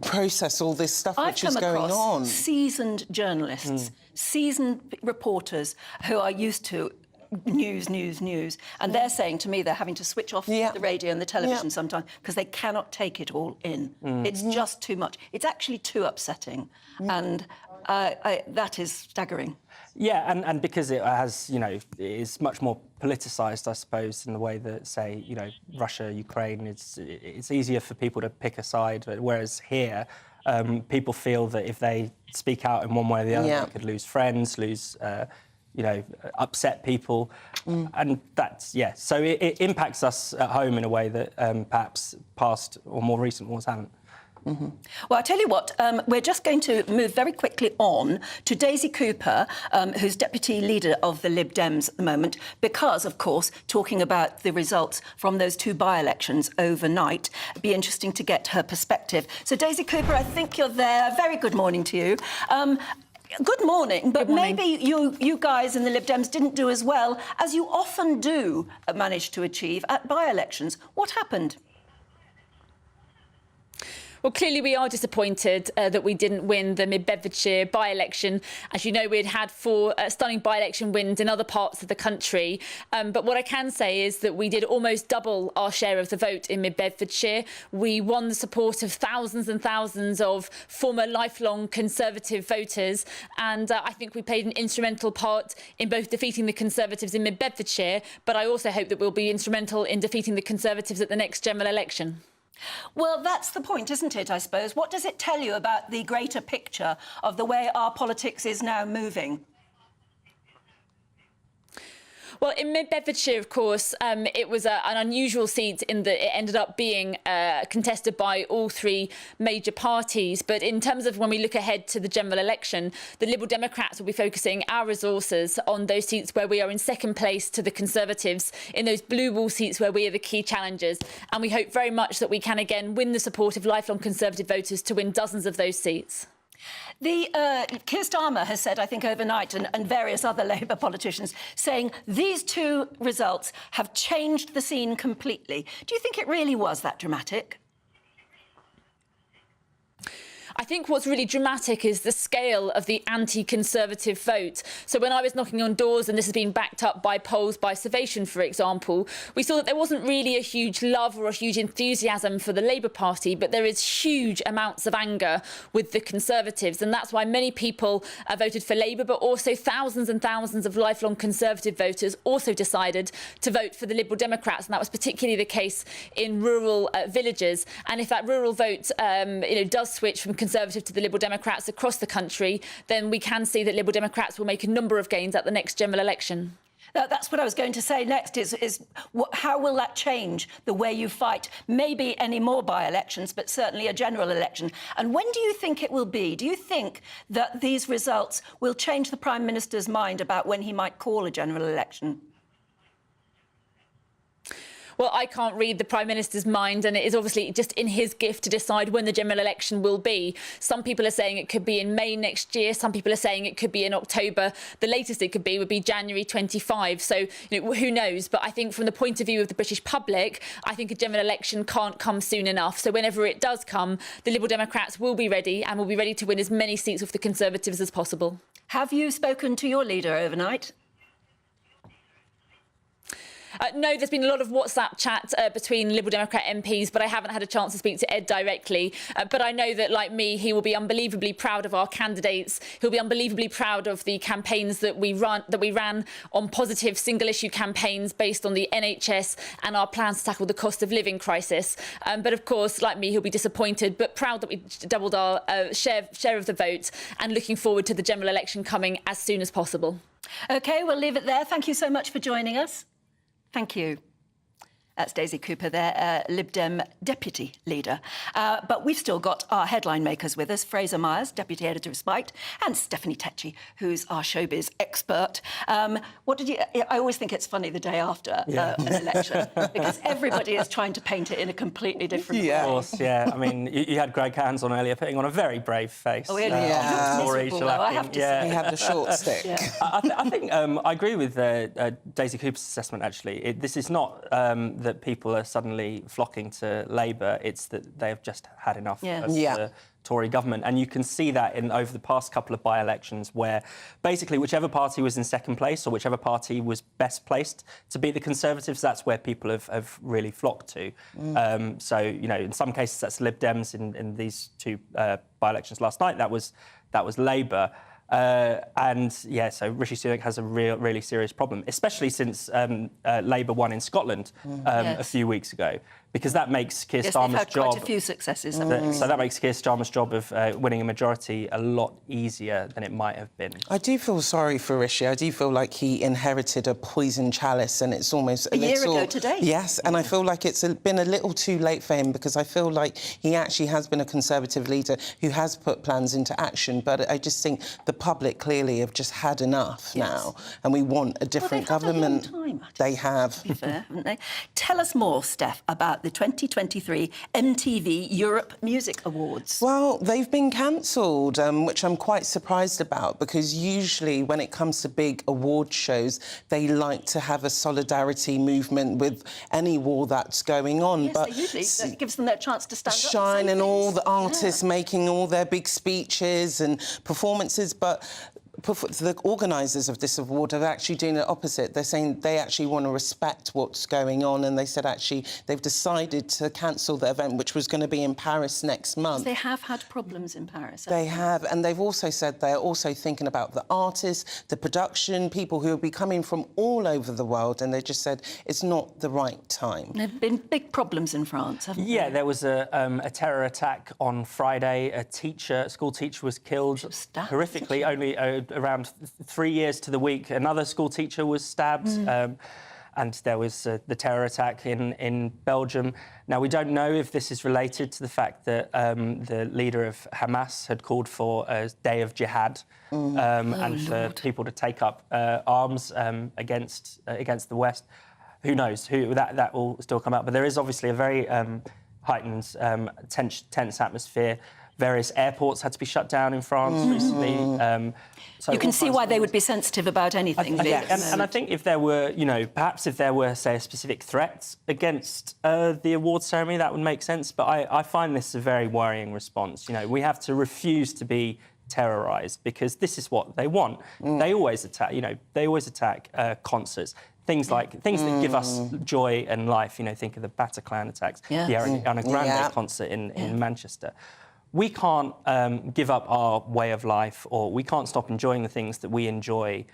process all this stuff which is going on. I've come across seasoned journalists, seasoned reporters who are used to news, and they're saying to me they're having to switch off the radio and the television sometimes because they cannot take it all in. It's just too much. It's actually too upsetting, and that is staggering. Yeah, and because it has, you know, it is much more politicised, I suppose, in the way that, say, you know, Russia, Ukraine, it's easier for people to pick a side, whereas here, people feel that if they speak out in one way or the other, they could lose friends, lose, you know, upset people, and that's, so it impacts us at home in a way that perhaps past or more recent wars haven't. Well, I tell you what, we're just going to move very quickly on to Daisy Cooper, who's Deputy Leader of the Lib Dems at the moment, because, of course, talking about the results from those two by-elections overnight, it'd be interesting to get her perspective. So, Daisy Cooper, I think you're there. Very good morning to you. Good morning, but maybe you guys in the Lib Dems didn't do as well as you often do manage to achieve at by-elections. What happened? Well, clearly we are disappointed that we didn't win the Mid-Bedfordshire by-election. As you know, we had 4 stunning by-election wins in other parts of the country. But what I can say is that we did almost double our share of the vote in Mid-Bedfordshire. We won the support of thousands and thousands of former lifelong Conservative voters. And I think we played an instrumental part in both defeating the Conservatives in Mid-Bedfordshire, but I also hope that we'll be instrumental in defeating the Conservatives at the next general election. Well, that's the point, isn't it, I suppose? What does it tell you about the greater picture of the way our politics is now moving? Well, in Mid-Bedfordshire, of course, it was an unusual seat in that it ended up being contested by all 3 major parties. But in terms of when we look ahead to the general election, the Liberal Democrats will be focusing our resources on those seats where we are in second place to the Conservatives, in those blue wall seats where we are the key challengers. And we hope very much that we can again win the support of lifelong Conservative voters to win dozens of those seats. Keir Starmer has said, I think, overnight, and various other Labour politicians, saying these 2 results have changed the scene completely. Do you think it really was that dramatic? I think what's really dramatic is the scale of the anti-Conservative vote. So when I was knocking on doors, and this has been backed up by polls by Survation, for example, we saw that there wasn't really a huge love or a huge enthusiasm for the Labour Party, but there is huge amounts of anger with the Conservatives. And that's why many people voted for Labour, but also thousands and thousands of lifelong Conservative voters also decided to vote for the Liberal Democrats. And that was particularly the case in rural villages. And if that rural vote does switch from Conservative to the Liberal Democrats across the country, then we can see that Liberal Democrats will make a number of gains at the next general election. That's what I was going to say next, how will that change the way you fight? Maybe any more by-elections, but certainly a general election. And when do you think it will be? Do you think that these results will change the Prime Minister's mind about when he might call a general election? Well, I can't read the Prime Minister's mind, and it is obviously just in his gift to decide when the general election will be. Some people are saying it could be in May next year. Some people are saying it could be in October. The latest it could be would be January 25. So, who knows? But I think from the point of view of the British public, I think a general election can't come soon enough. So whenever it does come, the Liberal Democrats will be ready and will be ready to win as many seats with the Conservatives as possible. Have you spoken to your leader overnight? No, there's been a lot of WhatsApp chat between Liberal Democrat MPs, but I haven't had a chance to speak to Ed directly. But I know that, like me, he will be unbelievably proud of our candidates. He'll be unbelievably proud of the campaigns that we ran on positive single-issue campaigns based on the NHS and our plans to tackle the cost of living crisis. But of course, like me, he'll be disappointed, but proud that we doubled our share of the vote and looking forward to the general election coming as soon as possible. OK, we'll leave it there. Thank you so much for joining us. Thank you. That's Daisy Cooper there, Lib Dem Deputy Leader. But we've still got our headline makers with us, Fraser Myers, Deputy Editor of Spiked, and Stephanie Tecci, who's our showbiz expert. What did you... I always think it's funny the day after an election, because everybody is trying to paint it in a completely different way. Of course, yeah. I mean, you had Greg Hands on earlier putting on a very brave face. Oh, really? I have to say. He had the short stick. I think I agree with Daisy Cooper's assessment, actually. This is not that people are suddenly flocking to Labour, it's that they have just had enough of the Tory government. And you can see that over the past couple of by-elections where basically whichever party was in second place or whichever party was best placed to beat the Conservatives, that's where people have really flocked to. So, in some cases that's Lib Dems in these two by-elections last night, that was Labour. So Rishi Sunak has a really serious problem, especially since Labour won in Scotland a few weeks ago, because that makes Keir Starmer's job... quite a few successes. So that makes Keir Starmer's job of winning a majority a lot easier than it might have been. I do feel sorry for Rishi. I do feel like he inherited a poison chalice, and it's almost a year ago today. Yes, and I feel like it's been a little too late for him, because I feel like he actually has been a Conservative leader who has put plans into action. But I just think the public clearly have just had enough now, and we want a different government. Had a long time, they have. To be fair, haven't they? Tell us more, Steph, about the 2023 MTV Europe Music Awards. Well, they've been cancelled, which I'm quite surprised about, because usually when it comes to big award shows, they like to have a solidarity movement with any war that's going on. Yes, but usually that gives them their chance to stand up. Shine, and all the artists making all their big speeches and performances, but the organisers of this award are actually doing the opposite. They're saying they actually want to respect what's going on, and they said actually they've decided to cancel the event, which was going to be in Paris next month. They have had problems in Paris. They have, and they've also said they're also thinking about the artists, the production, people who will be coming from all over the world, and they just said it's not the right time. There have been big problems in France, haven't there? Yeah, there was a terror attack on Friday. A school teacher was killed horrifically, only around 3 years to the week. Another school teacher was stabbed. And there was the terror attack in Belgium. Now, we don't know if this is related to the fact that the leader of Hamas had called for a day of jihad and for people to take up arms against the West. Who knows? That will still come out. But there is obviously a very heightened, tense atmosphere. Various airports had to be shut down in France recently. So you can see why they would be sensitive about anything. And I think if there were, perhaps if there were, say, a specific threat against the awards ceremony, that would make sense. But I find this a very worrying response. We have to refuse to be terrorised, because this is what they want. They always attack. They always attack concerts. Things that give us joy and life. Think of the Bataclan attacks, the Ariana Grande concert in Manchester. We can't give up our way of life, or we can't stop enjoying the things that we enjoy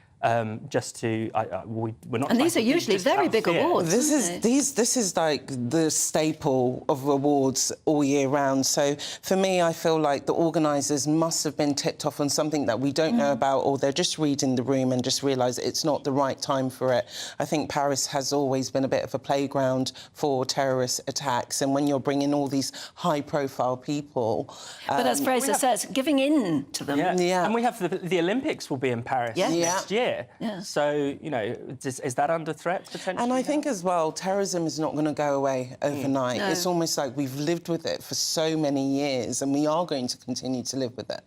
just to we're not. And these are usually very big awards. This is like the staple of awards all year round. So for me, I feel like the organisers must have been tipped off on something that we don't know about, or they're just reading the room and just realise it's not the right time for it. I think Paris has always been a bit of a playground for terrorist attacks, and when you're bringing all these high-profile people, but as Fraser says, giving in to them. Yeah. And we have the Olympics will be in Paris next year. Yeah. So, you know, is that under threat potentially? And I think as well, terrorism is not going to go away overnight. No. It's almost like we've lived with it for so many years, and we are going to continue to live with it.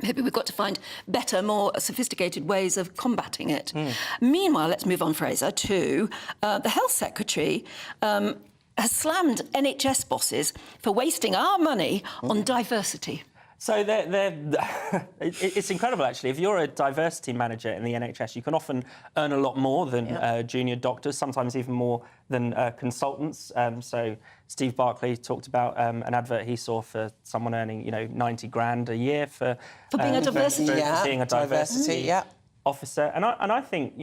Maybe we've got to find better, more sophisticated ways of combating it. Meanwhile, let's move on, Fraser, to the Health Secretary has slammed NHS bosses for wasting our money on diversity. So it's incredible, actually. If you're a diversity manager in the NHS, you can often earn a lot more than junior doctors, sometimes even more than consultants. So Steve Barclay talked about an advert he saw for someone earning, 90 grand a year for being a diversity, for being a diversity officer. And I think,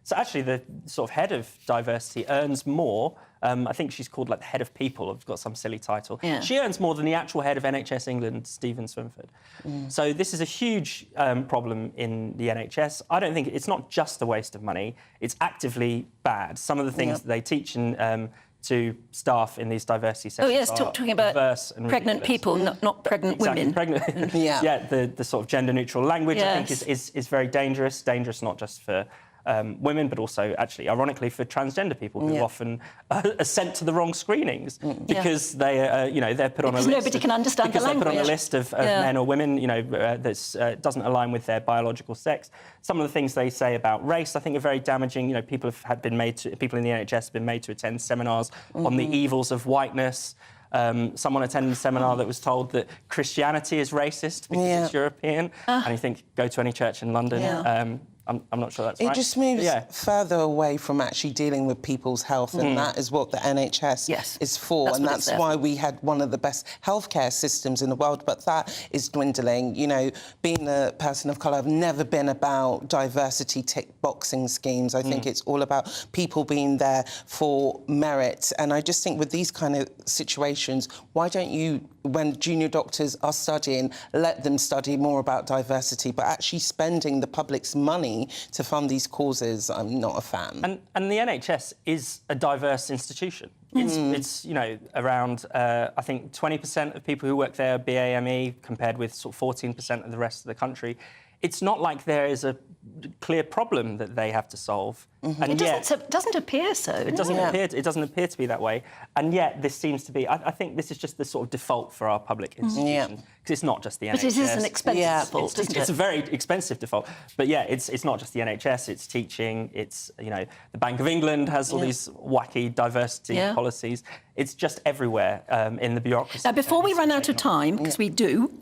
so actually the sort of head of diversity earns more. I think she's called like the head of people. I've got some silly title. Yeah. She earns more than the actual head of NHS England, Stephen Swinford. So this is a huge problem in the NHS. I don't think it's not just a waste of money. It's actively bad. Some of the things that they teach to staff in these diversity sessions. Oh yes, talking about pregnant people, not pregnant women. Pregnant. The sort of gender-neutral language I think is very dangerous. Dangerous not just for women, but also, actually, ironically, for transgender people who often are sent to the wrong screenings because they're put on a list. Nobody can understand the language. They're put on a list of men or women, that doesn't align with their biological sex. Some of the things they say about race, I think, are very damaging. People in the NHS have been made to attend seminars on the evils of whiteness. Someone attended a seminar that was told that Christianity is racist because it's European, and you think, go to any church in London. I'm not sure that's right. It just moves further away from actually dealing with people's health, and that is what the NHS is for, and that's why we had one of the best healthcare systems in the world, but that is dwindling. Being a person of colour, I've never been about diversity tick-boxing schemes. I think it's all about people being there for merit, and I just think with these kind of situations, why don't you, when junior doctors are studying, let them study more about diversity, but actually spending the public's money to fund these causes, I'm not a fan. And the NHS is a diverse institution. It's around, I think, 20% of people who work there are BAME, compared with sort of 14% of the rest of the country. It's not like there is a clear problem that they have to solve. And it doesn't appear so. It doesn't appear to be that way. And yet this seems to be. I think this is just the sort of default for our public institutions. Because it's not just the NHS. But it is an expensive default, isn't it? It's a very expensive default. But it's not just the NHS. It's teaching. It's the Bank of England has all these wacky diversity policies. It's just everywhere in the bureaucracy. Now, before we run out of time, because we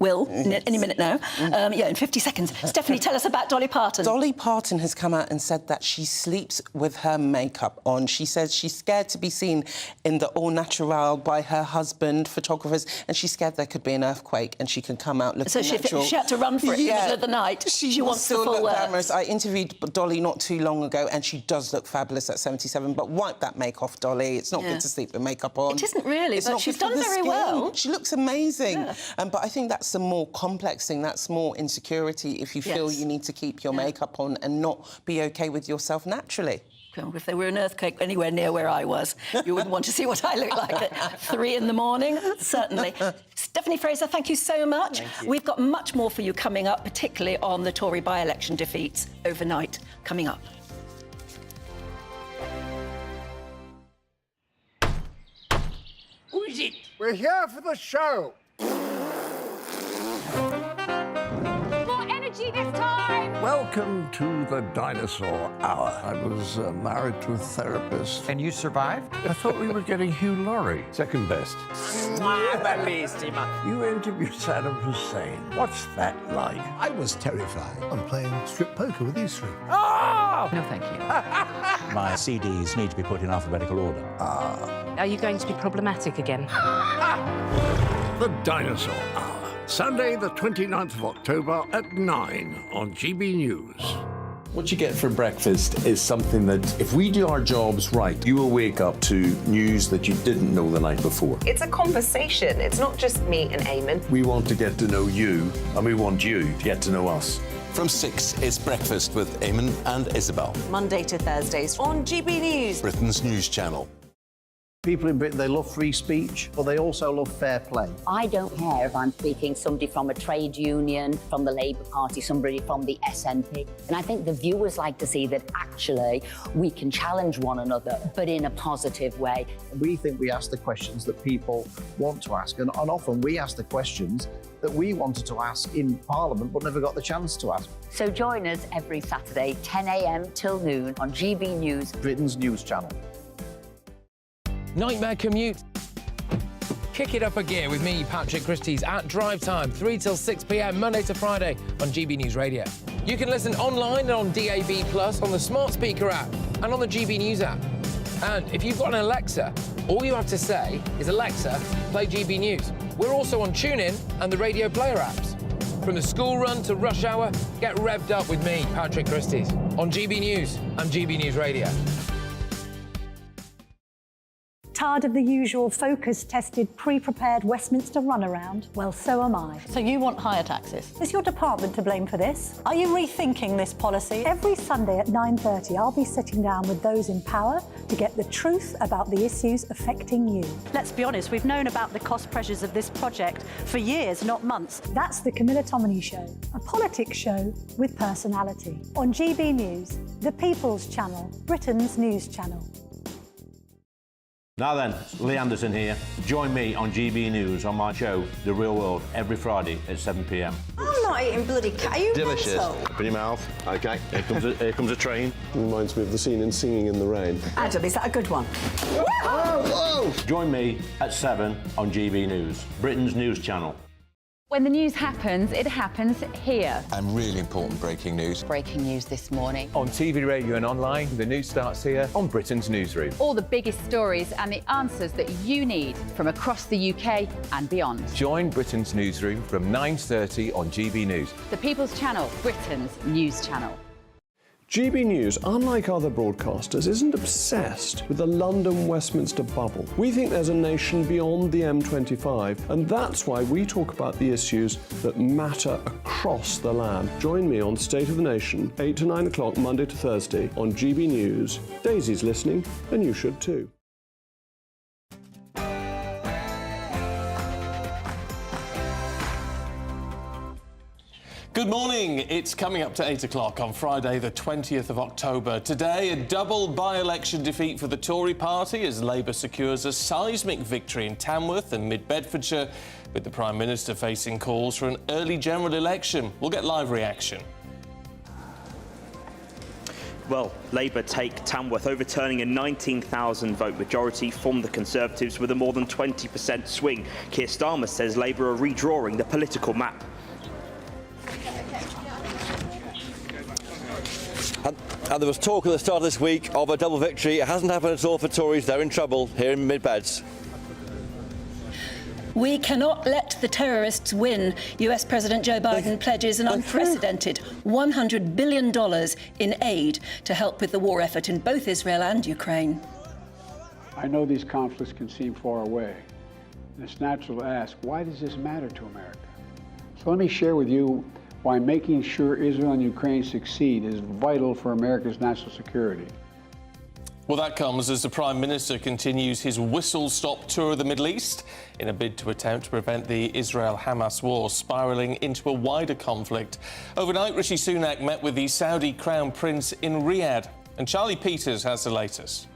will any minute now. In 50 seconds. Stephanie, tell us about Dolly Parton. Dolly Parton has come out and said that she sleeps with her makeup on. She says she's scared to be seen in the all natural by her husband, photographers, and she's scared there could be an earthquake and she can come out looking natural. So she had to run for it in the middle of the night. She wants the full works. Glamorous. I interviewed Dolly not too long ago, and she does look fabulous at 77, but wipe that make off, Dolly. It's not good to sleep with makeup on. It isn't really, but she's done very well. She looks amazing. But I think that's the more complex thing. That's more insecurity if you feel you need to keep your makeup on and not be OK with yourself naturally. If there were an earthquake anywhere near where I was, you wouldn't want to see what I look like at 3 in the morning, certainly. Stephanie Fraser, thank you so much. We've got much more for you coming up, particularly on the Tory by-election defeats overnight coming up. Who is it? We're here for the show. More energy this time! Welcome to the Dinosaur Hour. I was married to a therapist. And you survived? I thought we were getting Hugh Laurie. Second best. You interviewed Saddam Hussein. What's that like? I was terrified. I'm playing strip poker with these three. Oh! No, thank you. My CDs need to be put in alphabetical order. Are you going to be problematic again? The Dinosaur Hour. Sunday, the 29th of October at 9 on GB News. What you get for breakfast is something that, if we do our jobs right, you will wake up to news that you didn't know the night before. It's a conversation. It's not just me and Eamon. We want to get to know you, and we want you to get to know us. From 6, it's Breakfast with Eamon and Isabel. Monday to Thursdays on GB News, Britain's news channel. People in Britain, they love free speech, but they also love fair play. I don't care if I'm speaking somebody from a trade union, from the Labour Party, somebody from the SNP. And I think the viewers like to see that actually we can challenge one another, but in a positive way. We think we ask the questions that people want to ask, and often we ask the questions that we wanted to ask in Parliament but never got the chance to ask. So join us every Saturday, 10 a.m. till noon on GB News, Britain's news channel. Nightmare commute? Kick it up a gear with me, Patrick Christys, at Drive Time, 3 till 6 p.m, Monday to Friday on GB News Radio. You can listen online and on DAB+, on the smart speaker app and on the GB News app. And if you've got an Alexa, all you have to say is, Alexa, play GB News. We're also on TuneIn and the Radio Player apps. From the school run to rush hour, get revved up with me, Patrick Christys, on GB News and GB News Radio. Tired of the usual focus-tested, pre-prepared Westminster runaround? Well, so am I. So you want higher taxes? Is your department to blame for this? Are you rethinking this policy? Every Sunday at 9:30, I'll be sitting down with those in power to get the truth about the issues affecting you. Let's be honest, we've known about the cost pressures of this project for years, not months. That's the Camilla Tominey Show, a politics show with personality. On GB News, the People's Channel, Britain's news channel. Now then, Lee Anderson here. Join me on GB News on my show, The Real World, every Friday at 7 p.m. I'm not eating bloody cat. Are you Delicious. mental? Open your mouth. OK, here comes a train. Reminds me of the scene in Singing in the Rain. Adam, is that a good one? Whoa! Join me at 7 on GB News, Britain's news channel. When the news happens, it happens here. And really important breaking news. Breaking news this morning. On TV, radio and online, the news starts here on Britain's Newsroom. All the biggest stories and the answers that you need from across the UK and beyond. Join Britain's Newsroom from 9:30 on GB News. The People's Channel, Britain's news channel. GB News, unlike other broadcasters, isn't obsessed with the London-Westminster bubble. We think there's a nation beyond the M25, and that's why we talk about the issues that matter across the land. Join me on State of the Nation, 8 to 9 o'clock, Monday to Thursday, on GB News. Daisy's listening, and you should too. Good morning. It's coming up to 8 o'clock on Friday, the 20th of October. Today, a double by-election defeat for the Tory party as Labour secures a seismic victory in Tamworth and Mid-Bedfordshire, with the Prime Minister facing calls for an early general election. We'll get live reaction. Well, Labour take Tamworth, overturning a 19,000 vote majority from the Conservatives with a more than 20% swing. Keir Starmer says Labour are redrawing the political map. And there was talk at the start of this week of a double victory. It hasn't happened at all for Tories. They're in trouble here in Mid-Beds. We cannot let the terrorists win. US President Joe Biden pledges an unprecedented $100 billion in aid to help with the war effort in both Israel and Ukraine. I know these conflicts can seem far away. And it's natural to ask, why does this matter to America? So let me share with you why making sure Israel and Ukraine succeed is vital for America's national security. Well, that comes as the Prime Minister continues his whistle-stop tour of the Middle East in a bid to attempt to prevent the Israel-Hamas war spiralling into a wider conflict. Overnight, Rishi Sunak met with the Saudi Crown Prince in Riyadh, and Charlie Peters has the latest.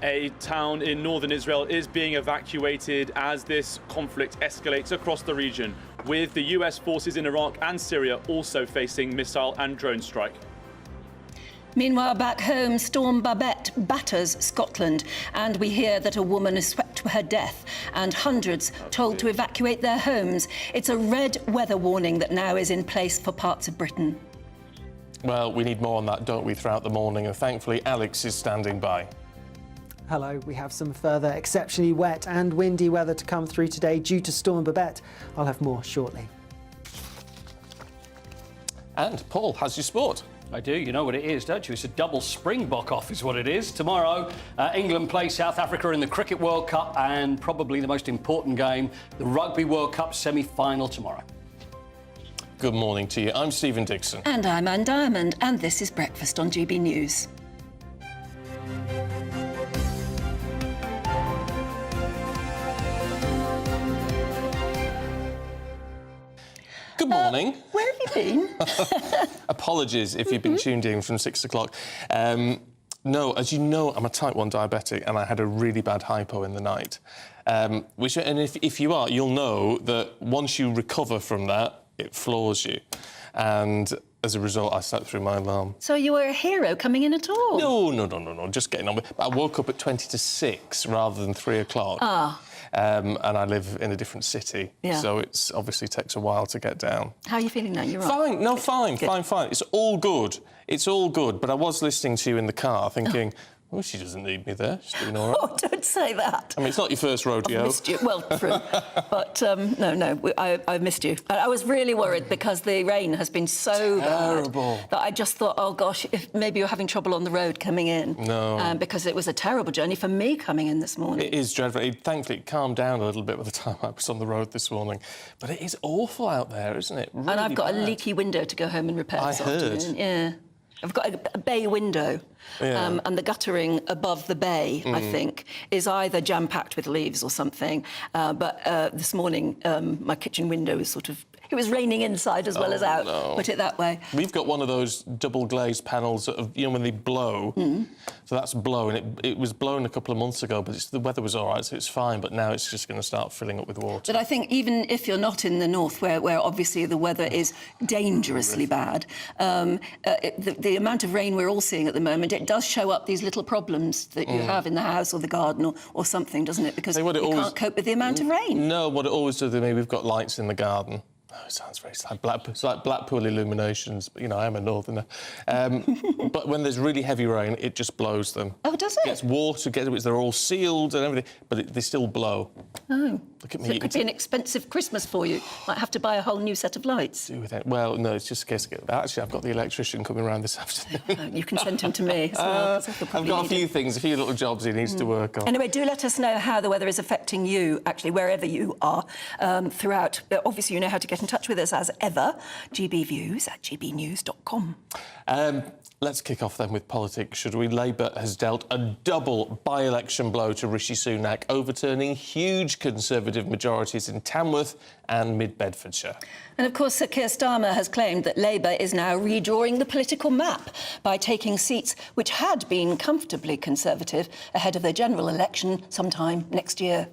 A town in northern Israel is being evacuated as this conflict escalates across the region, with the US forces in Iraq and Syria also facing missile and drone strike. Meanwhile, back home, Storm Babette batters Scotland, and we hear that a woman is swept to her death and hundreds told to evacuate their homes. It's a red weather warning that now is in place for parts of Britain. Well, we need more on that, don't we, throughout the morning, and thankfully Alex is standing by. Hello, we have some further exceptionally wet and windy weather to come through today due to Storm Babette. I'll have more shortly. And Paul has your sport. I do. You know what it is, don't you? It's a double Springbok off is what it is. Tomorrow, England play South Africa in the Cricket World Cup, and probably the most important game, the Rugby World Cup semi-final tomorrow. Good morning to you. I'm Stephen Dixon. And I'm Anne Diamond, and this is Breakfast on GB News. Good morning. Where have you been? Apologies if you've been tuned in from 6 o'clock. No, as you know, I'm a type 1 diabetic and I had a really bad hypo in the night. And if you are, you'll know that once you recover from that, it floors you. And as a result, I slept through my alarm. So you were a hero coming in at all? No, just getting on with it. I woke up at 20 to 6 rather than 3 o'clock. Ah. And I live in a different city, Yeah. so it obviously takes a while to get down. How are you feeling now? You're right. Fine, fine. It's all good. It's all good. But I was listening to you in the car thinking, oh, she doesn't need me there. She's doing all right. Oh, don't say that. I mean, it's not your first rodeo. I've missed you. Well, true. But, I've missed you. I was really worried because the rain has been so terrible bad that I just thought, oh, gosh, if maybe you're having trouble on the road coming in. No. Because it was a terrible journey for me coming in this morning. It is dreadful. Thankfully, it calmed down a little bit by the time I was on the road this morning. But it is awful out there, isn't it? Really and I've got bad. a leaky window to go home and repair this I heard. afternoon. Yeah. I've got a bay window, and the guttering above the bay, I think, is either jam-packed with leaves or something. But this morning, my kitchen window is sort of... It was raining inside as well as out, put it that way. We've got one of those double glazed panels that, when they blow, so that's blowing. It was blowing a couple of months ago, but the weather was all right, so it's fine, but now it's just going to start filling up with water. But I think even if you're not in the north, where obviously the weather is dangerously bad, the amount of rain we're all seeing at the moment, it does show up these little problems that you have in the house or the garden or something, doesn't it? Because you can't cope with the amount of rain. No, what it always does, we've got lights in the garden. Oh, it sounds very... It's like Blackpool illuminations, but, I am a northerner. But when there's really heavy rain, it just blows them. Oh, does it? Gets water, they're all sealed and everything, but they still blow. Oh. Look at me. So it could be an expensive Christmas for you. Might have to buy a whole new set of lights. Do with it. Well, no, it's just a case of... Actually, I've got the electrician coming around this afternoon. You can send him to me as well. I've got a few things, a few little jobs he needs to work on. Anyway, do let us know how the weather is affecting you, actually, wherever you are, throughout. Obviously, you know how to get in touch with us as ever. gbviews@gbnews.com. Let's kick off then with politics, should we? Labour has dealt a double by-election blow to Rishi Sunak, overturning huge Conservative majorities in Tamworth and Mid-Bedfordshire. And, of course, Sir Keir Starmer has claimed that Labour is now redrawing the political map by taking seats which had been comfortably Conservative ahead of the general election sometime next year.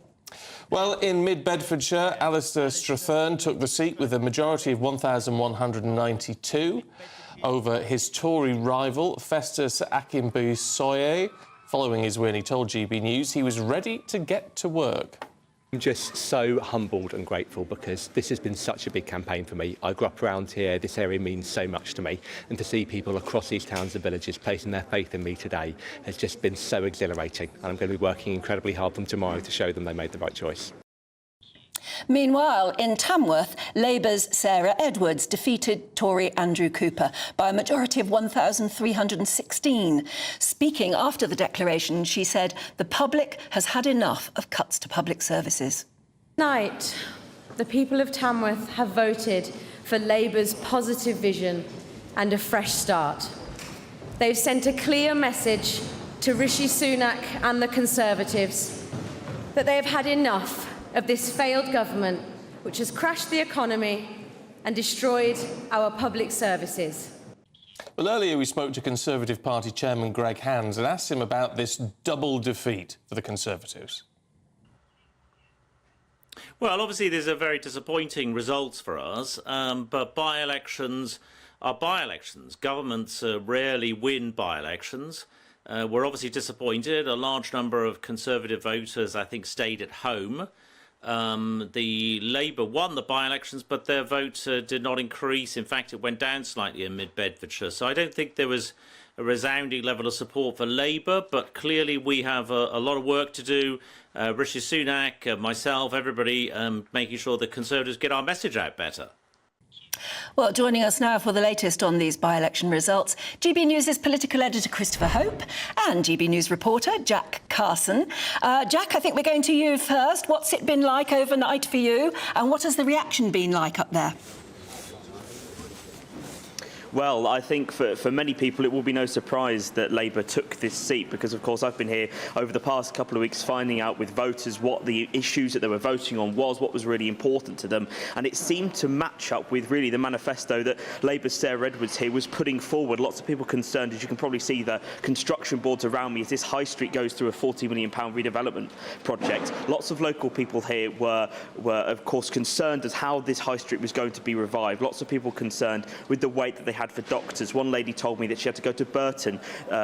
Well, in Mid-Bedfordshire, Alistair Strathern took the seat with a majority of 1,192 over his Tory rival, Festus Akinbusoye. Following his win, he told GB News he was ready to get to work. I'm just so humbled and grateful because this has been such a big campaign for me. I grew up around here, this area means so much to me, and to see people across these towns and villages placing their faith in me today has just been so exhilarating, and I'm going to be working incredibly hard for them tomorrow to show them they made the right choice. Meanwhile, in Tamworth, Labour's Sarah Edwards defeated Tory Andrew Cooper by a majority of 1,316. Speaking after the declaration, she said the public has had enough of cuts to public services. Tonight, the people of Tamworth have voted for Labour's positive vision and a fresh start. They've sent a clear message to Rishi Sunak and the Conservatives that they have had enough of this failed government which has crashed the economy and destroyed our public services. Well, earlier we spoke to Conservative Party Chairman Greg Hands and asked him about this double defeat for the Conservatives. Well, obviously there's a very disappointing results for us, but by-elections are by-elections. Governments rarely win by-elections. We're obviously disappointed. A large number of Conservative voters, I think, stayed at home. The Labour won the by-elections, but their vote did not increase. In fact, it went down slightly in Mid-Bedfordshire. So I don't think there was a resounding level of support for Labour, but clearly we have a lot of work to do. Rishi Sunak, myself, everybody, making sure the Conservatives get our message out better. Well, joining us now for the latest on these by-election results, GB News' political editor Christopher Hope and GB News reporter Jack Carson. Jack, I think we're going to you first. What's it been like overnight for you, and what has the reaction been like up there? Well, I think for many people it will be no surprise that Labour took this seat because, of course, I've been here over the past couple of weeks finding out with voters what the issues that they were voting on was, what was really important to them, and it seemed to match up with really the manifesto that Labour's Sarah Edwards here was putting forward. Lots of people concerned, as you can probably see the construction boards around me, as this high street goes through a £40 million redevelopment project. Lots of local people here were of course concerned as how this high street was going to be revived. Lots of people concerned with the wait that they had for doctors. One lady told me that she had to go to Burton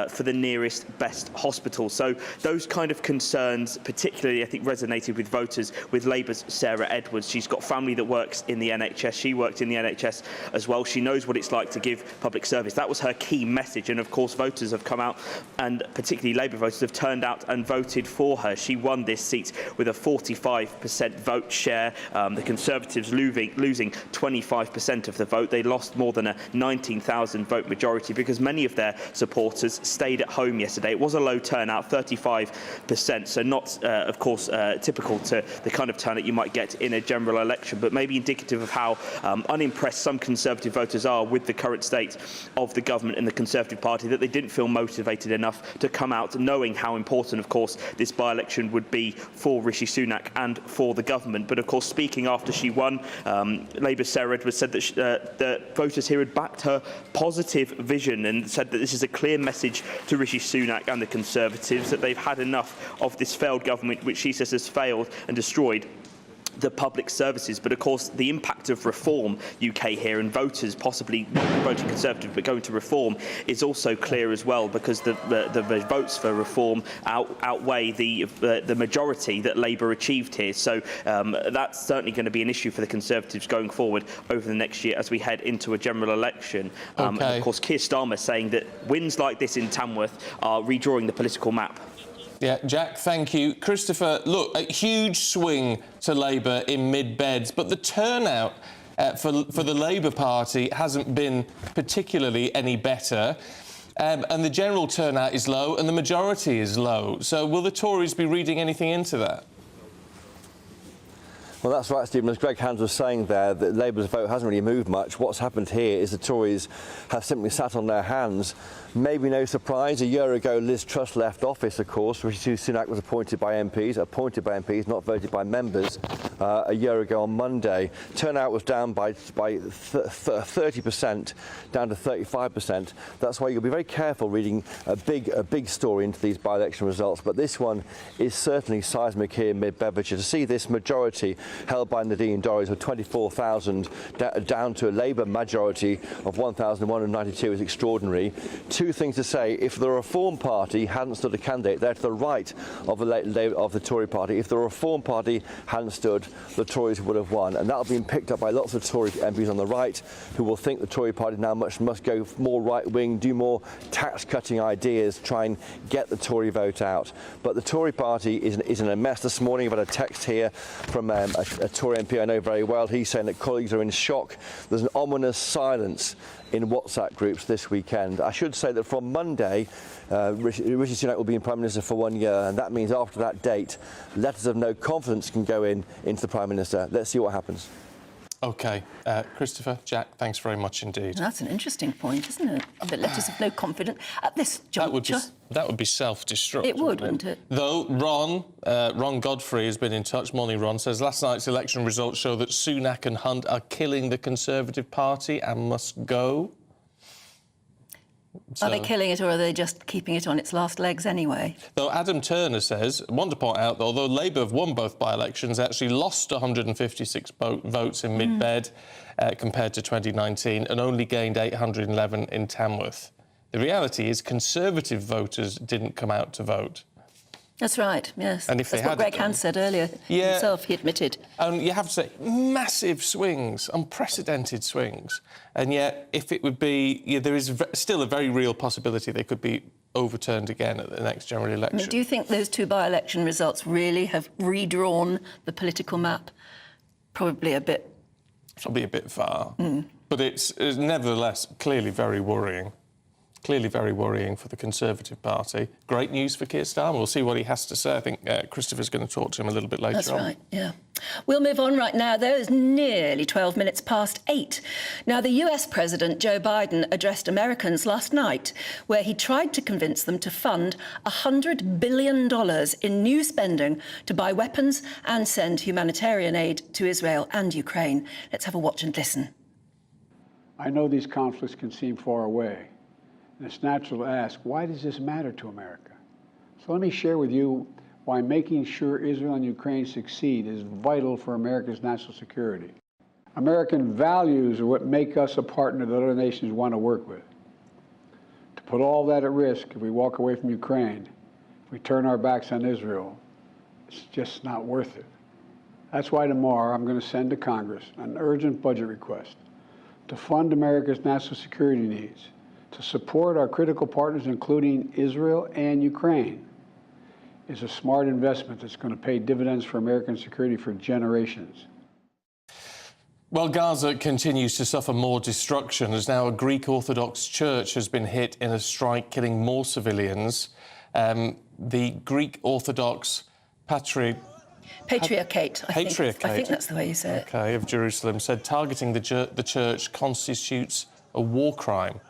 for the nearest best hospital. So those kind of concerns particularly, I think, resonated with voters with Labour's Sarah Edwards. She's got family that works in the NHS. She worked in the NHS as well. She knows what it's like to give public service. That was her key message. And of course, voters have come out, and particularly Labour voters have turned out and voted for her. She won this seat with a 45% vote share. The Conservatives losing 25% of the vote. They lost more than a 19,000 vote majority because many of their supporters stayed at home yesterday. It was a low turnout, 35%, so not, of course, typical to the kind of turnout you might get in a general election, but maybe indicative of how unimpressed some Conservative voters are with the current state of the government and the Conservative Party, that they didn't feel motivated enough to come out, knowing how important, of course, this by-election would be for Rishi Sunak and for the government. But, of course, speaking after she won, Labour's Sarah Edwards said that the voters here had backed her positive vision and said that this is a clear message to Rishi Sunak and the Conservatives that they've had enough of this failed government, which she says has failed and destroyed the public services. But of course the impact of Reform UK here and voters possibly not voting Conservative but going to Reform is also clear as well, because the votes for Reform outweigh the majority that Labour achieved here. So that's certainly going to be an issue for the Conservatives going forward over the next year as we head into a general election. And of course Keir Starmer saying that wins like this in Tamworth are redrawing the political map. Yeah, Jack, thank you. Christopher, look, a huge swing to Labour in mid-beds, but the turnout for the Labour Party hasn't been particularly any better. And the general turnout is low and the majority is low. So will the Tories be reading anything into that? Well, that's right, Stephen. As Greg Hands was saying there, that Labour's vote hasn't really moved much. What's happened here is the Tories have simply sat on their hands. Maybe no surprise. A year ago, Liz Truss left office, of course. Rishi Sunak was appointed by MPs, not voted by members, a year ago on Monday. Turnout was down by 30%, down to 35%. That's why you'll be very careful reading a big story into these by-election results. But this one is certainly seismic here in Mid-Bedfordshire. To see this majority held by Nadine Dorries of 24,000 down to a Labour majority of 1,192 is extraordinary. Two things to say. If the Reform Party hadn't stood a candidate, they're to the right of the Tory Party. If the Reform Party hadn't stood, the Tories would have won. And that'll be picked up by lots of Tory MPs on the right who will think the Tory Party now must go more right-wing, do more tax-cutting ideas, try and get the Tory vote out. But the Tory Party is in a mess this morning. I've had a text here from a Tory MP I know very well. He's saying that colleagues are in shock. There's an ominous silence in WhatsApp groups this weekend. I should say that from Monday, Rishi Sunak will be in Prime Minister for 1 year, and that means after that date, letters of no confidence can go into the Prime Minister. Let's see what happens. OK. Christopher, Jack, thanks very much indeed. That's an interesting point, isn't it? The letters of no confidence at this juncture. That would be self-destruct. It would, wouldn't it? Though Ron Godfrey has been in touch. Morning, Ron. Says last night's election results show that Sunak and Hunt are killing the Conservative Party and must go. Are they killing it, or are they just keeping it on its last legs anyway? Though Adam Turner says, I want to point out that although Labour have won both by-elections, they actually lost 156 votes in Mid-Bed compared to 2019 and only gained 811 in Tamworth. The reality is Conservative voters didn't come out to vote. That's right, yes. And if That's what Greg Hands said earlier himself, he admitted. And you have to say, massive swings, unprecedented swings. And yet, if it would be... there is still a very real possibility they could be overturned again at the next general election. I mean, do you think those two by-election results really have redrawn the political map? Probably a bit far. but it's nevertheless clearly very worrying. Clearly very worrying for the Conservative Party. Great news for Keir Starmer. We'll see what he has to say. I think Christopher's going to talk to him a little bit later on. That's right, yeah. We'll move on right now, though. It's nearly 12 minutes past 8. Now, the US President Joe Biden addressed Americans last night, where he tried to convince them to fund $100 billion in new spending to buy weapons and send humanitarian aid to Israel and Ukraine. Let's have a watch and listen. I know these conflicts can seem far away. And it's natural to ask, why does this matter to America? So let me share with you why making sure Israel and Ukraine succeed is vital for America's national security. American values are what make us a partner that other nations want to work with. To put all that at risk, if we walk away from Ukraine, if we turn our backs on Israel, it's just not worth it. That's why tomorrow I'm going to send to Congress an urgent budget request to fund America's national security needs, to support our critical partners, including Israel and Ukraine, is a smart investment that's going to pay dividends for American security for generations. Well, Gaza continues to suffer more destruction as now a Greek Orthodox church has been hit in a strike, killing more civilians. The Greek Orthodox Patriarchate, I think that's the way you say it. Okay, of Jerusalem said targeting the church constitutes a war crime.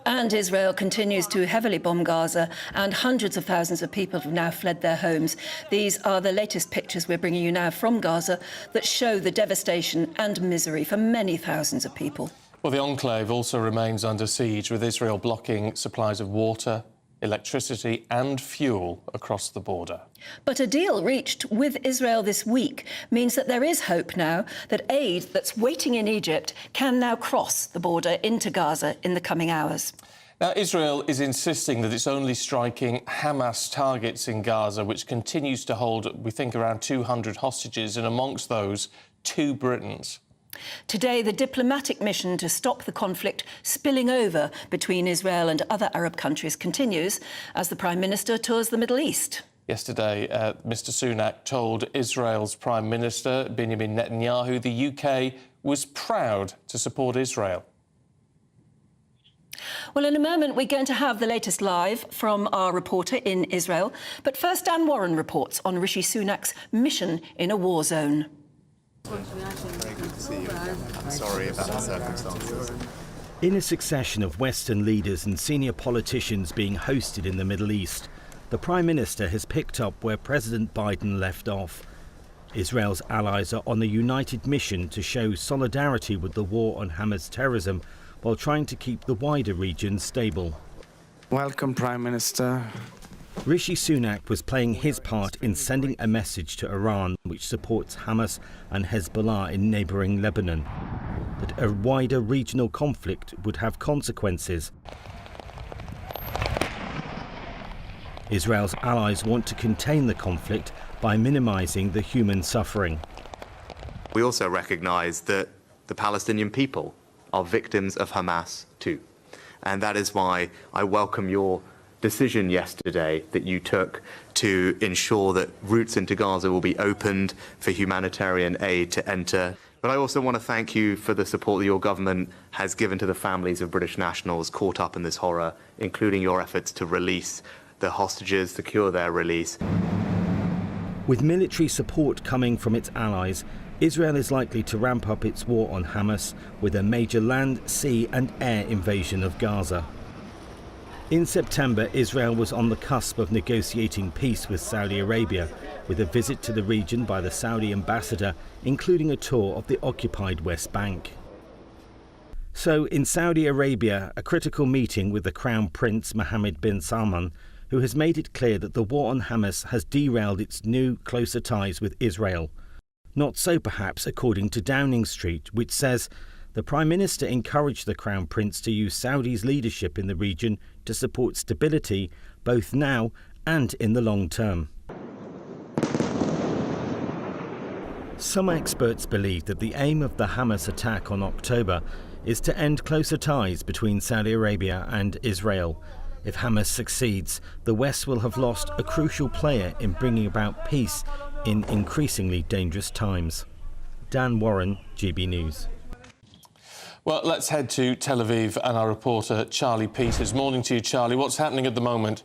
And Israel continues to heavily bomb Gaza, and hundreds of thousands of people have now fled their homes. These are the latest pictures we're bringing you now from Gaza that show the devastation and misery for many thousands of people. Well, the enclave also remains under siege, with Israel blocking supplies of water, electricity and fuel across the border. But a deal reached with Israel this week means that there is hope now that aid that's waiting in Egypt can now cross the border into Gaza in the coming hours. Now, Israel is insisting that it's only striking Hamas targets in Gaza, which continues to hold, we think, around 200 hostages, and amongst those, 2 Britons. Today, the diplomatic mission to stop the conflict spilling over between Israel and other Arab countries continues as the Prime Minister tours the Middle East. Yesterday, Mr Sunak told Israel's Prime Minister, Benjamin Netanyahu, the UK was proud to support Israel. Well, in a moment, we're going to have the latest live from our reporter in Israel. But first, Dan Warren reports on Rishi Sunak's mission in a war zone. Very good to see you again. I'm sorry about the circumstances. In a succession of Western leaders and senior politicians being hosted in the Middle East, the Prime Minister has picked up where President Biden left off. Israel's allies are on a united mission to show solidarity with the war on Hamas terrorism while trying to keep the wider region stable. Welcome, Prime Minister. Rishi Sunak was playing his part in sending a message to Iran, which supports Hamas and Hezbollah in neighbouring Lebanon, that a wider regional conflict would have consequences. Israel's allies want to contain the conflict by minimising the human suffering. We also recognise that the Palestinian people are victims of Hamas too. And that is why I welcome your decision yesterday that you took to ensure that routes into Gaza will be opened for humanitarian aid to enter. But I also want to thank you for the support that your government has given to the families of British nationals caught up in this horror, including your efforts to release the hostages, secure their release. With military support coming from its allies, Israel is likely to ramp up its war on Hamas with a major land, sea and air invasion of Gaza. In September, Israel was on the cusp of negotiating peace with Saudi Arabia, with a visit to the region by the Saudi ambassador, including a tour of the occupied West Bank. So, in Saudi Arabia, a critical meeting with the Crown Prince Mohammed bin Salman, who has made it clear that the war on Hamas has derailed its new, closer ties with Israel. Not so, perhaps, according to Downing Street, which says the Prime Minister encouraged the Crown Prince to use Saudi's leadership in the region to support stability, both now and in the long term. Some experts believe that the aim of the Hamas attack on October is to end closer ties between Saudi Arabia and Israel. If Hamas succeeds, the West will have lost a crucial player in bringing about peace in increasingly dangerous times. Dan Warren, GB News. Well, let's head to Tel Aviv and our reporter, Charlie Peters. Morning to you, Charlie. What's happening at the moment?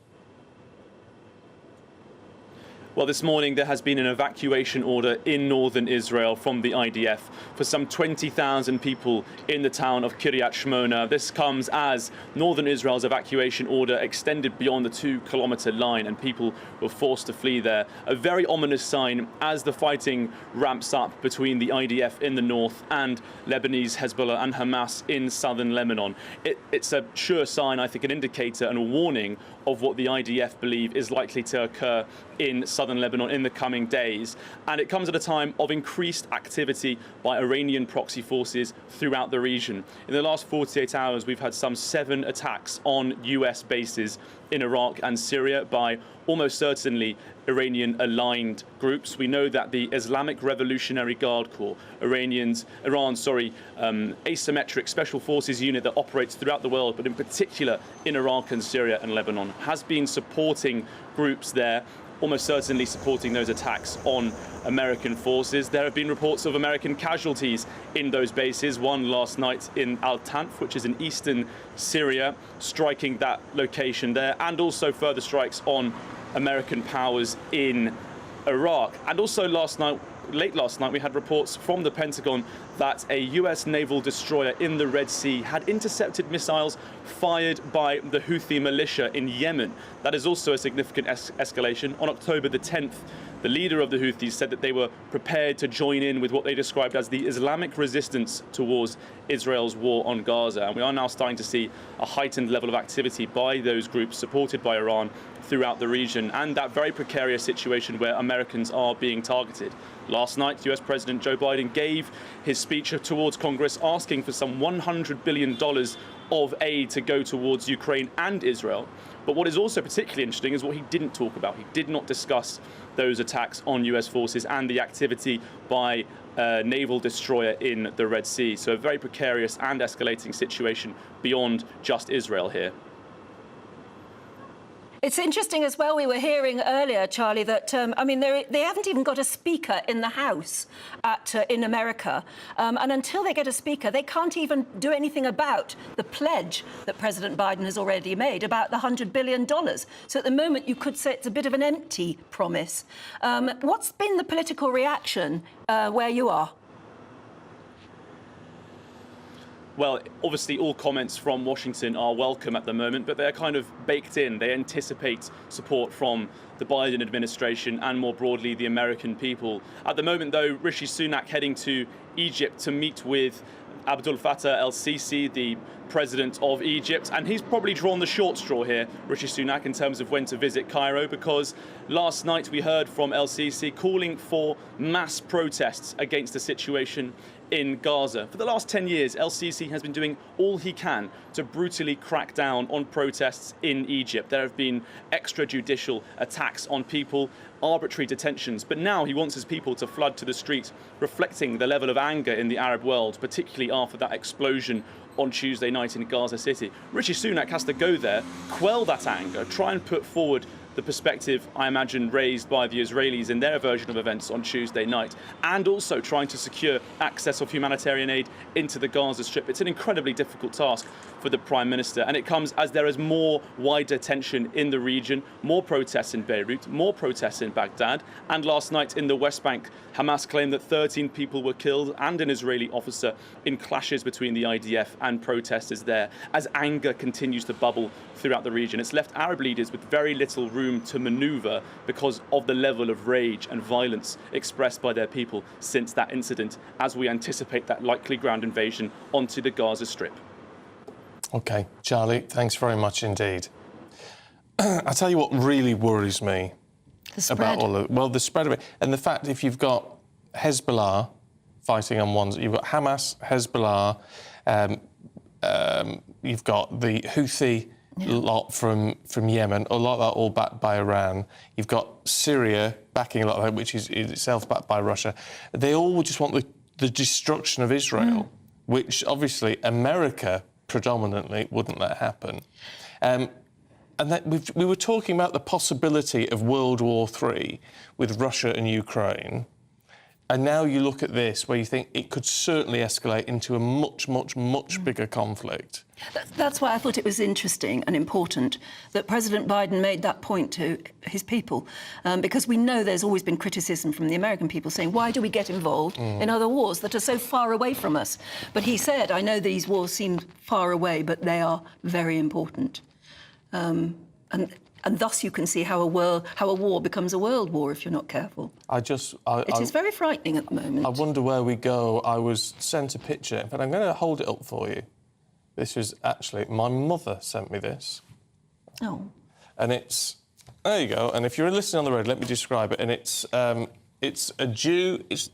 Well, this morning there has been an evacuation order in northern Israel from the IDF for some 20,000 people in the town of Kiryat Shmona. This comes as northern Israel's evacuation order extended beyond the 2-kilometer line and people were forced to flee there. A very ominous sign as the fighting ramps up between the IDF in the north and Lebanese Hezbollah and Hamas in southern Lebanon. It's a sure sign, I think, an indicator and a warning of what the IDF believe is likely to occur in southern Lebanon in the coming days. And it comes at a time of increased activity by Iranian proxy forces throughout the region. In the last 48 hours, we've had some 7 attacks on US bases in Iraq and Syria by almost certainly Iranian-aligned groups. We know that the Islamic Revolutionary Guard Corps, Iran's asymmetric special forces unit that operates throughout the world, but in particular in Iraq and Syria and Lebanon, has been supporting groups there, almost certainly supporting those attacks on American forces. There have been reports of American casualties in those bases, one last night in Al-Tanf, which is in eastern Syria, striking that location there, and also further strikes on American powers in Iraq. And also late last night, we had reports from the Pentagon that a US naval destroyer in the Red Sea had intercepted missiles fired by the Houthi militia in Yemen. That is also a significant escalation. On October the 10th, the leader of the Houthis said that they were prepared to join in with what they described as the Islamic resistance towards Israel's war on Gaza. And we are now starting to see a heightened level of activity by those groups supported by Iran throughout the region, and that very precarious situation where Americans are being targeted. Last night, US President Joe Biden gave his speech towards Congress asking for some $100 billion of aid to go towards Ukraine and Israel. But what is also particularly interesting is what he didn't talk about. He did not discuss those attacks on US forces and the activity by a naval destroyer in the Red Sea. So a very precarious and escalating situation beyond just Israel here. It's interesting as well, we were hearing earlier, Charlie, that, they haven't even got a speaker in the House in America. And until they get a speaker, they can't even do anything about the pledge that President Biden has already made about the $100 billion. So at the moment, you could say it's a bit of an empty promise. What's been the political reaction where you are? Well, obviously all comments from Washington are welcome at the moment, but they're kind of baked in. They anticipate support from the Biden administration and more broadly the American people. At the moment, though, Rishi Sunak heading to Egypt to meet with Abdel Fattah el-Sisi, the president of Egypt, and he's probably drawn the short straw here, Rishi Sunak, in terms of when to visit Cairo, because last night we heard from el-Sisi calling for mass protests against the situation in Gaza. For the last 10 years, el-Sisi has been doing all he can to brutally crack down on protests in Egypt. There have been extrajudicial attacks on people, arbitrary detentions, but now he wants his people to flood to the streets, reflecting the level of anger in the Arab world, particularly after that explosion on Tuesday night in Gaza City. Rishi Sunak has to go there, quell that anger, try and put forward the perspective, I imagine, raised by the Israelis in their version of events on Tuesday night, and also trying to secure access of humanitarian aid into the Gaza Strip. It's an incredibly difficult task for the Prime Minister, and it comes as there is more wider tension in the region, more protests in Beirut, more protests in Baghdad, and last night in the West Bank, Hamas claimed that 13 people were killed and an Israeli officer in clashes between the IDF and protesters there, as anger continues to bubble throughout the region. It's left Arab leaders with very little room to maneuver because of the level of rage and violence expressed by their people since that incident, as we anticipate that likely ground invasion onto the Gaza Strip. OK, Charlie, thanks very much indeed. I'll tell you what really worries me about all of it. Well, the spread of it, and the fact if you've got Hezbollah fighting on one, you've got Hamas, Hezbollah, you've got the Houthi lot from Yemen, a lot of that all backed by Iran. You've got Syria backing a lot of that, which is itself backed by Russia. They all just want the destruction of Israel, which obviously America predominantly wouldn't let happen. And that we were talking about the possibility of World War III with Russia and Ukraine. And now you look at this, where you think it could certainly escalate into a much, much, much bigger conflict. That's why I thought it was interesting and important that President Biden made that point to his people, because we know there's always been criticism from the American people saying, why do we get involved in other wars that are so far away from us? But he said, I know these wars seem far away, but they are very important. And thus you can see how a war becomes a world war if you're not careful. It is very frightening at the moment. I wonder where we go. I was sent a picture, but I'm going to hold it up for you. This is actually, my mother sent me this. Oh. And there you go. And if you're listening on the road, let me describe it. And it's a Jew, it's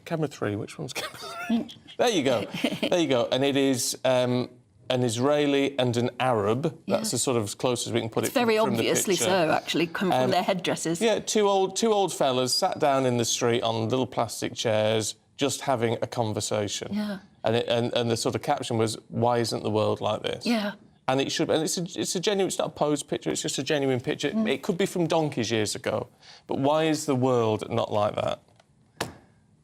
camera 3, which one's camera 3? There you go. There you go. And it is an Israeli and an Arab. That's the sort of as close as we can put it. Very from obviously the picture. so, actually, come from their headdresses. Yeah, two old fellas sat down in the street on little plastic chairs, just having a conversation. Yeah. And the sort of caption was, "Why isn't the world like this?" Yeah. And it should. And it's a genuine. It's not a posed picture. It's just a genuine picture. It could be from donkeys years ago, but why is the world not like that?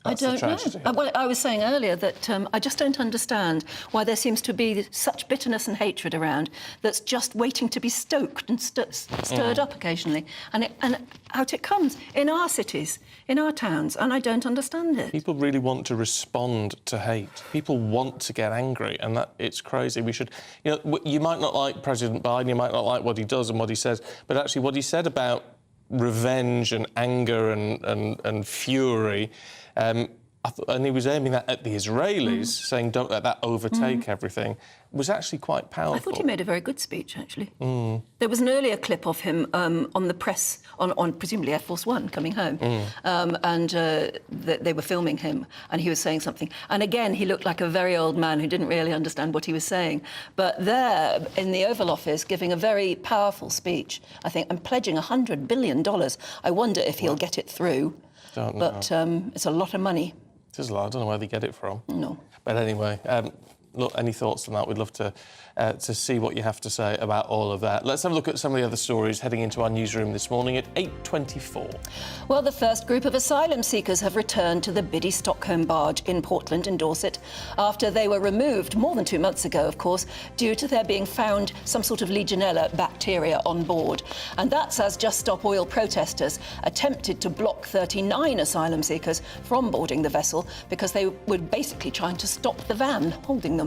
That's I don't know. Well, I was saying earlier that I just don't understand why there seems to be such bitterness and hatred around that's just waiting to be stoked and stirred up occasionally. And out it comes in our cities, in our towns, and I don't understand it. People really want to respond to hate. People want to get angry, and it's crazy. We should, you might not like President Biden, you might not like what he does and what he says, but actually what he said about revenge and anger and fury. And he was aiming that at the Israelis, saying, don't let that overtake everything, was actually quite powerful. I thought he made a very good speech, actually. There was an earlier clip of him on the press, on presumably Air Force One, coming home, and they were filming him, and he was saying something. And again, he looked like a very old man who didn't really understand what he was saying. But there, in the Oval Office, giving a very powerful speech, I think, and pledging $100 billion. I wonder if he'll get it through. Don't know. But it's a lot of money. It is a lot. I don't know where they get it from. No. But anyway, look, any thoughts on that? We'd love to see what you have to say about all of that. Let's have a look at some of the other stories heading into our newsroom this morning at 8:24. Well, the first group of asylum seekers have returned to the Biddy Stockholm barge in Portland in Dorset after they were removed more than 2 months ago, of course, due to there being found some sort of Legionella bacteria on board. And that's as Just Stop Oil protesters attempted to block 39 asylum seekers from boarding the vessel because they were basically trying to stop the van holding them.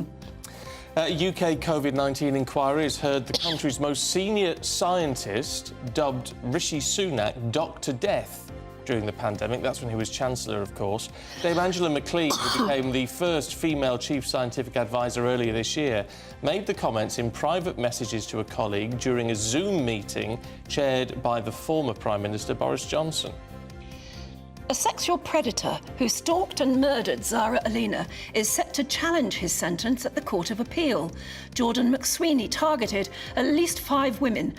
UK COVID-19 inquiry has heard the country's most senior scientist dubbed Rishi Sunak Dr. Death during the pandemic. That's when he was Chancellor, of course. Dame Angela McLean, who became the first female chief scientific advisor earlier this year, made the comments in private messages to a colleague during a Zoom meeting chaired by the former Prime Minister Boris Johnson. A sexual predator who stalked and murdered Zara Alina is set to challenge his sentence at the Court of Appeal. Jordan McSweeney targeted at least 5 women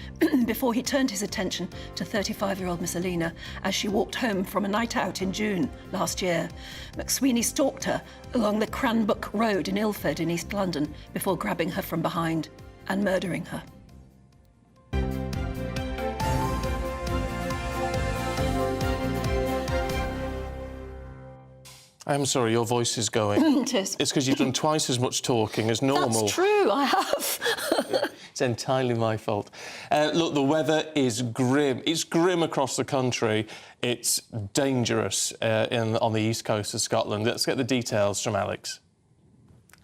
before he turned his attention to 35-year-old Miss Alina as she walked home from a night out in June last year. McSweeney stalked her along the Cranbrook Road in Ilford in East London before grabbing her from behind and murdering her. I'm sorry, your voice is going. It is. It's because you've done twice as much talking as normal. That's true, I have. It's entirely my fault. Look, the weather is grim. It's grim across the country. It's dangerous on the east coast of Scotland. Let's get the details from Alex.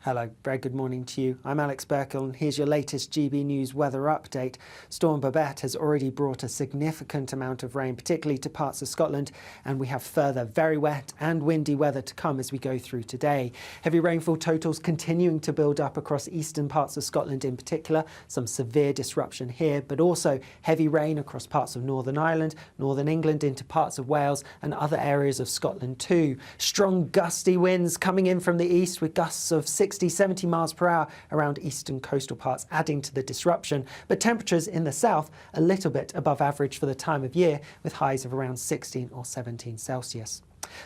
Hello, very good morning to you. I'm Alex Birkle and here's your latest GB News weather update. Storm Babette has already brought a significant amount of rain, particularly to parts of Scotland, and we have further very wet and windy weather to come as we go through today. Heavy rainfall totals continuing to build up across eastern parts of Scotland in particular. Some severe disruption here, but also heavy rain across parts of Northern Ireland, Northern England into parts of Wales and other areas of Scotland too. Strong gusty winds coming in from the east with gusts of 60-70 miles per hour around eastern coastal parts, adding to the disruption. But temperatures in the south a little bit above average for the time of year, with highs of around 16 or 17 Celsius.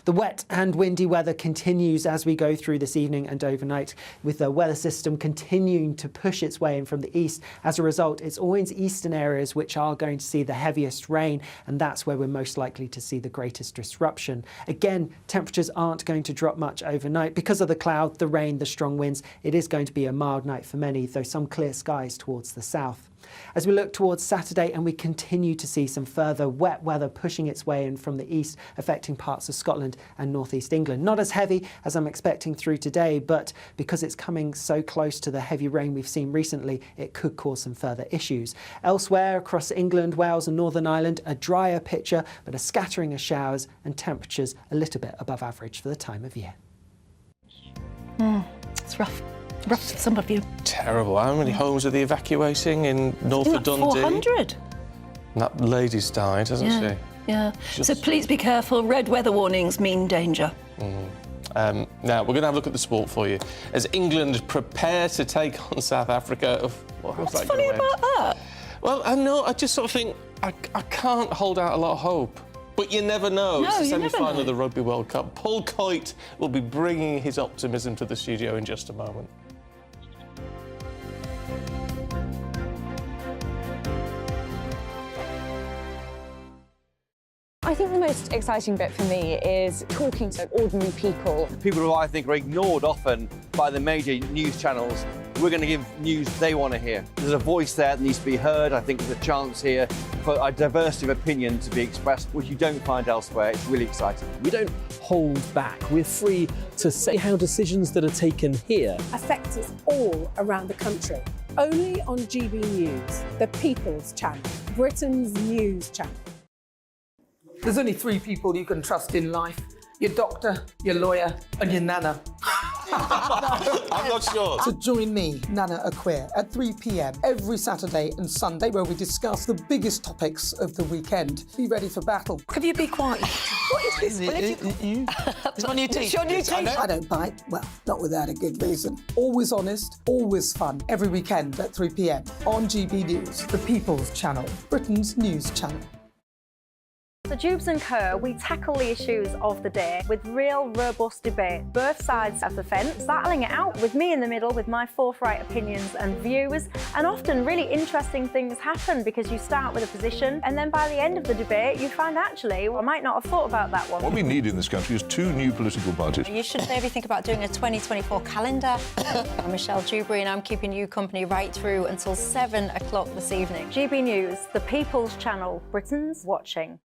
The wet and windy weather continues as we go through this evening and overnight, with the weather system continuing to push its way in from the east. As a result, it's always eastern areas which are going to see the heaviest rain, and that's where we're most likely to see the greatest disruption. Again, temperatures aren't going to drop much overnight. Because of the cloud, the rain, the strong winds, it is going to be a mild night for many, though some clear skies towards the south. As we look towards Saturday and we continue to see some further wet weather pushing its way in from the east, affecting parts of Scotland and northeast England. Not as heavy as I'm expecting through today, but because it's coming so close to the heavy rain we've seen recently, it could cause some further issues. Elsewhere across England, Wales and Northern Ireland, a drier picture, but a scattering of showers and temperatures a little bit above average for the time of year. It's rough. Rough for some of you. Terrible. How many homes are they evacuating in north of Dundee? 400. And that lady's died, hasn't she? Yeah. So please be careful. Red weather warnings mean danger. Now, we're going to have a look at the sport for you. As England prepare to take on South Africa... What's funny about that? Well, I just sort of think I can't hold out a lot of hope. But you never know. It's the semi-final of the Rugby World Cup. Paul Coyte will be bringing his optimism to the studio in just a moment. I think the most exciting bit for me is talking to ordinary people. People who I think are ignored often by the major news channels. We're going to give news they want to hear. There's a voice there that needs to be heard. I think there's a chance here for a diversity of opinion to be expressed, which you don't find elsewhere. It's really exciting. We don't hold back. We're free to say how decisions that are taken here affect us all around the country. Only on GB News, the People's Channel, Britain's news channel. There's only 3 people you can trust in life: your doctor, your lawyer, and your nana. I'm not sure. So join me, Nana Acquia, at 3 p.m. every Saturday and Sunday, where we discuss the biggest topics of the weekend. Be ready for battle. Could you be quiet? What is this? It's my new teeth. It's your new teeth. I don't bite. Well, not without a good reason. Always honest, always fun. Every weekend at 3 p.m. on GB News, the People's Channel, Britain's news channel. The Jubes and Kerr, we tackle the issues of the day with real, robust debate, both sides of the fence, battling it out with me in the middle with my forthright opinions and views. And often really interesting things happen because you start with a position and then by the end of the debate you find actually, I might not have thought about that one. What we need in this country is 2 new political parties. You should maybe think about doing a 2024 calendar. I'm Michelle Dewberry and I'm keeping you company right through until 7 o'clock this evening. GB News, the People's Channel, Britain's watching.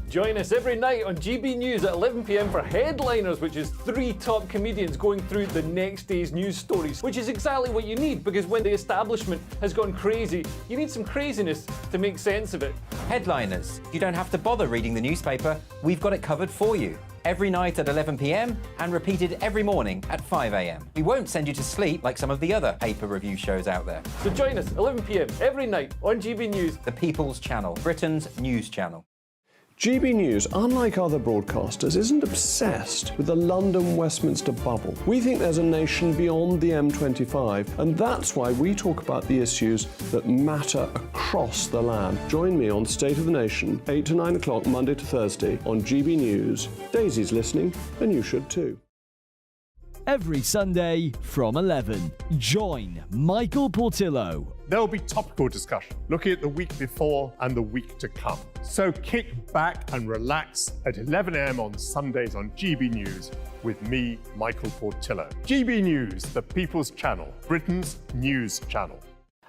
Join us every night on GB News at 11 p.m. for Headliners, which is 3 top comedians going through the next day's news stories, which is exactly what you need, because when the establishment has gone crazy, you need some craziness to make sense of it. Headliners. You don't have to bother reading the newspaper. We've got it covered for you. Every night at 11 p.m. and repeated every morning at 5 a.m. We won't send you to sleep like some of the other paper review shows out there. So join us 11 p.m. every night on GB News. The People's Channel, Britain's news channel. GB News, unlike other broadcasters, isn't obsessed with the London-Westminster bubble. We think there's a nation beyond the M25, and that's why we talk about the issues that matter across the land. Join me on State of the Nation, 8 to 9 o'clock, Monday to Thursday, on GB News. Daisy's listening, and you should too. Every Sunday from 11, join Michael Portillo. There will be topical discussion, looking at the week before and the week to come. So kick back and relax at 11 a.m. on Sundays on GB News with me, Michael Portillo. GB News, the People's Channel, Britain's news channel.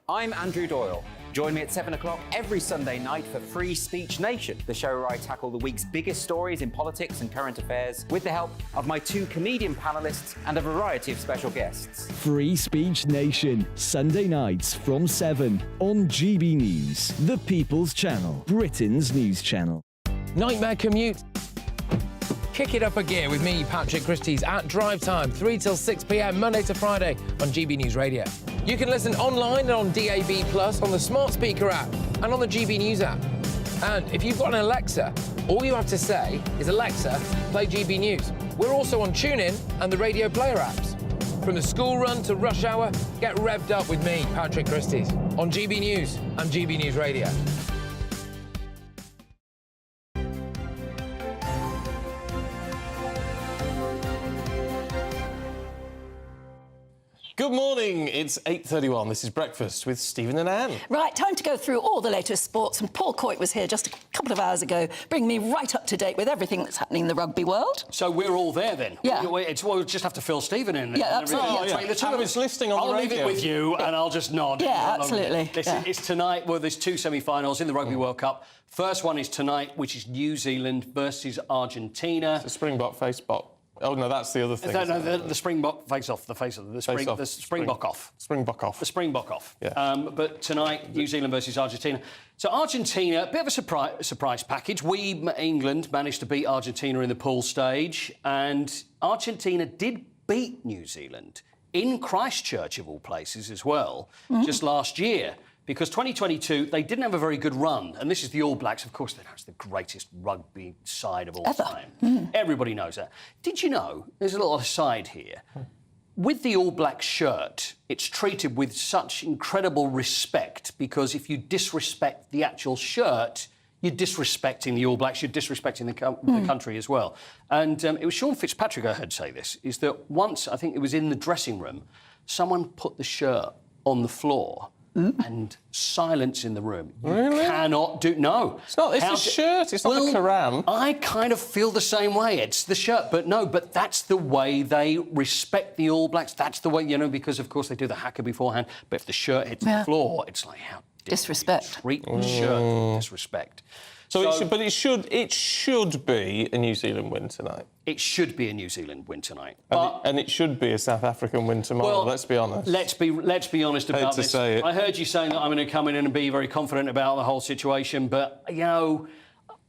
I'm Andrew Doyle. Join me at 7 o'clock every Sunday night for Free Speech Nation, the show where I tackle the week's biggest stories in politics and current affairs with the help of my 2 comedian panellists and a variety of special guests. Free Speech Nation, Sunday nights from 7 on GB News, the People's Channel, Britain's news channel. Nightmare commute? Kick it up a gear with me, Patrick Christys, at Drive Time, 3 till 6 p.m, Monday to Friday on GB News Radio. You can listen online and on DAB+, on the smart speaker app, and on the GB News app. And if you've got an Alexa, all you have to say is, Alexa, play GB News. We're also on TuneIn and the Radio Player apps. From the school run to rush hour, get revved up with me, Patrick Christys, on GB News and GB News Radio. Good morning. It's 8:31. This is Breakfast with Stephen and Anne. Right, time to go through all the latest sports, and Paul Coit was here just a couple of hours ago, bringing me right up to date with everything that's happening in the rugby world. So we're all there then? Yeah. We'll just have to fill Stephen in. Yeah, absolutely. Oh, yeah. The two of us listening on I'll the leave radio. it with you and I'll just nod. Yeah, absolutely. Listen, it's tonight. Well, there's two semi-finals in the Rugby World Cup. First one is tonight, which is New Zealand versus Argentina. It's a Springbok face-bok. Oh, no, that's the other thing. The Springbok face-off, the Springbok off. Springbok off. The Springbok off. Yeah. But tonight, New Zealand versus Argentina. So Argentina, a bit of a surprise package. We, England, managed to beat Argentina in the pool stage, and Argentina did beat New Zealand in Christchurch, of all places, as well, just last year. Because 2022, they didn't have a very good run. And this is the All Blacks. Of course, that's the greatest rugby side of all time. Everybody knows that. Did you know, there's a little aside here, with the All Black shirt, it's treated with such incredible respect, because if you disrespect the actual shirt, you're disrespecting the All Blacks, you're disrespecting the country as well. And it was Sean Fitzpatrick I heard say this, is that once, I think it was in the dressing room, someone put the shirt on the floor, and silence in the room. You cannot do... No. It's not. It's the shirt. It's not the Quran. I kind of feel the same way. It's the shirt. But no, that's the way they respect the All Blacks. That's the way, because, of course, they do the haka beforehand. But if the shirt hits the floor, it's like, how disrespect. Treat the shirt with disrespect. So it should be a New Zealand win tonight. It should be a New Zealand win tonight. And it should be a South African win tomorrow, let's be honest. Let's be honest about this. Say it. I heard you saying that I'm going to come in and be very confident about the whole situation, but,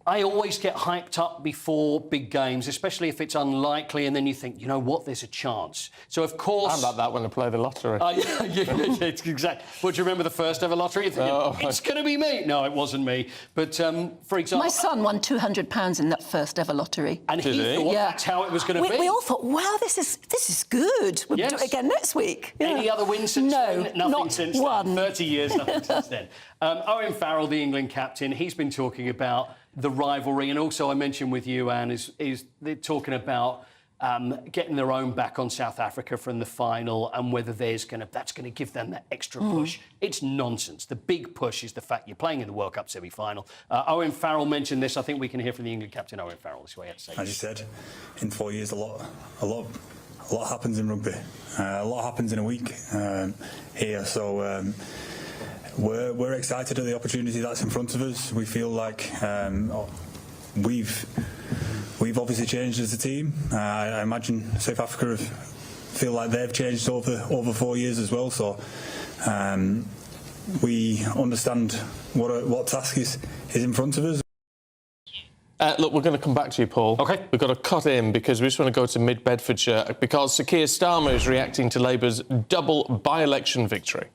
I always get hyped up before big games, especially if it's unlikely, and then you think, you know what, there's a chance. So, of course... I'm like that when I play the lottery. It's exactly. Well, do you remember the first ever lottery? You think, it's going to be me. No, it wasn't me. But, for example... My son won £200 in that first ever lottery. And he thought that's how it was going to be. We all thought, wow, this is good. We'll do it again next week. Yeah. Any other wins since then? Nothing not since one. then. 30 years, nothing since then. Owen Farrell, the England captain, he's been talking about the rivalry, and also I mentioned with you, Anne, is they're talking about getting their own back on South Africa from the final, and whether that's going to give them that extra push. It's nonsense. The big push is the fact you're playing in the World Cup semi-final. Owen Farrell mentioned this. I think we can hear from the England captain, Owen Farrell. This way, to say. As you said, in 4 years, a lot happens in rugby. A lot happens in a week here. So. We're excited at the opportunity that's in front of us. We feel like we've obviously changed as a team. I imagine South Africa feel like they've changed over 4 years as well. So we understand what task is in front of us. Look, we're going to come back to you, Paul. OK. We've got to cut in because we just want to go to Mid-Bedfordshire because Sir Keir Starmer is reacting to Labour's double by-election victory.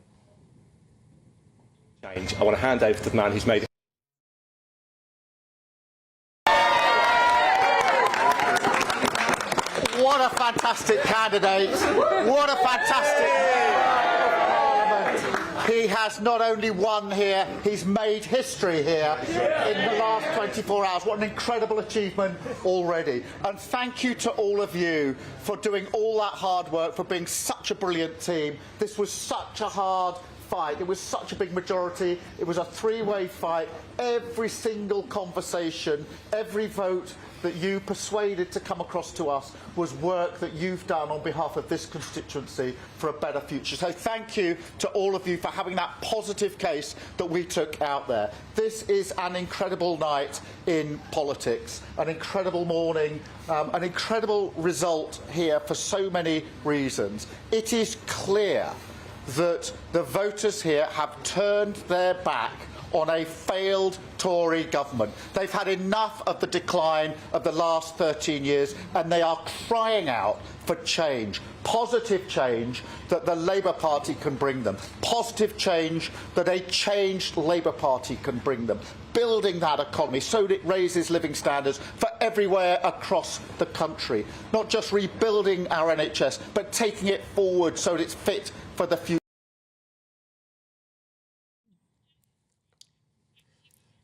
I want to hand over to the man who's made it. What a fantastic candidate. What a fantastic Parliament. He has not only won here, he's made history here in the last 24 hours. What an incredible achievement already. And thank you to all of you for doing all that hard work, for being such a brilliant team. This was such a hard fight. It was such a big majority. It was a three-way fight. Every single conversation, every vote that you persuaded to come across to us was work that you've done on behalf of this constituency for a better future. So thank you to all of you for having that positive case that we took out there. This is an incredible night in politics, an incredible morning, an incredible result here for so many reasons. It is clear that the voters here have turned their back on a failed Tory government. They've had enough of the decline of the last 13 years, and they are crying out for change. Positive change that the Labour Party can bring them. Positive change that a changed Labour Party can bring them. Building that economy so that it raises living standards for everywhere across the country. Not just rebuilding our NHS, but taking it forward so that it's fit for the future.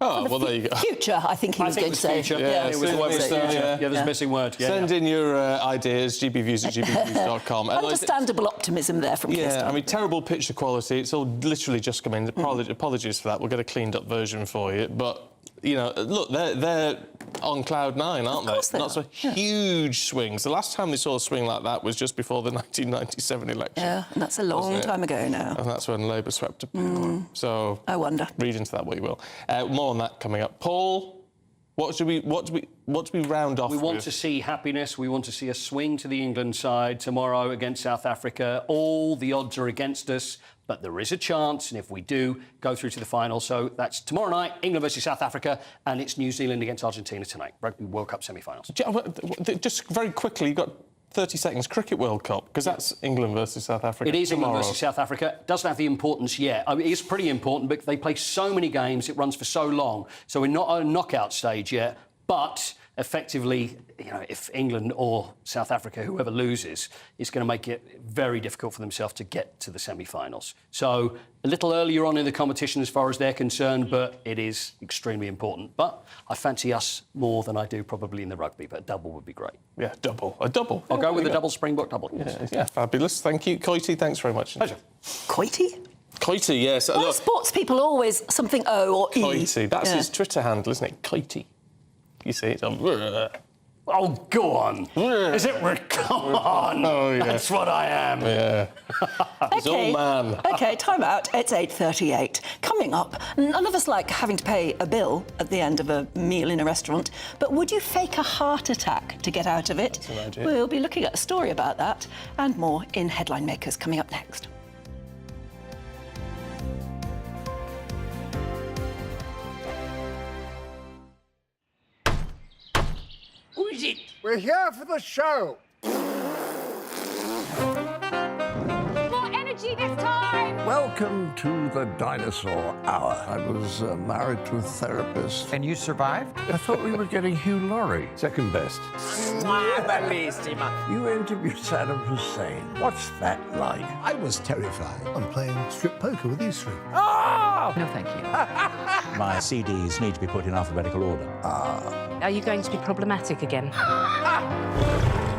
For the well, there you go. Future, I think he was going to say. Future. Yeah, it was the word was future. yeah. Yeah, there's a missing word. Yeah, Send in your ideas, gbviews@gbviews.com. Understandable optimism there from Keir Yeah, Starmer. I mean, terrible picture quality. It's all literally just come in. Apologies for that. We'll get a cleaned-up version for you. But, you know, look, they're on cloud nine, aren't they? Not so huge swings. The last time they saw a swing like that was just before the 1997 election. Yeah, and that's a long time ago now. And that's when Labour swept up power. So I wonder. Read into that what you will. More on that coming up. Paul, what do we round off We want with? to see happiness. We want to see a swing to the England side tomorrow against South Africa. All the odds are against us, but there is a chance, and if we do, go through to the final. So that's tomorrow night, England versus South Africa, and it's New Zealand against Argentina tonight. Rugby World Cup semi-finals. Just very quickly, you've got 30 seconds. Cricket World Cup, because that's England versus South Africa. It is tomorrow. England versus South Africa. It doesn't have the importance yet. I mean, it's pretty important, but they play so many games, it runs for so long. So we're not at a knockout stage yet, but effectively, you know, if England or South Africa, whoever loses, it's going to make it very difficult for themselves to get to the semi-finals. So a little earlier on in the competition as far as they're concerned, but it is extremely important. But I fancy us more than I do probably in the rugby, but a double would be great. Yeah, double. A double. I'll go with There a you double Springbok double. Yeah, fabulous. Thank you. Coity, thanks very much. Pleasure. Coity? Coity, yes. Why are sports people always something O or E? Coity. That's his Twitter handle, isn't it? Coity. You see it on... Oh, go on. Is it... Come on. Oh, yeah. That's what I am. Yeah. He's all man. OK, time out. It's 8:38. Coming up, none of us like having to pay a bill at the end of a meal in a restaurant, but would you fake a heart attack to get out of it? That's an idea. We'll be looking at a story about that and more in Headline Makers coming up next. Who is it? We're here for the show. More energy this time! Welcome to the Dinosaur Hour. I was married to a therapist. And you survived? I thought we were getting Hugh Laurie. Second best. You interviewed Saddam Hussein. What's that like? I was terrified. I'm playing strip poker with these three. Oh! No, thank you. My CDs need to be put in alphabetical order. Are you going to be problematic again?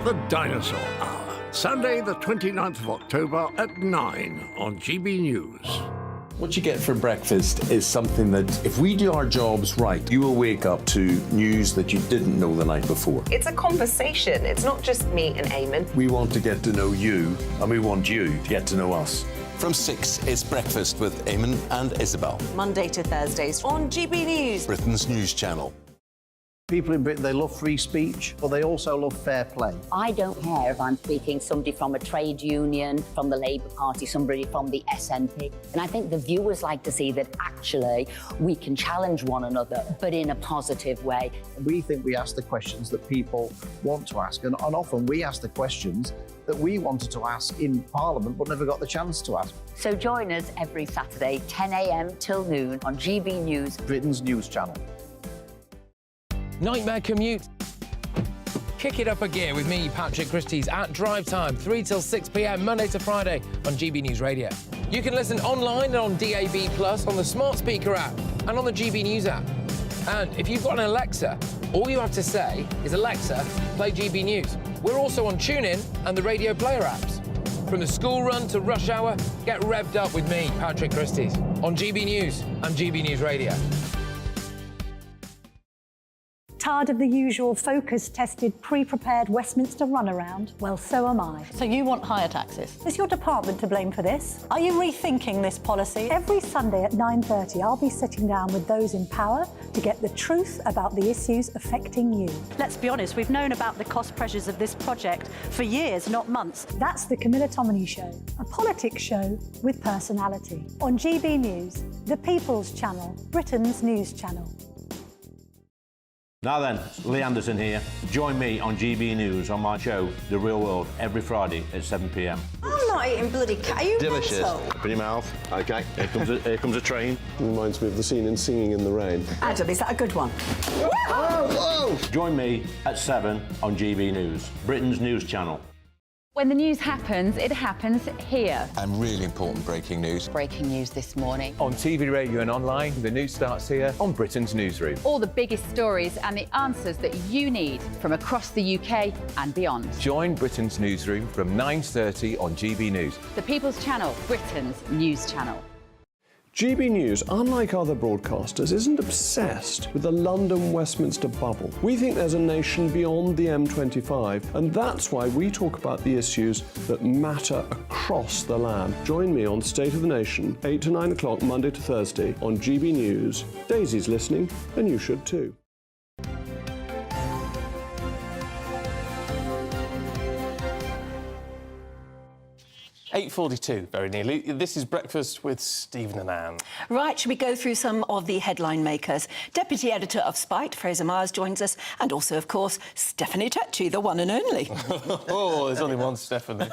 The Dinosaur Hour. Sunday, the 29th of October at 9 on GB News. What you get for breakfast is something that, if we do our jobs right, you will wake up to news that you didn't know the night before. It's a conversation. It's not just me and Eamon. We want to get to know you, and we want you to get to know us. From 6, it's Breakfast with Eamon and Isabel. Monday to Thursdays on GB News. Britain's news channel. People in Britain, they love free speech, but they also love fair play. I don't care if I'm speaking somebody from a trade union, from the Labour Party, somebody from the SNP. And I think the viewers like to see that actually we can challenge one another, but in a positive way. We think we ask the questions that people want to ask, and often we ask the questions that we wanted to ask in Parliament but never got the chance to ask. So join us every Saturday, 10 a.m. till noon on GB News, Britain's news channel. Nightmare commute. Kick it up a gear with me, Patrick Christys, at Drive Time, 3 till 6 p.m, Monday to Friday on GB News Radio. You can listen online and on DAB+, on the smart speaker app and on the GB News app. And if you've got an Alexa, all you have to say is, Alexa, play GB News. We're also on TuneIn and the Radio Player apps. From the school run to rush hour, get revved up with me, Patrick Christys, on GB News and GB News Radio. Tired of the usual focus-tested, pre-prepared Westminster runaround? Well, so am I. So you want higher taxes? Is your department to blame for this? Are you rethinking this policy? Every Sunday at 9:30, I'll be sitting down with those in power to get the truth about the issues affecting you. Let's be honest, we've known about the cost pressures of this project for years, not months. That's the Camilla Tominey Show, a politics show with personality. On GB News, the People's Channel, Britain's news channel. Now then, Lee Anderson here. Join me on GB News on my show, The Real World, every Friday at 7 p.m. I'm not eating bloody cat. Are you Delicious. mental? Put your mouth. OK, here comes a train. Reminds me of the scene in Singing in the Rain. Adam, is that a good one? Whoa! Join me at 7 on GB News, Britain's news channel. When the news happens, it happens here. And really important breaking news. Breaking news this morning. On TV, radio and online, the news starts here on Britain's Newsroom. All the biggest stories and the answers that you need from across the UK and beyond. Join Britain's Newsroom from 9:30 on GB News. The People's Channel, Britain's news channel. GB News, unlike other broadcasters, isn't obsessed with the London-Westminster bubble. We think there's a nation beyond the M25, and that's why we talk about the issues that matter across the land. Join me on State of the Nation, 8 to 9 o'clock, Monday to Thursday, on GB News. Daisy's listening, and you should too. 8:42, very nearly. This is Breakfast with Stephen and Anne. Right, shall we go through some of the headline makers? Deputy Editor of Spite, Fraser Myers, joins us, and also, of course, Stephanie Tetchy, the one and only. Oh, there's only one Stephanie.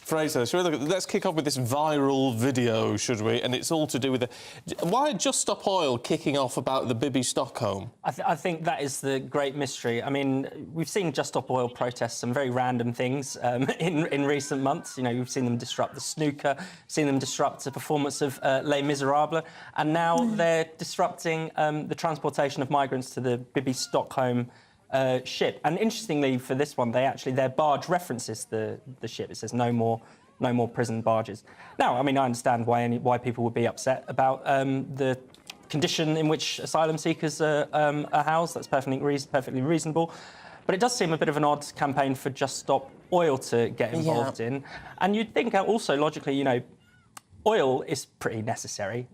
Fraser, let's kick off with this viral video, should we? And it's all to do with why Just Stop Oil kicking off about the Bibby Stockholm? I think that is the great mystery. I mean, we've seen Just Stop Oil protest some very random things in recent months. You know, you've seen them disrupt the snooker, seen them disrupt the performance of Les Miserables, and now they're disrupting the transportation of migrants to the Bibby Stockholm ship. And interestingly, for this one, their barge references the ship. It says no more prison barges. Now, I mean, I understand why people would be upset about the condition in which asylum seekers are housed. That's perfectly reasonable. But it does seem a bit of an odd campaign for Just Stop Oil to get involved in. And you'd think also, logically, you know, oil is pretty necessary.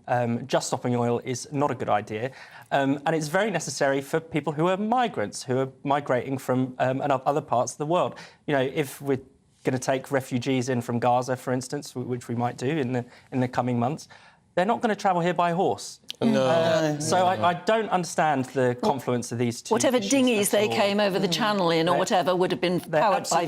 Just stopping oil is not a good idea. And it's very necessary for people who are migrants, who are migrating from other parts of the world. You know, if we're going to take refugees in from Gaza, for instance, which we might do in the coming months, they're not going to travel here by horse. No. So I don't understand the confluence of these two. Whatever dinghies they came over the channel in or whatever would have been powered by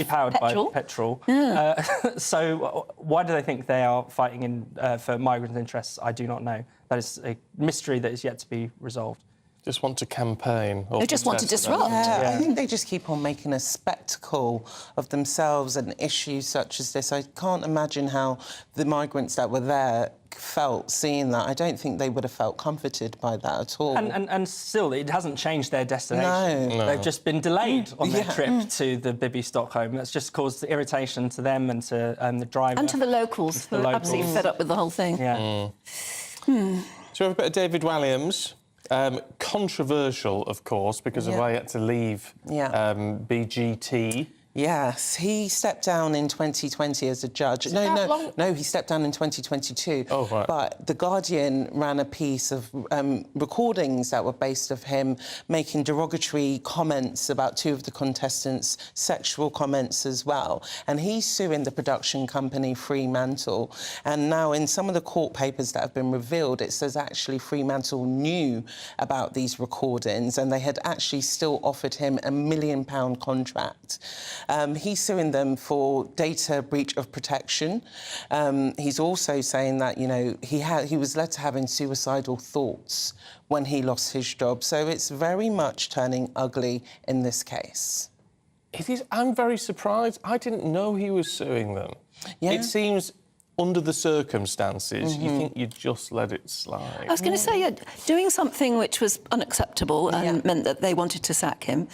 petrol. Yeah. So why do they think they are fighting for migrant interests? I do not know. That is a mystery that is yet to be resolved. Just want to campaign. They just want to disrupt. I think they just keep on making a spectacle of themselves and issues such as this. I can't imagine how the migrants that were there felt seeing that. I don't think they would have felt comforted by that at all. And still, it hasn't changed their destination. No. They've just been delayed on their trip to the Bibby Stockholm. That's just caused irritation to them and to the driver. And to the locals, who are absolutely fed up with the whole thing. Yeah. So we have a bit of David Walliams. Controversial, of course, because of why he had to leave BGT. Yes, he stepped down in 2020 as a judge. No, he stepped down in 2022. Oh, right. But The Guardian ran a piece of recordings that were based of him making derogatory comments about two of the contestants, sexual comments as well. And he's suing the production company Fremantle. And now in some of the court papers that have been revealed, it says actually Fremantle knew about these recordings and they had actually still offered him a £1 million contract. He's suing them for data breach of protection. He's also saying that, you know, he was led to having suicidal thoughts when he lost his job. So it's very much turning ugly in this case. It is. I'm very surprised. I didn't know he was suing them. Yeah. It seems, under the circumstances, you think you'd just let it slide. I was going to say, doing something which was unacceptable and meant that they wanted to sack him,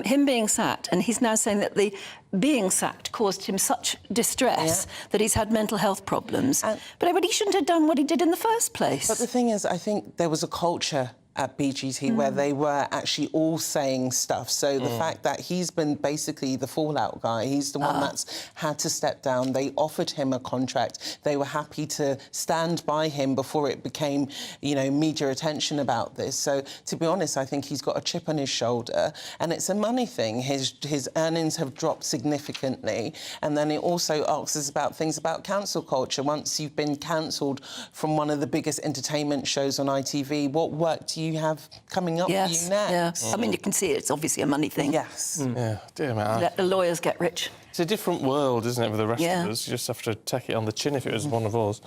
him being sacked, and he's now saying that the being sacked caused him such distress that he's had mental health problems. But he shouldn't have done what he did in the first place. But the thing is, I think there was a culture at BGT where they were actually all saying stuff. So the fact that he's been basically the fallout guy, he's the one that's had to step down. They offered him a contract. They were happy to stand by him before it became, you know, media attention about this. So to be honest, I think he's got a chip on his shoulder and it's a money thing. His earnings have dropped significantly. And then it also asks us about things about cancel culture. Once you've been cancelled from one of the biggest entertainment shows on ITV, what work do you have coming up for you next? Yes. I mean, you can see it's obviously a money thing. Yes. Yeah, dear me. Let the lawyers get rich. It's a different world, isn't it, for the rest of us? You just have to take it on the chin if it was one of us.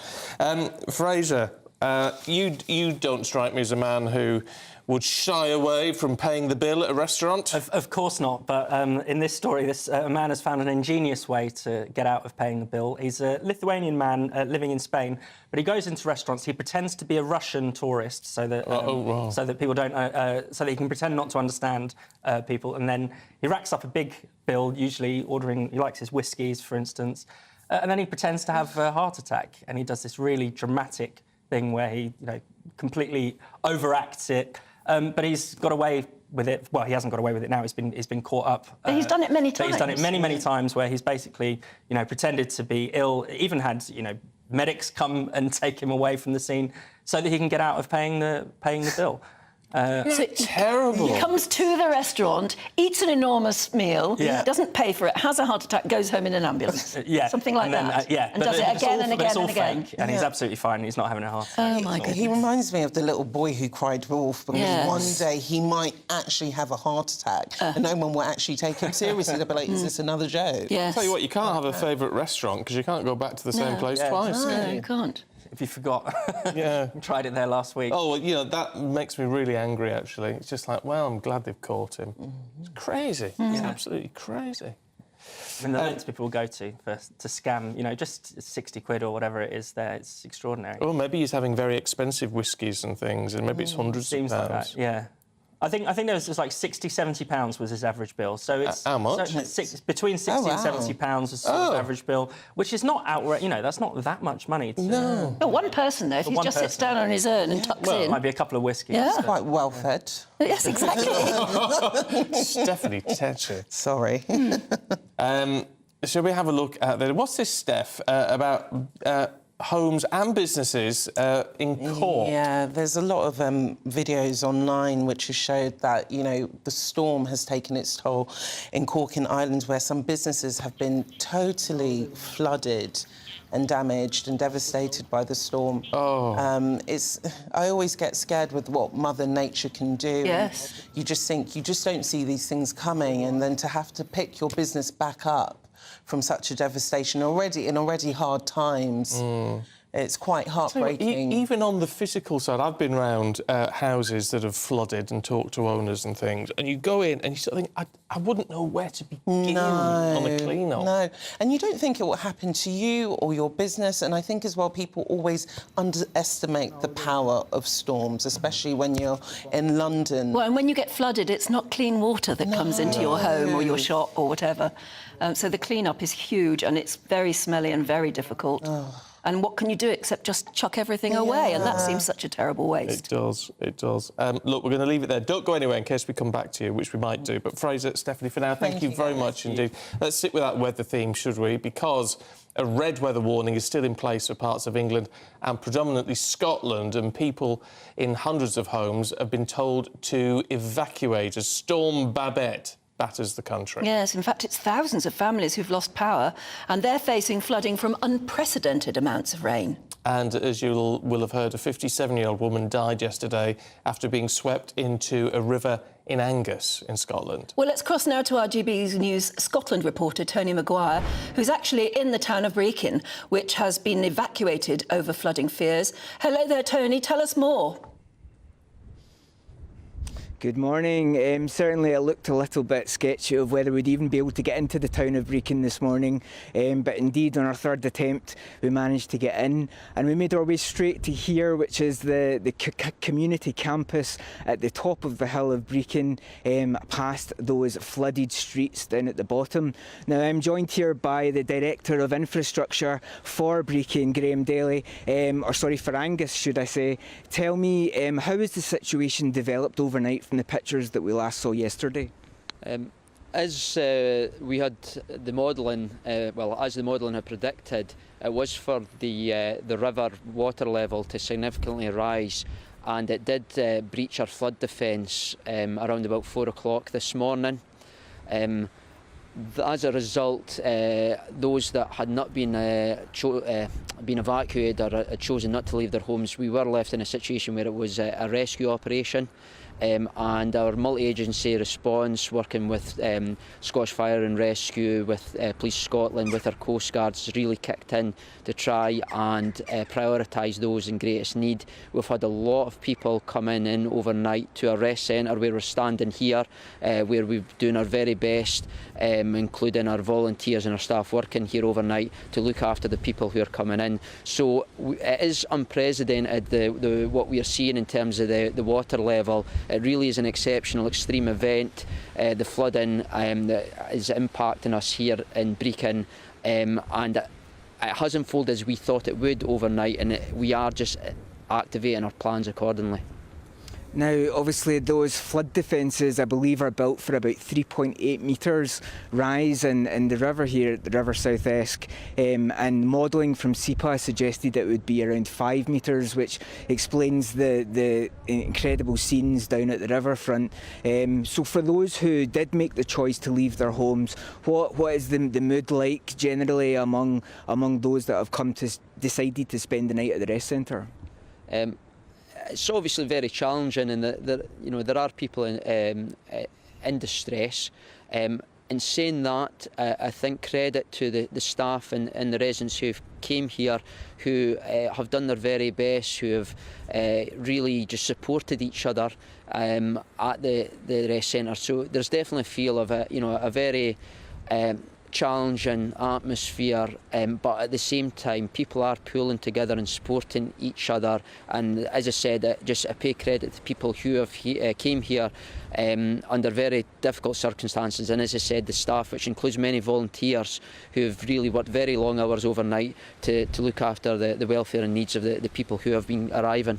Fraser, you don't strike me as a man who would shy away from paying the bill at a restaurant? Of course not, but in this story, a man has found an ingenious way to get out of paying the bill. He's a Lithuanian man living in Spain, but he goes into restaurants, he pretends to be a Russian tourist so that so that people don't... so that he can pretend not to understand people, and then he racks up a big bill, usually ordering... He likes his whiskies, for instance, and then he pretends to have a heart attack, and he does this really dramatic thing where he, completely overacts it. But he's got away with it. Well, he hasn't got away with it now. He's been caught up. But he's done it many times. He's done it many times where he's basically, pretended to be ill. Even had, medics come and take him away from the scene so that he can get out of paying the bill. Terrible. He comes to the restaurant, eats an enormous meal, doesn't pay for it, has a heart attack, goes home in an ambulance. Something like that. And does it again and again and again. Fake, and he's absolutely fine. He's not having a heart Oh, attack. my goodness. He reminds me of the little boy who cried wolf, because one day he might actually have a heart attack and no one will actually take him seriously. They'll be like, is this another joke? Yes. Tell you what, you can't have a favourite restaurant because you can't go back to the same place twice. No, you can't. If you forgot. Tried it there last week. Oh, well, that makes me really angry, actually. It's just like, well, I'm glad they've caught him. It's crazy. It's absolutely crazy. And the lengths people will go to scam, just 60 quid or whatever it is there, it's extraordinary. Or maybe he's having very expensive whiskies and things, and maybe it's hundreds of pounds. Seems like that, yeah. I think there was like £60-70 was his average bill. So it's how much? Between £60 and £70 is sort of average bill, which is not outright. That's not that much money. But one person though, if he just sits down on his own and tucks in, it might be a couple of whiskies. Yeah, quite well fed. Yes, exactly. Stephanie Tetcher. Sorry. Shall we have a look at what's this, Steph, about homes and businesses in Cork? Yeah, there's a lot of videos online which have showed that, the storm has taken its toll in Cork and Ireland, where some businesses have been totally flooded and damaged and devastated by the storm. I always get scared with what Mother Nature can do. Yes. You just don't see these things coming, and then to have to pick your business back up from such a devastation in already hard times. It's quite heartbreaking. Even on the physical side, I've been around houses that have flooded and talked to owners and things, and you go in and you sort of think, I wouldn't know where to begin on the clean-up. No, and you don't think it will happen to you or your business, and I think as well people always underestimate the power of storms, especially when you're in London. Well, and when you get flooded, it's not clean water that comes into your home or your shop or whatever. So the clean-up is huge, and it's very smelly and very difficult. And what can you do except just chuck everything away? And that seems such a terrible waste. It does. Look, we're going to leave it there. Don't go anywhere in case we come back to you, which we might do. But Fraser, Stephanie, for now, thank you very much indeed. Let's stick with that weather theme, should we? Because a red weather warning is still in place for parts of England and predominantly Scotland, and people in hundreds of homes have been told to evacuate as Storm Babette batters the country. Yes, in fact, it's thousands of families who've lost power, and they're facing flooding from unprecedented amounts of rain. And as you will have heard, a 57-year-old woman died yesterday after being swept into a river in Angus in Scotland. Well, let's cross now to our GB News Scotland reporter, Tony Maguire, who's actually in the town of Brechin, which has been evacuated over flooding fears. Hello there, Tony. Tell us more. Good morning. Certainly it looked a little bit sketchy of whether we'd even be able to get into the town of Brechin this morning, but indeed on our third attempt we managed to get in, and we made our way straight to here, which is the community campus at the top of the hill of Brechin, past those flooded streets down at the bottom. Now I'm joined here by the Director of Infrastructure for Brechin, Graham Daly, for Angus should I say. Tell me, how has the situation developed overnight from the pictures that we last saw yesterday? As we had the modelling, as the modelling had predicted, it was for the river water level to significantly rise, and it did breach our flood defence around about 4 o'clock this morning. As a result, those that had not been evacuated or had chosen not to leave their homes, we were left in a situation where it was a rescue operation. and our multi-agency response, working with Scottish Fire and Rescue, with Police Scotland, with our Coast Guards, has really kicked in to try and prioritise those in greatest need. We've had a lot of people coming in overnight to our rest centre where we're standing here, where we're doing our very best, including our volunteers and our staff working here overnight to look after the people who are coming in. So it is unprecedented, what we are seeing in terms of the water level. It really is an exceptional extreme event. The flooding that is impacting us here in Brecon, and it has unfolded as we thought it would overnight, and we are just activating our plans accordingly. Now, obviously, those flood defences, I believe, are built for about 3.8 metres rise in the river here, the River South Esk, and modelling from SEPA suggested it would be around 5 metres, which explains the incredible scenes down at the riverfront. So for those who did make the choice to leave their homes, what is the mood like generally among those that have decided to spend the night at the rest centre? It's obviously very challenging, and there are people in distress. In saying that, I think credit to the staff and the residents who came here, who have done their very best, who have really just supported each other at the rest centre. So there's definitely a feel of a very challenging atmosphere, but at the same time people are pulling together and supporting each other, and as I said, I pay credit to people who have came here under very difficult circumstances, and as I said, the staff, which includes many volunteers who have really worked very long hours overnight to look after the welfare and needs of the people who have been arriving.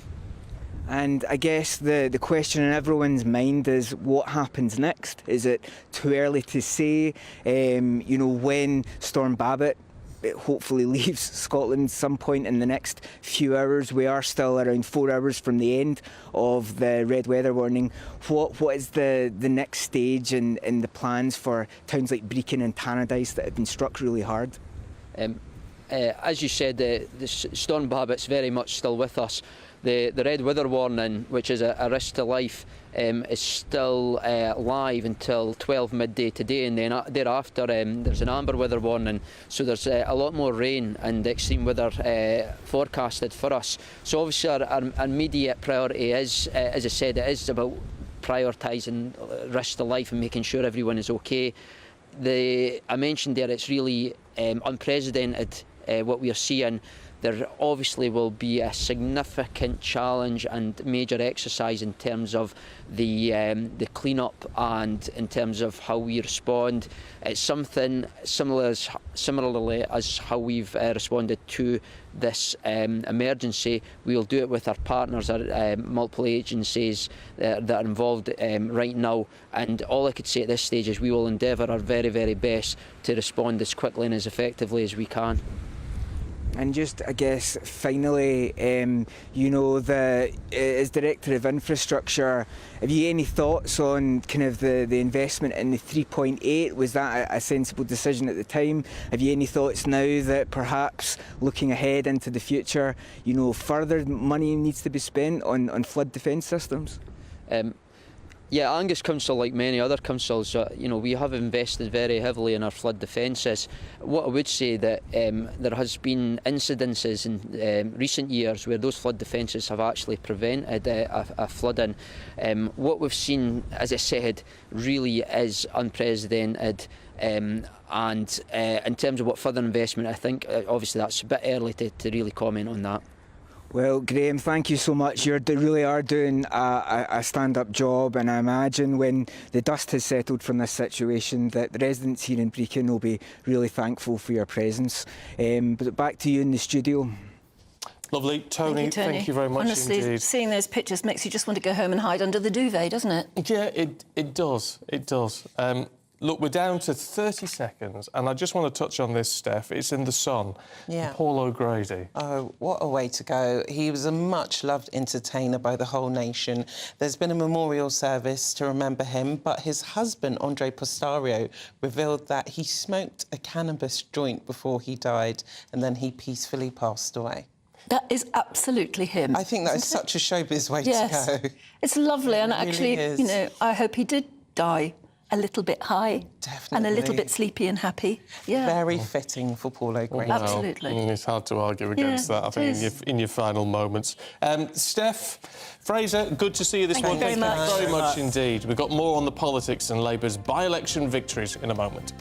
And I guess the question in everyone's mind is what happens next? Is it too early to say? When Storm Babbitt hopefully leaves Scotland some point in the next few hours. We are still around 4 hours from the end of the red weather warning. What is the next stage in the plans for towns like Brecon and Tannadice that have been struck really hard? As you said, the Storm Babbitt's very much still with us. The red weather warning, which is a risk to life, is still live until 12 midday today, and then thereafter there's an amber weather warning, so there's a lot more rain and extreme weather forecasted for us. So obviously our immediate priority is, as I said, it is about prioritising risk to life and making sure everyone is okay. I mentioned there, it's really unprecedented what we are seeing. There obviously will be a significant challenge and major exercise in terms of the clean-up and in terms of how we respond. It's something similarly as how we've responded to this emergency. We'll do it with our partners, our multiple agencies that are involved right now. And all I could say at this stage is we will endeavour our very, very best to respond as quickly and as effectively as we can. And just, I guess, finally, as Director of Infrastructure, have you any thoughts on kind of the investment in the 3.8? Was that a sensible decision at the time? Have you any thoughts now that perhaps looking ahead into the future, further money needs to be spent on flood defence systems? Yeah, Angus Council, like many other councils, we have invested very heavily in our flood defences. What I would say that there has been incidences in recent years where those flood defences have actually prevented a flooding. What we've seen, as I said, really is unprecedented. And in terms of what further investment, I think obviously that's a bit early to really comment on that. Well, Graham, thank you so much. You really are doing a stand-up job, and I imagine when the dust has settled from this situation that the residents here in Brecon will be really thankful for your presence. But back to you in the studio. Lovely. Tony, thank you very much. Honestly, indeed. Seeing those pictures makes you just want to go home and hide under the duvet, doesn't it? Yeah, it does. It does. Look, we're down to 30 seconds, and I just want to touch on this, Steph. It's in The Sun. Yeah. Paul O'Grady. Oh, what a way to go. He was a much-loved entertainer by the whole nation. There's been a memorial service to remember him, but his husband, Andre Postario, revealed that he smoked a cannabis joint before he died, and then he peacefully passed away. That is absolutely him. I think that is such a showbiz way to go. It's lovely, and It really actually, is. you know, I hope he did die a little bit high. Definitely. And a little bit sleepy and happy. Yeah. Very fitting for Paul O'Grady. Well, Absolutely. It's hard to argue against that, I think, in your final moments. Steph, Fraser, good to see you this morning. Thank you very much. Very much indeed. We've got more on the politics and Labour's by-election victories in a moment.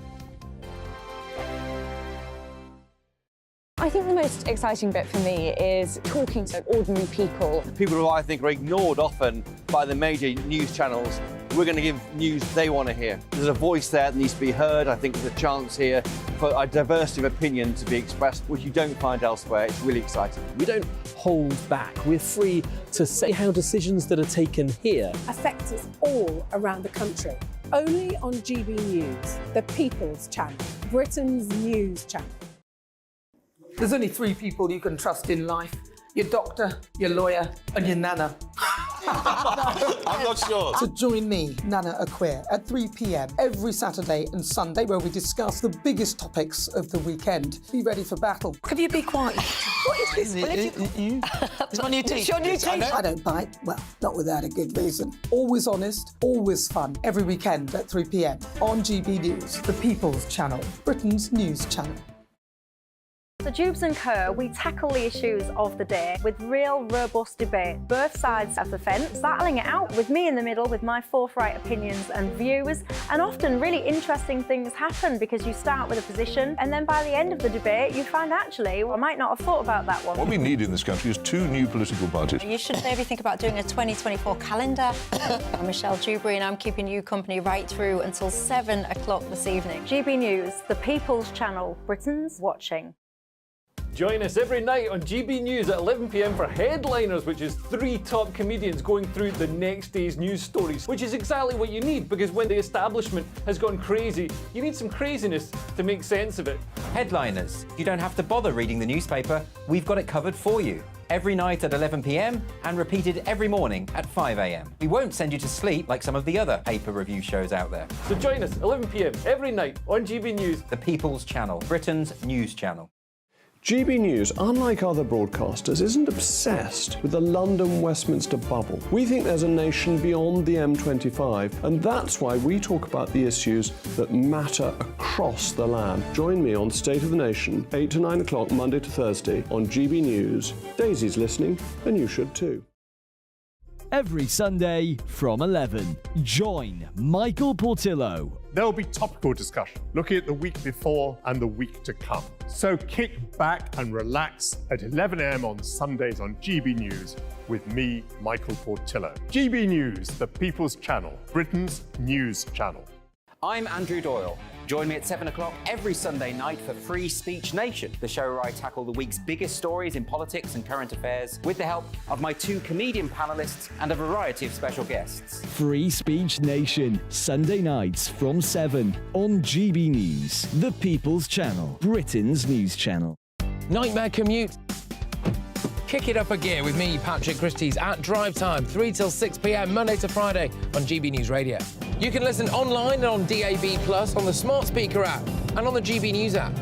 I think the most exciting bit for me is talking to ordinary people. People who I think are ignored often by the major news channels. We're going to give news they want to hear. There's a voice there that needs to be heard. I think there's a chance here for a diversity of opinion to be expressed, which you don't find elsewhere. It's really exciting. We don't hold back. We're free to say how decisions that are taken here affect us all around the country. Only on GB News, the People's Channel, Britain's news channel. There's only three people you can trust in life. Your doctor, your lawyer, and your nana. I'm not sure. So join me, Nana Acquia, at 3 p.m. every Saturday and Sunday, where we discuss the biggest topics of the weekend. Be ready for battle. Could you be quiet? What is this? It's my new teeth. It's your new teeth. I don't bite. Well, not without a good reason. Always honest, always fun. Every weekend at 3 p.m. on GB News, the People's Channel, Britain's news channel. So Jubes and Kerr, we tackle the issues of the day with real, robust debate, both sides of the fence, battling it out with me in the middle with my forthright opinions and views. And often really interesting things happen because you start with a position and then by the end of the debate you find actually, well, I might not have thought about that one. What we need in this country is two new political parties. You should maybe think about doing a 2024 calendar. I'm Michelle Dewberry and I'm keeping you company right through until 7 o'clock this evening. GB News, the People's Channel, Britain's watching. Join us every night on GB News at 11 p.m. for Headliners, which is 3 top comedians going through the next day's news stories, which is exactly what you need, because when the establishment has gone crazy, you need some craziness to make sense of it. Headliners. You don't have to bother reading the newspaper. We've got it covered for you. Every night at 11 p.m. and repeated every morning at 5 a.m. We won't send you to sleep like some of the other paper review shows out there. So join us 11 p.m. every night on GB News. The People's Channel, Britain's news channel. GB News, unlike other broadcasters, isn't obsessed with the London-Westminster bubble. We think there's a nation beyond the M25, and that's why we talk about the issues that matter across the land. Join me on State of the Nation, 8 to 9 o'clock, Monday to Thursday, on GB News. Daisy's listening, and you should too. Every Sunday from 11, join Michael Portillo. There'll be topical discussion, looking at the week before and the week to come. So kick back and relax at 11 a.m. on Sundays on GB News with me, Michael Portillo. GB News, the People's Channel, Britain's news channel. I'm Andrew Doyle. Join me at 7 o'clock every Sunday night for Free Speech Nation, the show where I tackle the week's biggest stories in politics and current affairs with the help of my 2 comedian panellists and a variety of special guests. Free Speech Nation, Sunday nights from 7 on GB News, the People's Channel, Britain's news channel. Nightmare commute. Kick it up a gear with me, Patrick Christys, at Drive Time, 3 till 6 p.m, Monday to Friday on GB News Radio. You can listen online and on DAB+, on the smart speaker app, and on the GB News app.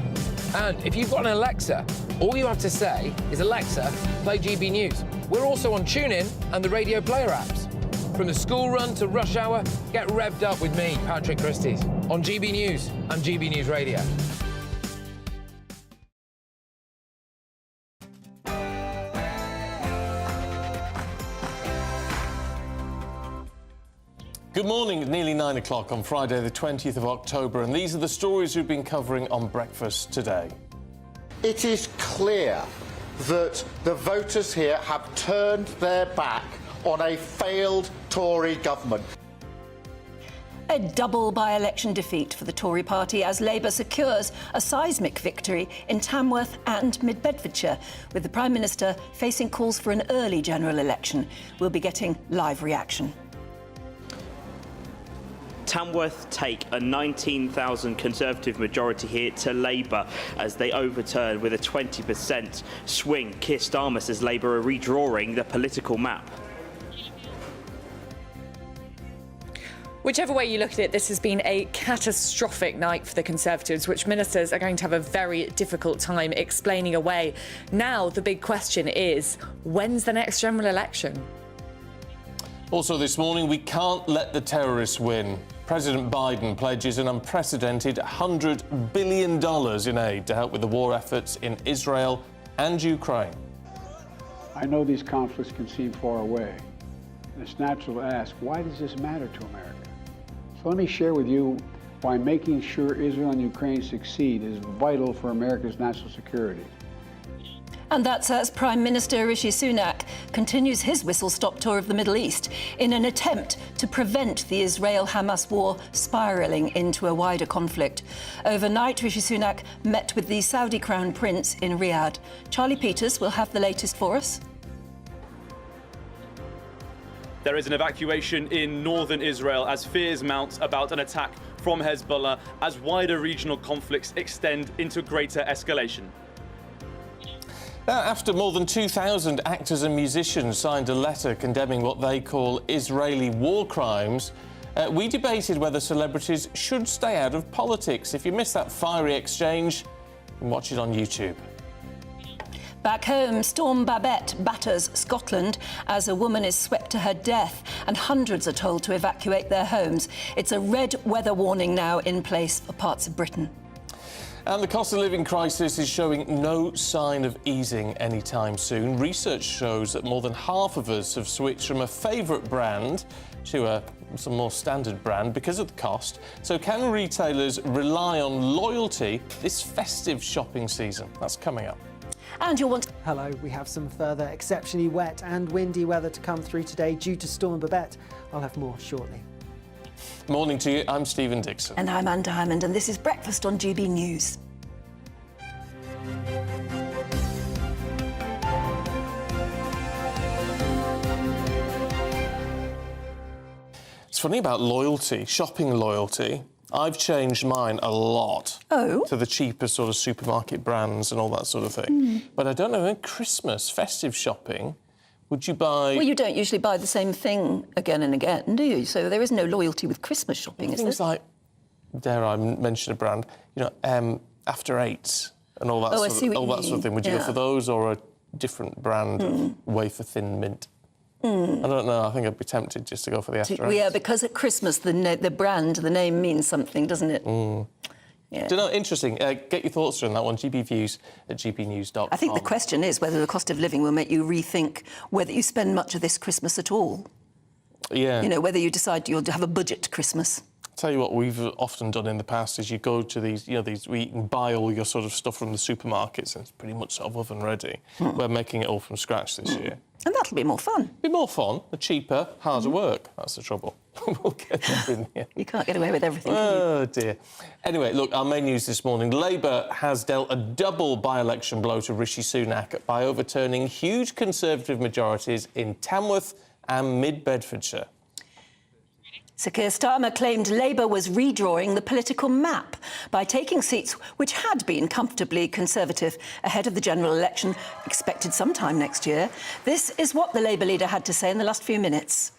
And if you've got an Alexa, all you have to say is, Alexa, play GB News. We're also on TuneIn and the Radio Player apps. From the school run to rush hour, get revved up with me, Patrick Christys, on GB News and GB News Radio. Good morning, nearly 9 o'clock on Friday the 20th of October, and these are the stories we've been covering on Breakfast today. It is clear that the voters here have turned their back on a failed Tory government. A double by-election defeat for the Tory party as Labour secures a seismic victory in Tamworth and Mid-Bedfordshire, with the Prime Minister facing calls for an early general election. We'll be getting live reaction. Tamworth take a 19,000 Conservative majority here to Labour as they overturn with a 20% swing. Keir Starmer says Labour are redrawing the political map. Whichever way you look at it, this has been a catastrophic night for the Conservatives, which ministers are going to have a very difficult time explaining away. Now, the big question is, when's the next general election? Also this morning, we can't let the terrorists win. President Biden pledges an unprecedented $100 billion in aid to help with the war efforts in Israel and Ukraine. I know these conflicts can seem far away, and it's natural to ask, why does this matter to America? So let me share with you why making sure Israel and Ukraine succeed is vital for America's national security. And that's as Prime Minister Rishi Sunak continues his whistle-stop tour of the Middle East in an attempt to prevent the Israel-Hamas war spiralling into a wider conflict. Overnight, Rishi Sunak met with the Saudi Crown Prince in Riyadh. Charlie Peters will have the latest for us. There is an evacuation in northern Israel as fears mount about an attack from Hezbollah as wider regional conflicts extend into greater escalation. Now, after more than 2,000 actors and musicians signed a letter condemning what they call Israeli war crimes, we debated whether celebrities should stay out of politics. If you missed that fiery exchange, you can watch it on YouTube. Back home, Storm Babette batters Scotland as a woman is swept to her death and hundreds are told to evacuate their homes. It's a red weather warning now in place for parts of Britain. And the cost of living crisis is showing no sign of easing anytime soon. Research shows that more than half of us have switched from a favourite brand to some more standard brand because of the cost. So can retailers rely on loyalty this festive shopping season? That's coming up. And you'll want... Hello, we have some further exceptionally wet and windy weather to come through today due to Storm Babette. I'll have more shortly. Morning to you, I'm Stephen Dixon. And I'm Anne Diamond, and this is Breakfast on GB News. It's funny about loyalty, shopping loyalty. I've changed mine a lot to the cheaper sort of supermarket brands and all that sort of thing. But I don't know, in Christmas, festive shopping, would you buy... Well, you don't usually buy the same thing again and again, do you? So there is no loyalty with Christmas shopping, is there? Things like, dare I mention a brand, you know, After Eights and all that, Oh, I sort see of, what all you that sort of mean. thing. Would you go Yeah. for those or a different brand of wafer thin mint? I don't know. I think I'd be tempted just to go for the After Eights. Yeah, because at Christmas the brand, the name means something, doesn't it? Yeah. Do you know, interesting. Get your thoughts on that one. gbviews@gbnews.com. I think the question is whether the cost of living will make you rethink whether you spend much of this Christmas at all. Yeah. You know, whether you decide you'll have a budget Christmas. Tell you what we've often done in the past is you go to these, you know, where you can buy all your sort of stuff from the supermarkets and it's pretty much sort of oven ready. We're making it all from scratch this year. And that'll be more fun. Be more fun, cheaper, harder work. That's the trouble. We'll get there in the end. You can't get away with everything, Oh, dear. Anyway, look, our main news this morning. Labour has dealt a double by-election blow to Rishi Sunak by overturning huge Conservative majorities in Tamworth and Mid-Bedfordshire. Sir Keir Starmer claimed Labour was redrawing the political map by taking seats which had been comfortably Conservative ahead of the general election expected sometime next year. This is what the Labour leader had to say in the last few minutes.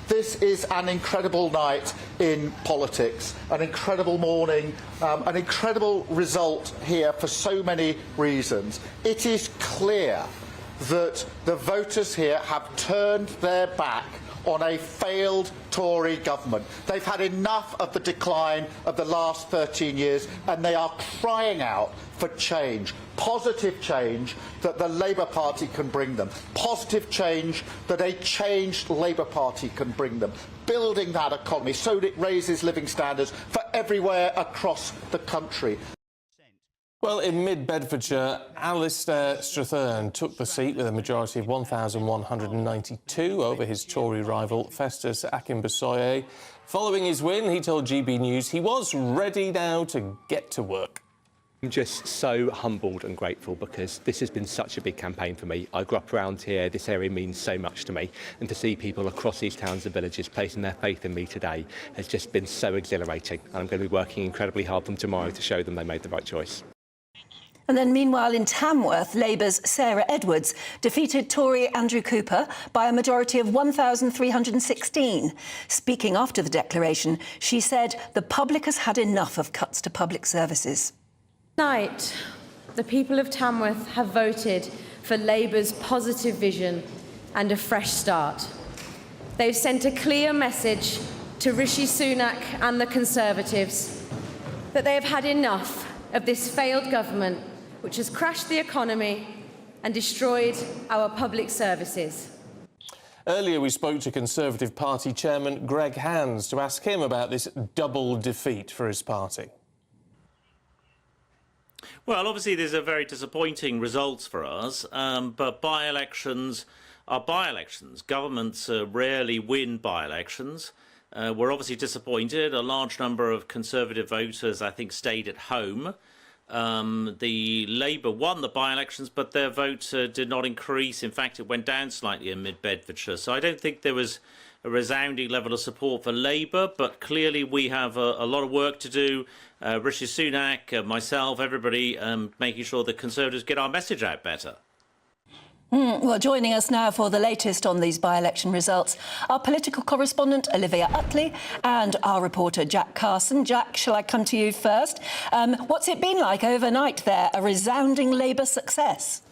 This is an incredible night in politics, an incredible morning, an incredible result here for so many reasons. It is clear that the voters here have turned their back on a failed Tory government. They've had enough of the decline of the last 13 years and they are crying out for change. Positive change that the Labour Party can bring them. Positive change that a changed Labour Party can bring them. Building that economy so that it raises living standards for everywhere across the country. Well, in Mid-Bedfordshire, Alistair Strathern took the seat with a majority of 1,192 over his Tory rival, Festus Akinbusoye. Following his win, he told GB News he was ready now to get to work. I'm just so humbled and grateful because this has been such a big campaign for me. I grew up around here, this area means so much to me, and to see people across these towns and villages placing their faith in me today has just been so exhilarating. And I'm going to be working incredibly hard from tomorrow to show them they made the right choice. And then meanwhile in Tamworth, Labour's Sarah Edwards defeated Tory Andrew Cooper by a majority of 1,316. Speaking after the declaration, she said the public has had enough of cuts to public services. Tonight, the people of Tamworth have voted for Labour's positive vision and a fresh start. They've sent a clear message to Rishi Sunak and the Conservatives that they have had enough of this failed government which has crashed the economy and destroyed our public services. Earlier we spoke to Conservative Party Chairman Greg Hands to ask him about this double defeat for his party. Well, obviously there's a very disappointing results for us, but by-elections are by-elections. Governments rarely win by-elections. We're obviously disappointed. A large number of Conservative voters, I think, stayed at home. The Labour won the by-elections, but their vote did not increase. In fact, it went down slightly in Mid-Bedfordshire. So I don't think there was a resounding level of support for Labour, but clearly we have a lot of work to do. Rishi Sunak, myself, everybody, making sure the Conservatives get our message out better. Well, joining us now for the latest on these by-election results, our political correspondent Olivia Utley and our reporter Jack Carson. Jack, shall I come to you first? What's it been like overnight there? A resounding Labour success?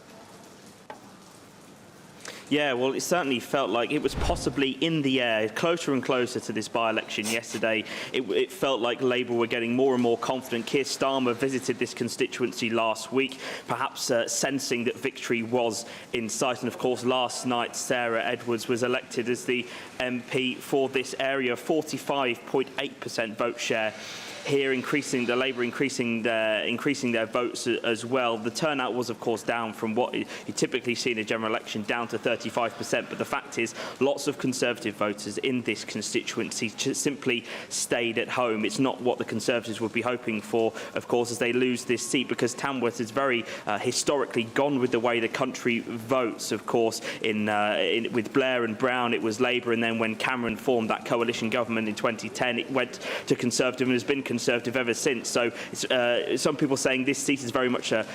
Yeah, well, it certainly felt like it was possibly in the air, closer and closer to this by-election yesterday. It felt like Labour were getting more and more confident. Keir Starmer visited this constituency last week, perhaps sensing that victory was in sight. And, of course, last night, Sarah Edwards was elected as the MP for this area, 45.8% vote share. Here, the Labour increasing their votes as well. The turnout was, of course, down from what you typically see in a general election, down to 35%. But the fact is, lots of Conservative voters in this constituency simply stayed at home. It's not what the Conservatives would be hoping for, of course, as they lose this seat, because Tamworth is very historically gone with the way the country votes. Of course, with Blair and Brown, it was Labour, and then when Cameron formed that coalition government in 2010, it went to Conservative and has been Conservative ever since. So some people saying this seat is very much a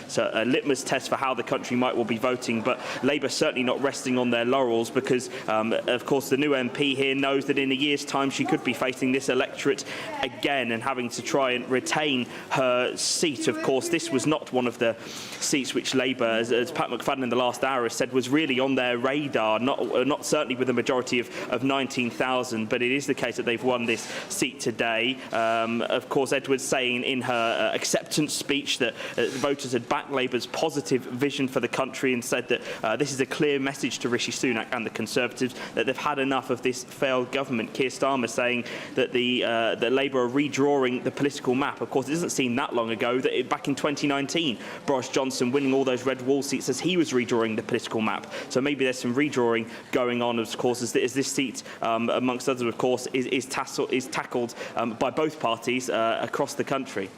litmus test for how the country might well be voting, but Labour certainly not resting on their laurels, because of course the new MP here knows that in a year's time she could be facing this electorate again and having to try and retain her seat. Of course, this was not one of the seats which Labour, as Pat McFadden in the last hour has said, was really on their radar, not certainly with a majority of 19,000, but it is the case that they've won this seat today. Of course, Edwards saying in her acceptance speech that voters had backed Labour's positive vision for the country and said that this is a clear message to Rishi Sunak and the Conservatives that they've had enough of this failed government. Keir Starmer saying that that Labour are redrawing the political map. Of course, it doesn't seem that long ago that back in 2019, Boris Johnson winning all those red wall seats as he was redrawing the political map. So maybe there's some redrawing going on, of course, as this seat, amongst others, of course, is tackled by both parties across the country.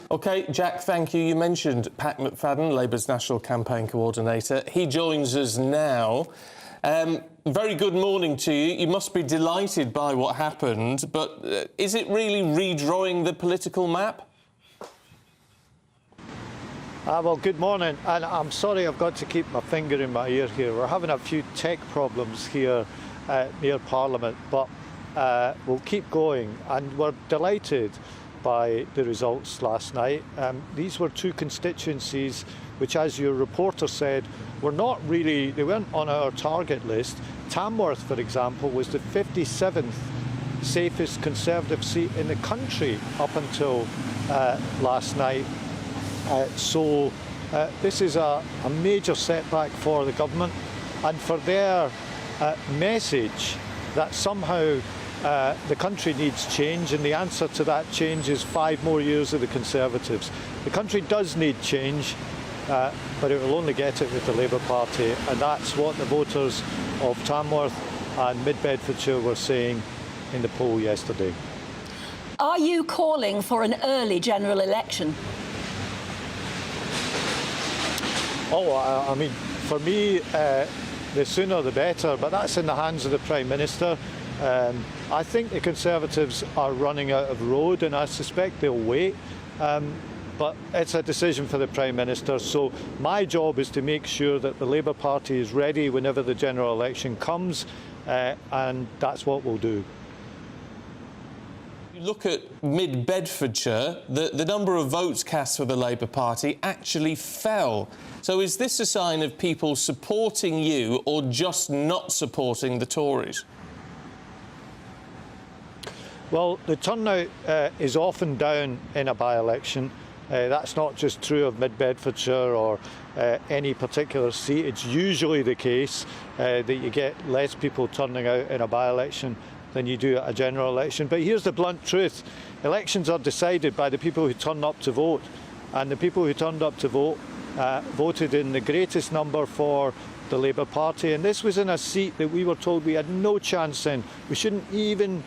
OK, Jack, thank you. You mentioned Pat McFadden, Labour's National Campaign Coordinator. He joins us now. Very good morning to you. You must be delighted by what happened, but is it really redrawing the political map? Well, good morning, and I'm sorry I've got to keep my finger in my ear here. We're having a few tech problems here near Parliament, but we'll keep going, and we're delighted by the results last night. These were two constituencies which, as your reporter said, they weren't on our target list. Tamworth, for example, was the 57th safest Conservative seat in the country up until last night. So this is a major setback for the government, and for their message that somehow the country needs change, and the answer to that change is 5 more years of the Conservatives. The country does need change, but it will only get it with the Labour Party, and that's what the voters of Tamworth and Mid-Bedfordshire were saying in the poll yesterday. Are you calling for an early general election? I mean, for me, the sooner the better, but that's in the hands of the Prime Minister. I think the Conservatives are running out of road, and I suspect they'll wait. but it's a decision for the Prime Minister. So my job is to make sure that the Labour Party is ready whenever the general election comes, and that's what we'll do. You look at mid-Bedfordshire, the number of votes cast for the Labour Party actually fell. So is this a sign of people supporting you or just not supporting the Tories? Well, the turnout is often down in a by-election. That's not just true of mid-Bedfordshire or any particular seat. It's usually the case that you get less people turning out in a by-election than you do at a general election. But here's the blunt truth. Elections are decided by the people who turn up to vote. And the people who turned up to vote voted in the greatest number for the Labour Party. And this was in a seat that we were told we had no chance in. We shouldn't even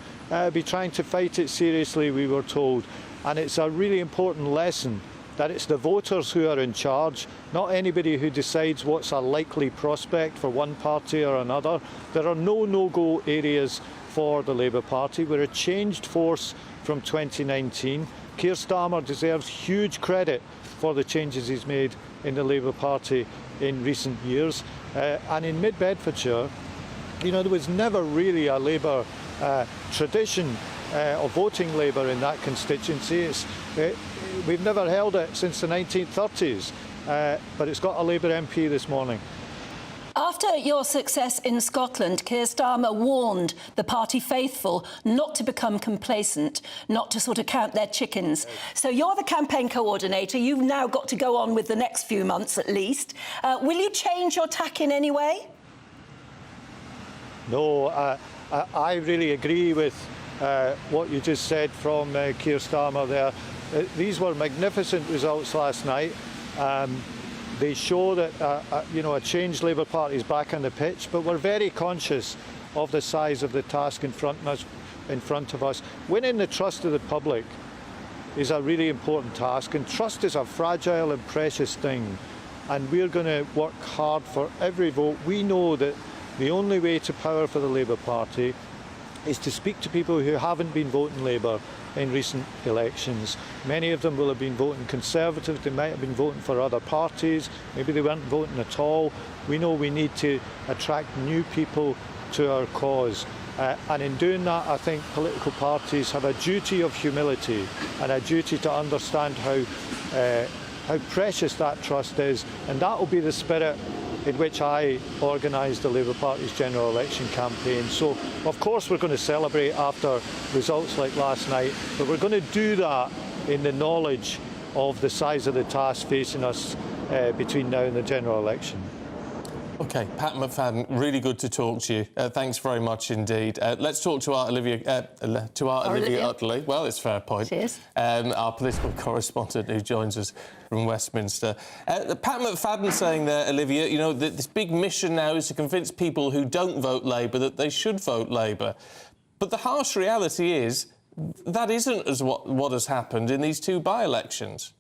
be trying to fight it seriously, we were told. And it's a really important lesson that it's the voters who are in charge, not anybody who decides what's a likely prospect for one party or another. There are no-go areas for the Labour Party. We're a changed force from 2019. Keir Starmer deserves huge credit for the changes he's made in the Labour Party in recent years. And in mid-Bedfordshire, you know, there was never really a Labour tradition of voting Labour in that constituency. We've never held it since the 1930s, but it's got a Labour MP this morning. After your success in Scotland, Keir Starmer warned the party faithful not to become complacent, not to sort of count their chickens. So you're the campaign coordinator. You've now got to go on with the next few months at least. Will you change your tack in any way? No, I really agree with what you just said from Keir Starmer there. These were magnificent results last night. They show that you know, a changed Labour Party is back on the pitch, but we're very conscious of the size of the task in front of us. Winning the trust of the public is a really important task, and trust is a fragile and precious thing. And we're going to work hard for every vote. We know that the only way to power for the Labour Party is to speak to people who haven't been voting Labour in recent elections. Many of them will have been voting Conservative, they might have been voting for other parties, maybe they weren't voting at all. We know we need to attract new people to our cause. And in doing that, I think political parties have a duty of humility and a duty to understand how precious that trust is. And that will be the spirit in which I organised the Labour Party's general election campaign. So, of course, we're going to celebrate after results like last night, but we're going to do that in the knowledge of the size of the task facing us between now and the general election. OK, Pat McFadden, really good to talk to you. Thanks very much indeed. Let's talk to our Olivia Utley. Well, it's a fair point. Cheers. Our political correspondent who joins us from Westminster. Pat McFadden saying there, Olivia, you know, this big mission now is to convince people who don't vote Labour that they should vote Labour. But the harsh reality is that isn't what has happened in these two by-elections.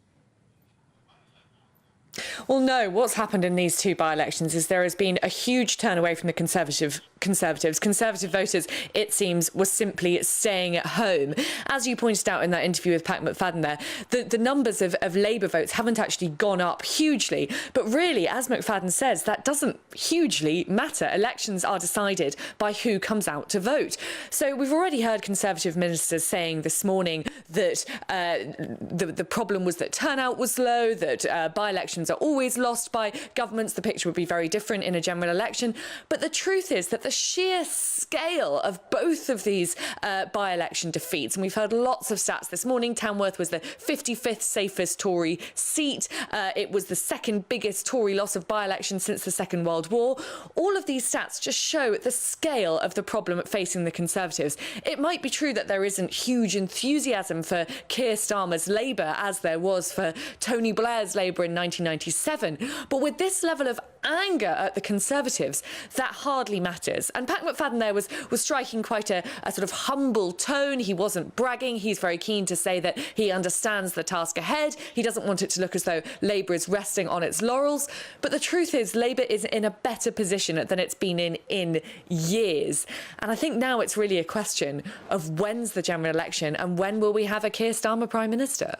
Well, no, what's happened in these two by-elections is there has been a huge turn away from the Conservatives. Conservative voters, it seems, were simply staying at home. As you pointed out in that interview with Pat McFadden there, the numbers of Labour votes haven't actually gone up hugely. But really, as McFadden says, that doesn't hugely matter. Elections are decided by who comes out to vote. So we've already heard Conservative ministers saying this morning that the problem was that turnout was low, that by-elections are always lost by governments. The picture would be very different in a general election. But the truth is that the sheer scale of both of these by-election defeats, and we've heard lots of stats this morning. Tamworth was the 55th safest Tory seat. It was the second biggest Tory loss of by-election since the Second World War. All of these stats just show the scale of the problem facing the Conservatives. It might be true that there isn't huge enthusiasm for Keir Starmer's Labour as there was for Tony Blair's Labour in 1997, but with this level of anger at the Conservatives, that hardly matters. And Pat McFadden there was striking quite a sort of humble tone. He wasn't bragging. He's very keen to say that he understands the task ahead. He doesn't want it to look as though Labour is resting on its laurels. But the truth is, Labour is in a better position than it's been in years. And I think now it's really a question of when's the general election and when will we have a Keir Starmer Prime Minister?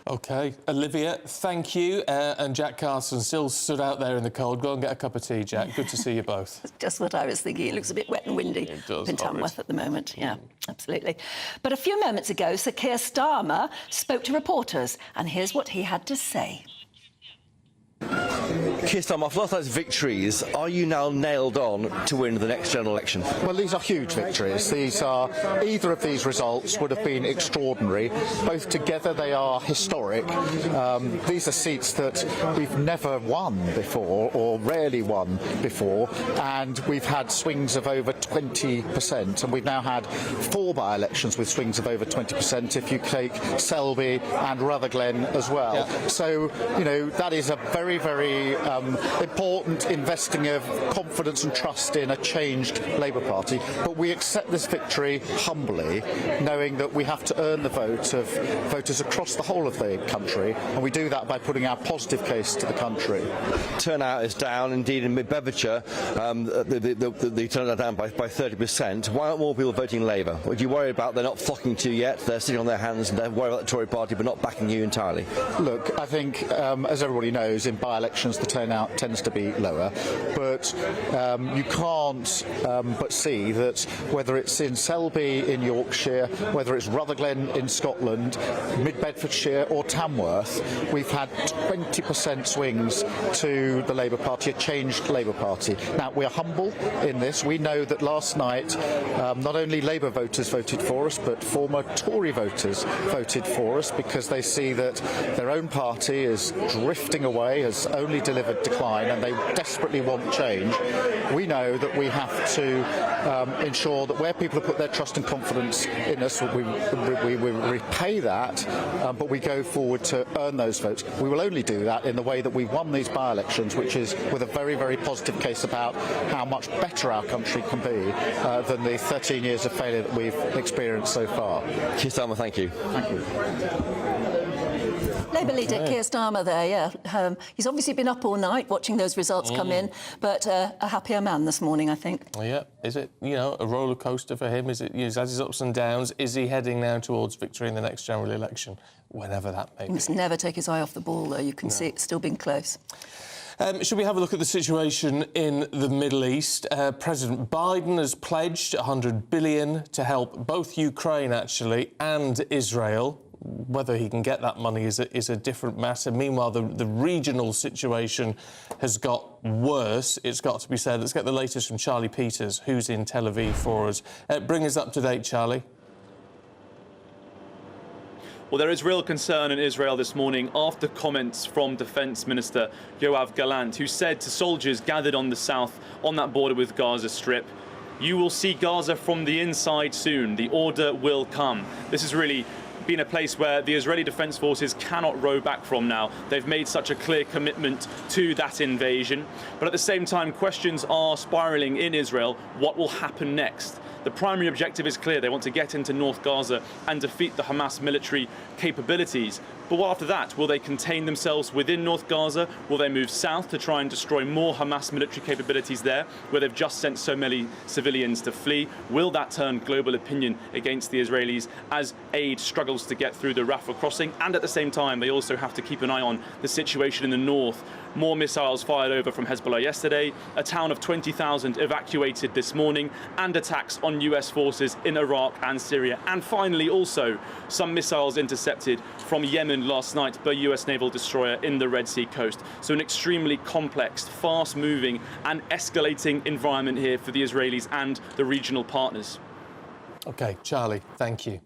OK. Olivia, thank you. And Jack Carson still stood out there in the cold. Go and get a cup of tea, Jack. Good to see you both. Just what I was thinking. It looks a bit wet and windy up in Tamworth at the moment. Yeah, absolutely. But a few moments ago, Sir Keir Starmer spoke to reporters, and here's what he had to say. Keir Starmer, after last night's victories, are you now nailed on to win the next general election? Well, these are huge victories. Either of these results would have been extraordinary. Both together, they are historic. These are seats that we've never won before, or rarely won before, and we've had swings of over 20%, and we've now had 4 by-elections with swings of over 20%, if you take Selby and Rutherglen as well. Yeah. So, you know, that is a very, very important investing of confidence and trust in a changed Labour Party. But we accept this victory humbly, knowing that we have to earn the vote of voters across the whole of the country, and we do that by putting our positive case to the country. Turnout is down. Indeed, in Mid-Bedfordshire, the turnout down by 30%. Why aren't more people voting Labour? What do you worry about? They're not flocking to you yet. They're sitting on their hands and they're worried about the Tory Party, but not backing you entirely. Look, I think, as everybody knows, in by-elections the turnout tends to be lower, but you can't but see that whether it's in Selby in Yorkshire, whether it's Rutherglen in Scotland, Mid-Bedfordshire or Tamworth, we've had 20% swings to the Labour Party, a changed Labour Party. Now, we're humble in this. We know that last night not only Labour voters voted for us, but former Tory voters voted for us because they see that their own party is drifting away, has only delivered decline, and they desperately want change. We know that we have to ensure that where people have put their trust and confidence in us, we repay that, but we go forward to earn those votes. We will only do that in the way that we won these by-elections, which is with a very, very positive case about how much better our country can be than the 13 years of failure that we've experienced so far. Keir Starmer, thank you. Thank you. Labour leader Keir Starmer there, yeah. He's obviously been up all night watching those results come in, but a happier man this morning, I think. Well, yeah. Is it, you know, a roller coaster for him? Is it, has his ups and downs? Is he heading now towards victory in the next general election, whenever that may be? He must never take his eye off the ball, though. You can see it's still been close. Should we have a look at the situation in the Middle East? President Biden has pledged $100 billion to help both Ukraine, actually, and Israel. Whether he can get that money is a different matter. Meanwhile, the regional situation has got worse, it's got to be said. Let's get the latest from Charlie Peters, who's in Tel Aviv for us. Bring us up to date, Charlie. Well, there is real concern in Israel this morning after comments from Defence Minister Yoav Gallant, who said to soldiers gathered on the south, on that border with Gaza Strip, "You will see Gaza from the inside soon. The order will come." This is really been a place where the Israeli Defence Forces cannot row back from now. They've made such a clear commitment to that invasion. But at the same time, questions are spiralling in Israel. What will happen next? The primary objective is clear. They want to get into North Gaza and defeat the Hamas military capabilities. But what after that? Will they contain themselves within North Gaza? Will they move south to try and destroy more Hamas military capabilities there, where they've just sent so many civilians to flee? Will that turn global opinion against the Israelis as aid struggles to get through the Rafah crossing? And at the same time, they also have to keep an eye on the situation in the north. More missiles fired over from Hezbollah yesterday, a town of 20,000 evacuated this morning, and attacks on US forces in Iraq and Syria. And finally, also, some missiles intercepted from Yemen last night by a US naval destroyer in the Red Sea coast. So an extremely complex, fast-moving and escalating environment here for the Israelis and the regional partners. OK, Charlie, thank you.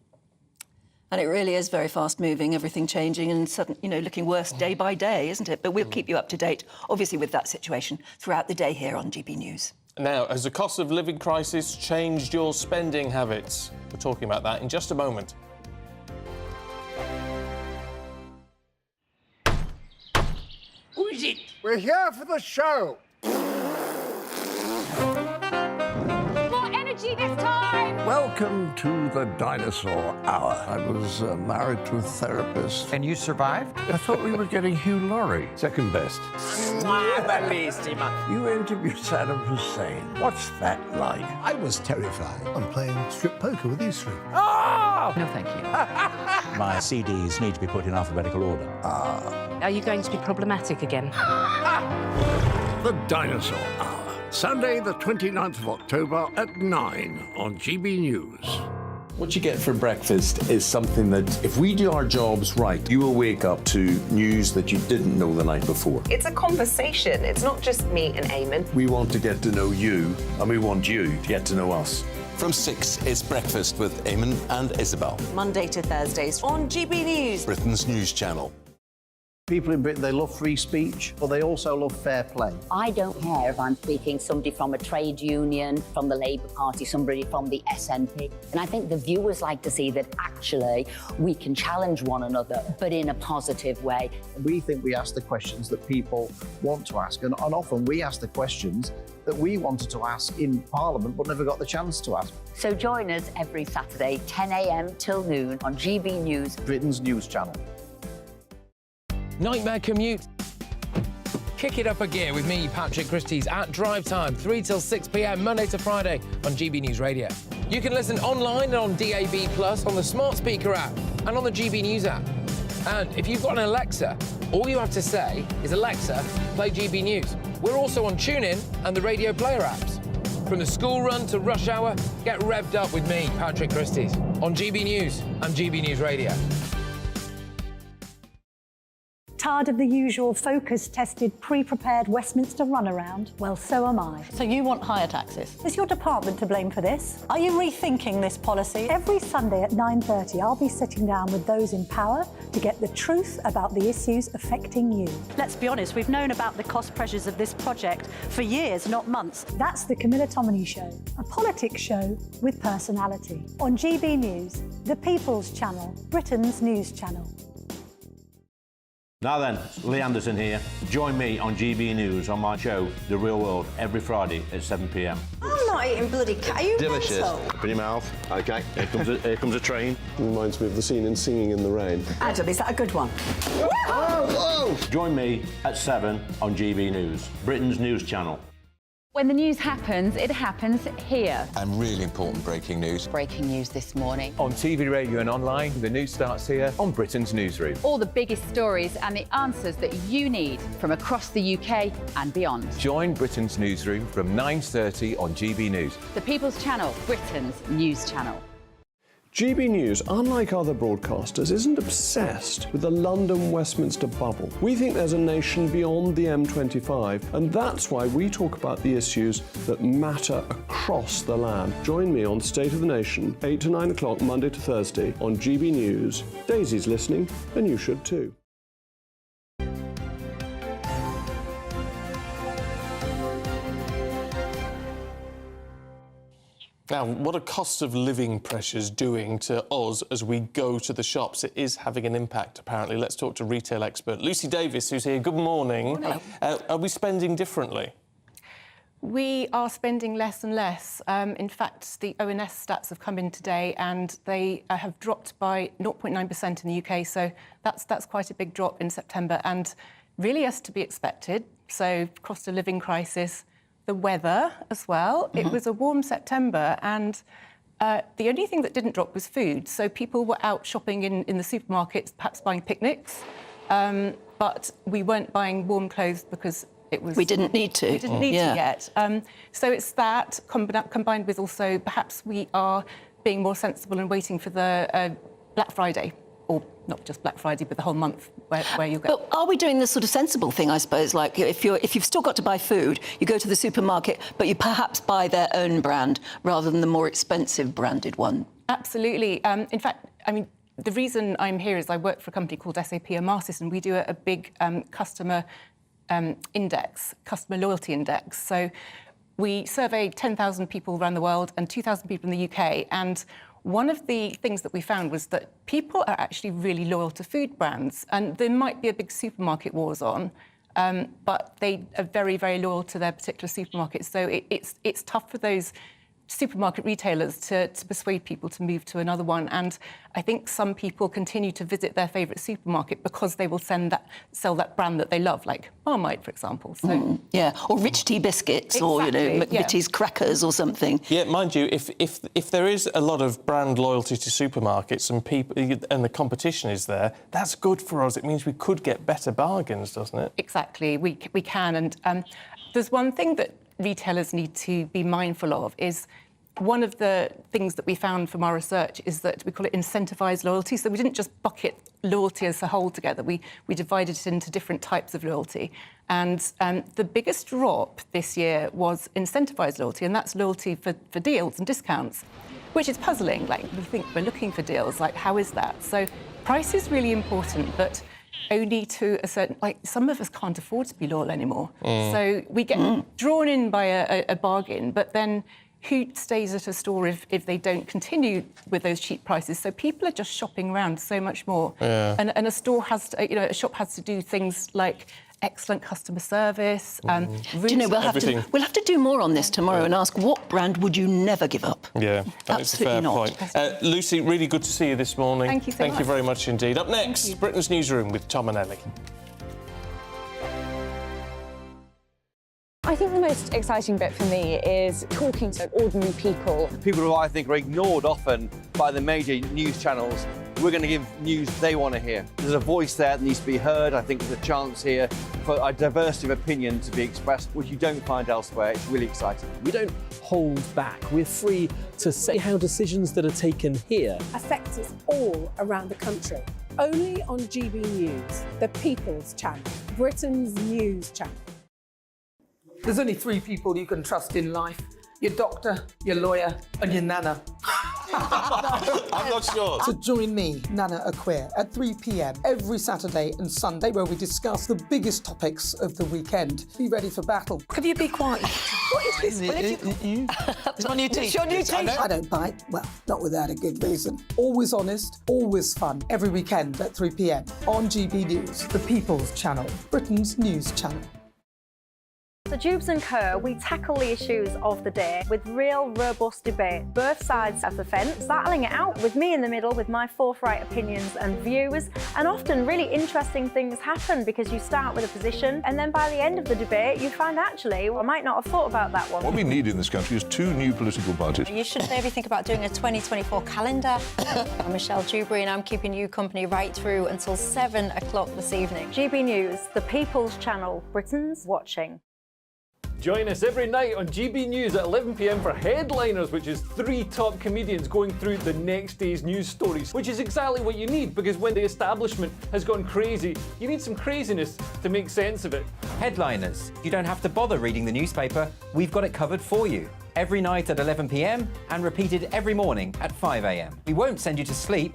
And it really is very fast-moving, everything changing and sudden, looking worse day by day, isn't it? But we'll keep you up to date, obviously, with that situation throughout the day here on GB News. Now, has the cost of living crisis changed your spending habits? We're talking about that in just a moment. Who is it? We're here for the show. More energy this time! Welcome to the Dinosaur Hour. I was married to a therapist. And you survived? I thought we were getting Hugh Laurie. Second best. You interviewed Saddam Hussein. What's that like? I was terrified. I'm playing strip poker with these three. Ah! No, thank you. My CDs need to be put in alphabetical order. Are you going to be problematic again? The Dinosaur Hour, Sunday the 29th of October at 9 on GB News. What you get for breakfast is something that, if we do our jobs right, you will wake up to news that you didn't know the night before. It's a conversation. It's not just me and Eamon. We want to get to know you, and we want you to get to know us. From 6, it's Breakfast with Eamon and Isabel. Monday to Thursdays on GB News. Britain's news channel. People in Britain, they love free speech, but they also love fair play. I don't care if I'm speaking somebody from a trade union, from the Labour Party, somebody from the SNP. And I think the viewers like to see that actually we can challenge one another, but in a positive way. We think we ask the questions that people want to ask, and often we ask the questions that we wanted to ask in Parliament but never got the chance to ask. So join us every Saturday, 10 a.m. till noon on GB News, Britain's news channel. Nightmare commute. Kick it up a gear with me, Patrick Christys, at Drive Time, 3 till 6 p.m, Monday to Friday on GB News Radio. You can listen online and on DAB+, on the smart speaker app and on the GB News app. And if you've got an Alexa, all you have to say is, Alexa, play GB News. We're also on TuneIn and the Radio Player apps. From the school run to rush hour, get revved up with me, Patrick Christys, on GB News and GB News Radio. Tired of the usual focus-tested, pre-prepared Westminster runaround? Well, so am I. So you want higher taxes? Is your department to blame for this? Are you rethinking this policy? Every Sunday at 9:30, I'll be sitting down with those in power to get the truth about the issues affecting you. Let's be honest, we've known about the cost pressures of this project for years, not months. That's the Camilla Tominey Show, a politics show with personality. On GB News, the People's Channel, Britain's news channel. Now then, Lee Anderson here. Join me on GB News on my show, The Real World, every Friday at 7 p.m. I'm not eating bloody cat. Are you Delicious. mental? Open your mouth. OK, here comes a train. Reminds me of the scene in Singing in the Rain. Adam, is that a good one? Whoa! Join me at 7 on GB News, Britain's news channel. When the news happens, it happens here. And really important breaking news. Breaking news this morning. On TV, radio and online, the news starts here on Britain's Newsroom. All the biggest stories and the answers that you need from across the UK and beyond. Join Britain's Newsroom from 9:30 on GB News. The People's Channel, Britain's news channel. GB News, unlike other broadcasters, isn't obsessed with the London-Westminster bubble. We think there's a nation beyond the M25, and that's why we talk about the issues that matter across the land. Join me on State of the Nation, 8 to 9 o'clock, Monday to Thursday, on GB News. Daisy's listening, and you should too. Now, what are cost of living pressures doing to us as we go to the shops? It is having an impact, apparently. Let's talk to retail expert Lucy Davis, who's here. Good morning. Hello. Are we spending differently? We are spending less and less. In fact, the ONS stats have come in today and they have dropped by 0.9% in the UK. So that's quite a big drop in September and really as to be expected. So cost of living crisis, the weather as well. It was a warm September and the only thing that didn't drop was food. So people were out shopping in the supermarkets, perhaps buying picnics, but we weren't buying warm clothes because it was... We didn't need to. We didn't need to yet. So it's that combined with also perhaps we are being more sensible and waiting for the Black Friday, or not just Black Friday, but the whole month where you go. But are we doing the sort of sensible thing, I suppose? Like if you've still got to buy food, you go to the supermarket, but you perhaps buy their own brand rather than the more expensive branded one. Absolutely. In fact, I mean, the reason I'm here is I work for a company called SAP Emarsys, and we do a big customer index, customer loyalty index. So we surveyed 10,000 people around the world and 2,000 people in the UK, and one of the things that we found was that people are actually really loyal to food brands, and there might be a big supermarket wars on, but they are very, very loyal to their particular supermarket. So it's tough for those supermarket retailers to persuade people to move to another one. And I think some people continue to visit their favourite supermarket because they will sell that brand that they love, like Marmite, for example. So yeah, or Rich Tea biscuits, or McVitie's crackers or something. Yeah, mind you, if there is a lot of brand loyalty to supermarkets and people and the competition is there, that's good for us. It means we could get better bargains, doesn't it? Exactly, we can. And there's one thing that retailers need to be mindful of is one of the things that we found from our research is that we call it incentivised loyalty. So we didn't just bucket loyalty as a whole together. We divided it into different types of loyalty. And the biggest drop this year was incentivised loyalty, and that's loyalty for deals and discounts, which is puzzling. Like, we think we're looking for deals. Like, how is that? So price is really important, but only to a certain... Like, some of us can't afford to be loyal anymore. So we get drawn in by a bargain, but then who stays at a store if they don't continue with those cheap prices? So people are just shopping around so much more. Yeah. And a store has to, a shop has to do things like excellent customer service. Do you know, we'll have to do more on this tomorrow and ask what brand would you never give up? Yeah, that is a fair point. Lucy, really good to see you this morning. Thank you so much. Thank you very much indeed. Up next, Britain's Newsroom with Tom and Ellie. I think the most exciting bit for me is talking to ordinary people. People who I think are ignored often by the major news channels. We're going to give news they want to hear. There's a voice there that needs to be heard. I think there's a chance here for a diversity of opinion to be expressed, which you don't find elsewhere. It's really exciting. We don't hold back. We're free to say how decisions that are taken here affect us all around the country. Only on GB News, the People's Channel, Britain's news channel. There's only 3 people you can trust in life. Your doctor, your lawyer and your nana. I'm not sure. So join me, Nana Acquare, at 3 p.m. every Saturday and Sunday, where we discuss the biggest topics of the weekend. Be ready for battle. Could you be quiet? What is this? It's my new teeth. It's your new teeth. I don't bite. Well, not without a good reason. Always honest, always fun. Every weekend at 3 p.m. on GB News, the People's Channel, Britain's news channel. So Jubes and Kerr, we tackle the issues of the day with real, robust debate, both sides of the fence, battling it out with me in the middle with my forthright opinions and views. And often really interesting things happen because you start with a position and then by the end of the debate you find actually, well, I might not have thought about that one. What we need in this country is 2 new political parties. You should maybe think about doing a 2024 calendar. I'm Michelle Dewberry and I'm keeping you company right through until 7 o'clock this evening. GB News, the People's Channel, Britain's watching. Join us every night on GB News at 11 p.m. for Headliners, which is 3 top comedians going through the next day's news stories, which is exactly what you need, because when the establishment has gone crazy, you need some craziness to make sense of it. Headliners. You don't have to bother reading the newspaper. We've got it covered for you. Every night at 11 p.m. and repeated every morning at 5 a.m. We won't send you to sleep like